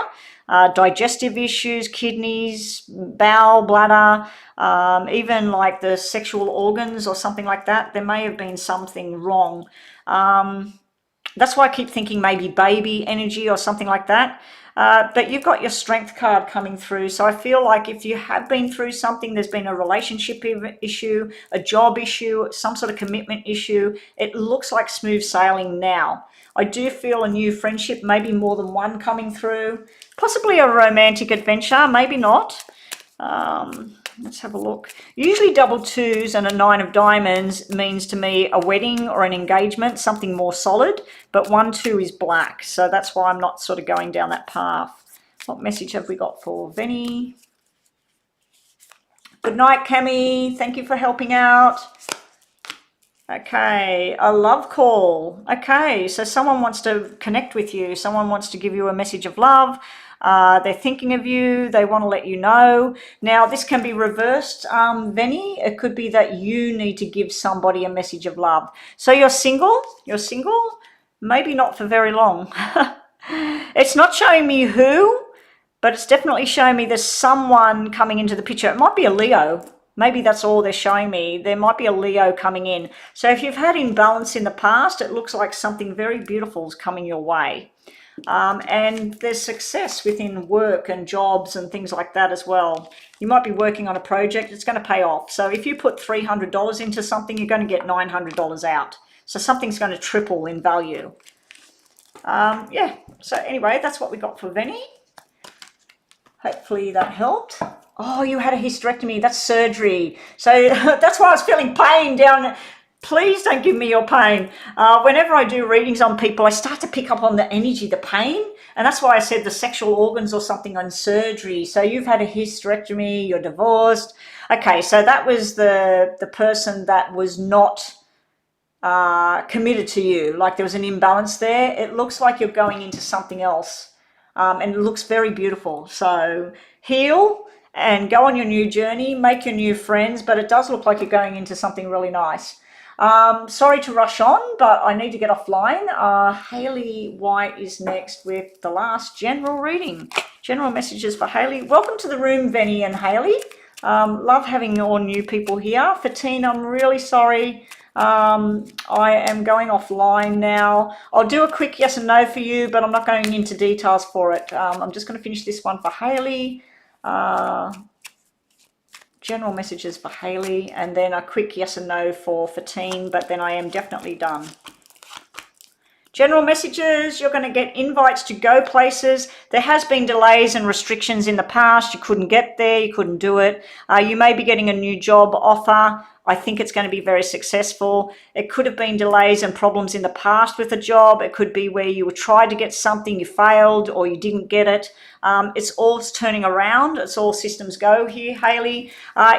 digestive issues, kidneys, bowel, bladder, even like the sexual organs or something like that. There may have been something wrong. That's why I keep thinking maybe baby energy or something like that. But you've got your strength card coming through. So I feel like if you have been through something, there's been a relationship issue, a job issue, some sort of commitment issue, it looks like smooth sailing now. I do feel a new friendship, maybe more than one coming through, possibly a romantic adventure, maybe not. Let's have a look. Usually double twos and a 9 of diamonds means to me a wedding or an engagement, something more solid, but 1-2 is black. So that's why I'm not sort of going down that path. What message have we got for Venny? Good night, Cami. Thank you for helping out. Okay, a love call. Okay, so someone wants to connect with you. Someone wants to give you a message of love. They're thinking of you. They want to let you know. Now, this can be reversed, Venny. It could be that you need to give somebody a message of love. So you're single? You're single? Maybe not for very long. It's not showing me who, but it's definitely showing me there's someone coming into the picture. It might be a Leo. Maybe that's all they're showing me. There might be a Leo coming in. So if you've had imbalance in the past, it looks like something very beautiful is coming your way. And there's success within work and jobs and things like that as well. You might be working on a project, it's going to pay off. So if you put $300 into something, you're going to get $900 out. So something's going to triple in value. Yeah, so anyway, that's what we got for Venny. Hopefully that helped. Oh, you had a hysterectomy. That's surgery. So that's why I was feeling pain down. Please don't give me your pain. Whenever I do readings on people, I start to pick up on the energy, the pain. And that's why I said the sexual organs or something on surgery. So you've had a hysterectomy, you're divorced. Okay, so that was the person that was not committed to you. Like there was an imbalance there. It looks like you're going into something else. And it looks very beautiful. So heal and go on your new journey, make your new friends, but it does look like you're going into something really nice. Sorry to rush on, but I need to get offline. Haley White is next with the last general reading. General messages for Haley. Welcome to the room, Venny and Haley. Love having all new people here. Fatine, I'm really sorry. I am going offline now. I'll do a quick yes and no for you, but I'm not going into details for it. I'm just going to finish this one for Haley. General messages for Haley, and then a quick yes and no for Fatine, but then I am definitely done. General messages, you're going to get invites to go places. There has been delays and restrictions in the past. You couldn't get there, you couldn't do it. You may be getting a new job offer. I think it's going to be very successful. It could have been delays and problems in the past with a job. It could be where you tried to get something, you failed, or you didn't get it. It's all turning around. It's all systems go here, Haley.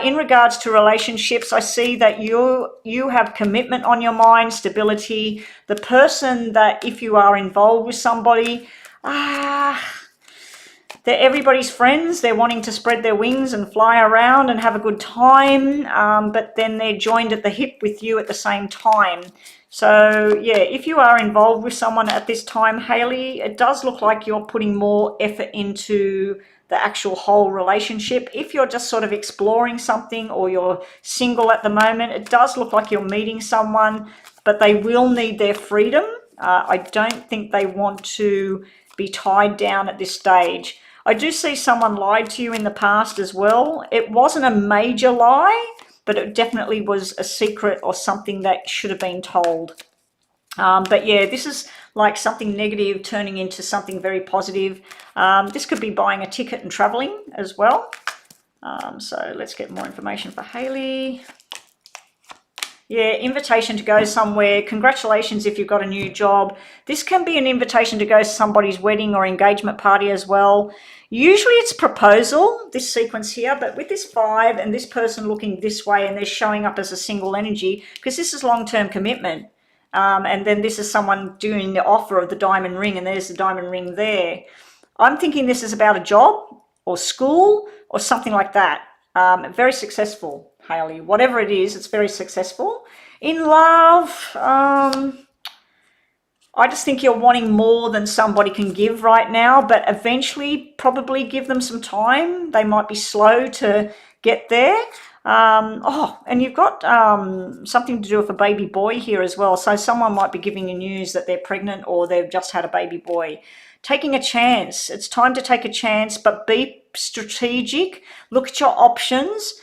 In regards to relationships, I see that you have commitment on your mind, stability. The person that, if you are involved with somebody, they're everybody's friends. They're wanting to spread their wings and fly around and have a good time, but then they're joined at the hip with you at the same time. So, yeah, if you are involved with someone at this time, Haley, it does look like you're putting more effort into the actual whole relationship. If you're just sort of exploring something or you're single at the moment, it does look like you're meeting someone, but they will need their freedom. I don't think they want to be tied down at this stage. I do see someone lied to you in the past as well. It wasn't a major lie, but it definitely was a secret or something that should have been told. But yeah, this is like something negative turning into something very positive. This could be buying a ticket and traveling as well. So let's get more information for Haley. Yeah, invitation to go somewhere. Congratulations if you've got a new job. This can be an invitation to go to somebody's wedding or engagement party as well. Usually it's proposal, this sequence here, but with this 5 and this person looking this way and they're showing up as a single energy, because this is long-term commitment. And then this is someone doing the offer of the diamond ring, and there's the diamond ring there. I'm thinking this is about a job or school or something like that. Very successful. Haley, whatever it is, it's very successful. In love, I just think you're wanting more than somebody can give right now, but eventually probably give them some time. They might be slow to get there. Oh, and you've got something to do with a baby boy here as well. So someone might be giving you news that they're pregnant or they've just had a baby boy. Taking a chance. It's time to take a chance, but be strategic. Look at your options.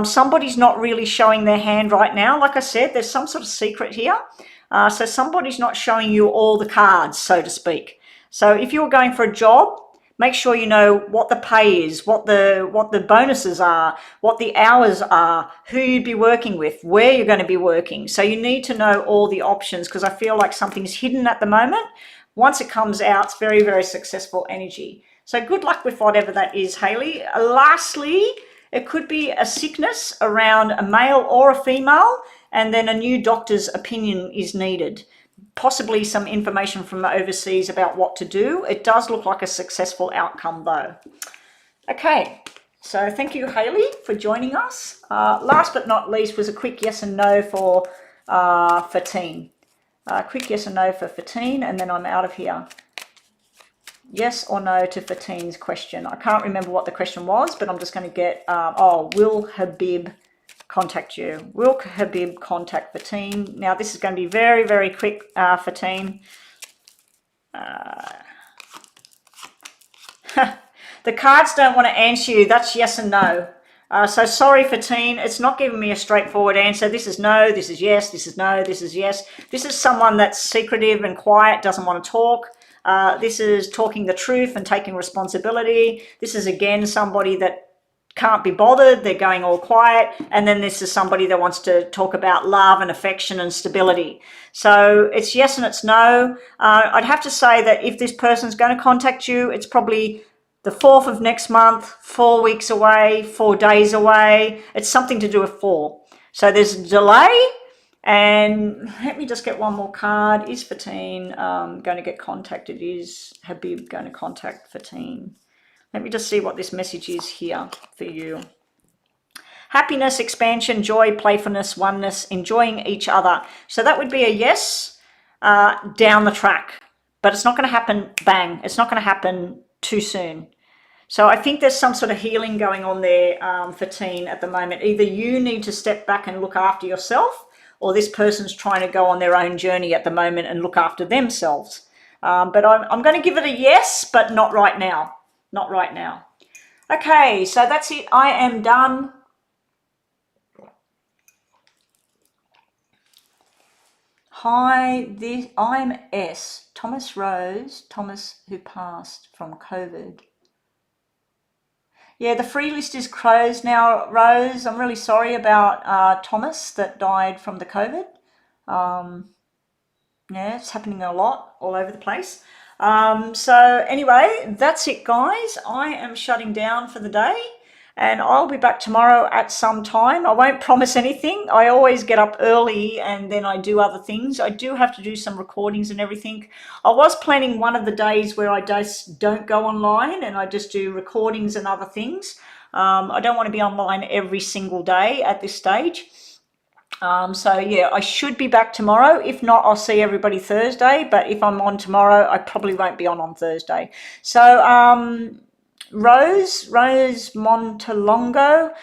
Somebody's not really showing their hand right now. Like I said, there's some sort of secret here. So somebody's not showing you all the cards, so to speak. So if you're going for a job, make sure you know what the pay is, what the bonuses are, what the hours are, who you'd be working with, where you're going to be working. So you need to know all the options, because I feel like something's hidden at the moment. Once it comes out, it's very, very successful energy. So good luck with whatever that is, Hayley. Lastly, it could be a sickness around a male or a female, and then a new doctor's opinion is needed. Possibly some information from overseas about what to do. It does look like a successful outcome though. Okay, so thank you, Hayley, for joining us. Last but not least was a quick yes and no for Fatine. Quick yes and no for Fatine, and then I'm out of here. Yes or no to Fatine's question. I can't remember what the question was, but I'm just going to get, will Habib contact you? Will Habib contact Fatine? Now, this is going to be very, very quick, Fatine. The cards don't want to answer you. That's yes and no. So sorry, Fatine. It's not giving me a straightforward answer. This is no, this is yes, this is no, this is yes. This is someone that's secretive and quiet, doesn't want to talk. This is talking the truth and taking responsibility. This is, again, somebody that can't be bothered. They're going all quiet. And then this is somebody that wants to talk about love and affection and stability. So it's yes and it's no. I'd have to say that if this person's going to contact you, it's probably the 4th of next month, 4 weeks away, 4 days away. It's something to do with 4. So there's a delay. And let me just get one more card. Is Fatine going to get contacted? Is Habib going to contact Fatine? Let me just see what this message is here for you. Happiness, expansion, joy, playfulness, oneness, enjoying each other. So that would be a yes down the track. But it's not going to happen bang. It's not going to happen too soon. So I think there's some sort of healing going on there, Fatine, at the moment. Either you need to step back and look after yourself, or this person's trying to go on their own journey at the moment and look after themselves. But I'm going to give it a yes, but not right now. Not right now. Okay, so that's it. I am done. Hi, I'm S. Thomas Rose. Thomas, who passed from COVID. Yeah, the free list is closed now, Rose. I'm really sorry about Thomas that died from the COVID. Yeah, it's happening a lot all over the place. So anyway, that's it, guys. I am shutting down for the day, and I'll be back tomorrow at some time. I won't promise anything. I always get up early and then I do other things. I do have to do some recordings and everything. I was planning one of the days where I just don't go online and I just do recordings and other things. I don't want to be online every single day at this stage. So yeah, I should be back tomorrow. If not, I'll see everybody Thursday. But if I'm on tomorrow, I probably won't be on Thursday. So Rose Montalongo,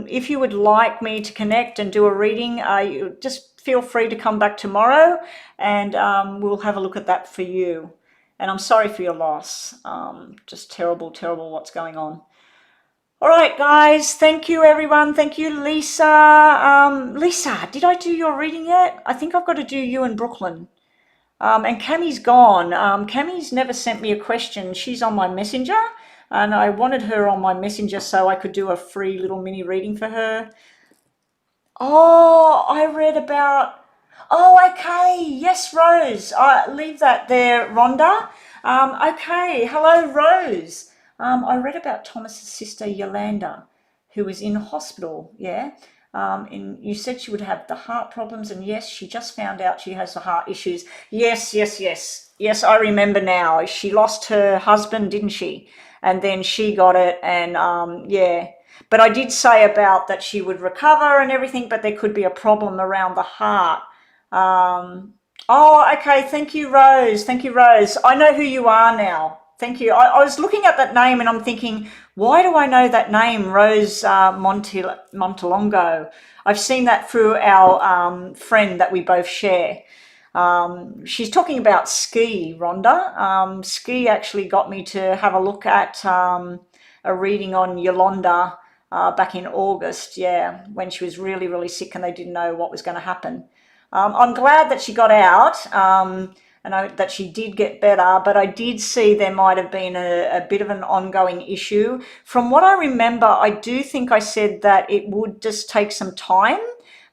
if you would like me to connect and do a reading, you just feel free to come back tomorrow, and we'll have a look at that for you. And I'm sorry for your loss. Just terrible what's going on. All right, guys. Thank you, everyone. Thank you, Lisa. Lisa, did I do your reading yet? I think I've got to do you in Brooklyn. And Cammie's gone. Cammie's never sent me a question. She's on my messenger, and I wanted her on my messenger so I could do a free little mini reading for her. Oh, I read about... Oh, okay. Yes, Rose. Leave that there, Rhonda. Okay. Hello, Rose. I read about Thomas's sister Yolanda, who was in hospital, yeah? And you said she would have the heart problems, and yes, she just found out she has the heart issues. Yes. Yes, I remember now. She lost her husband, didn't she? And then she got it, and yeah. But I did say about that she would recover and everything, but there could be a problem around the heart. Oh, okay. Thank you, Rose. Thank you, Rose. I know who you are now. Thank you. I was looking at that name and I'm thinking, why do I know that name, Rose Montalongo? I've seen that through our friend that we both share. She's talking about ski, Rhonda. Ski actually got me to have a look at a reading on Yolanda back in August, yeah, when she was really, really sick and they didn't know what was going to happen. I'm glad that she got out and that she did get better, but I did see there might have been a bit of an ongoing issue. From what I remember, I do think I said that it would just take some time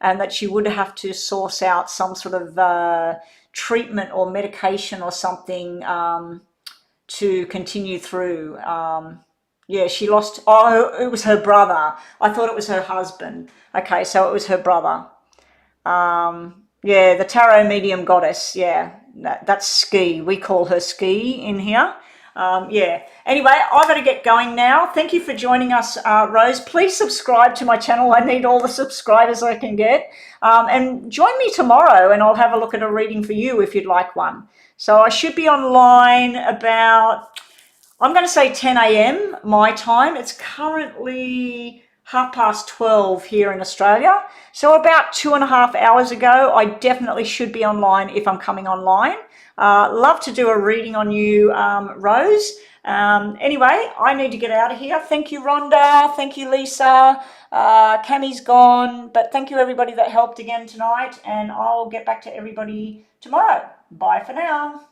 and that she would have to source out some sort of treatment or medication or something to continue through. Yeah, she lost, oh, it was her brother. I thought it was her husband. Okay, so it was her brother. Yeah, the tarot medium goddess. Yeah, that's Ski. We call her Ski in here. Yeah. Anyway, I've got to get going now. Thank you for joining us, Rose. Please subscribe to my channel. I need all the subscribers I can get. And join me tomorrow and I'll have a look at a reading for you if you'd like one. So I should be online about, I'm going to say 10 a.m. my time. It's currently 12:30 here in Australia. So about 2.5 hours ago, I definitely should be online if I'm coming online. Love to do a reading on you, Rose. Anyway, I need to get out of here. Thank you, Rhonda. Thank you, Lisa. Cammie's gone. But thank you, everybody that helped again tonight. And I'll get back to everybody tomorrow. Bye for now.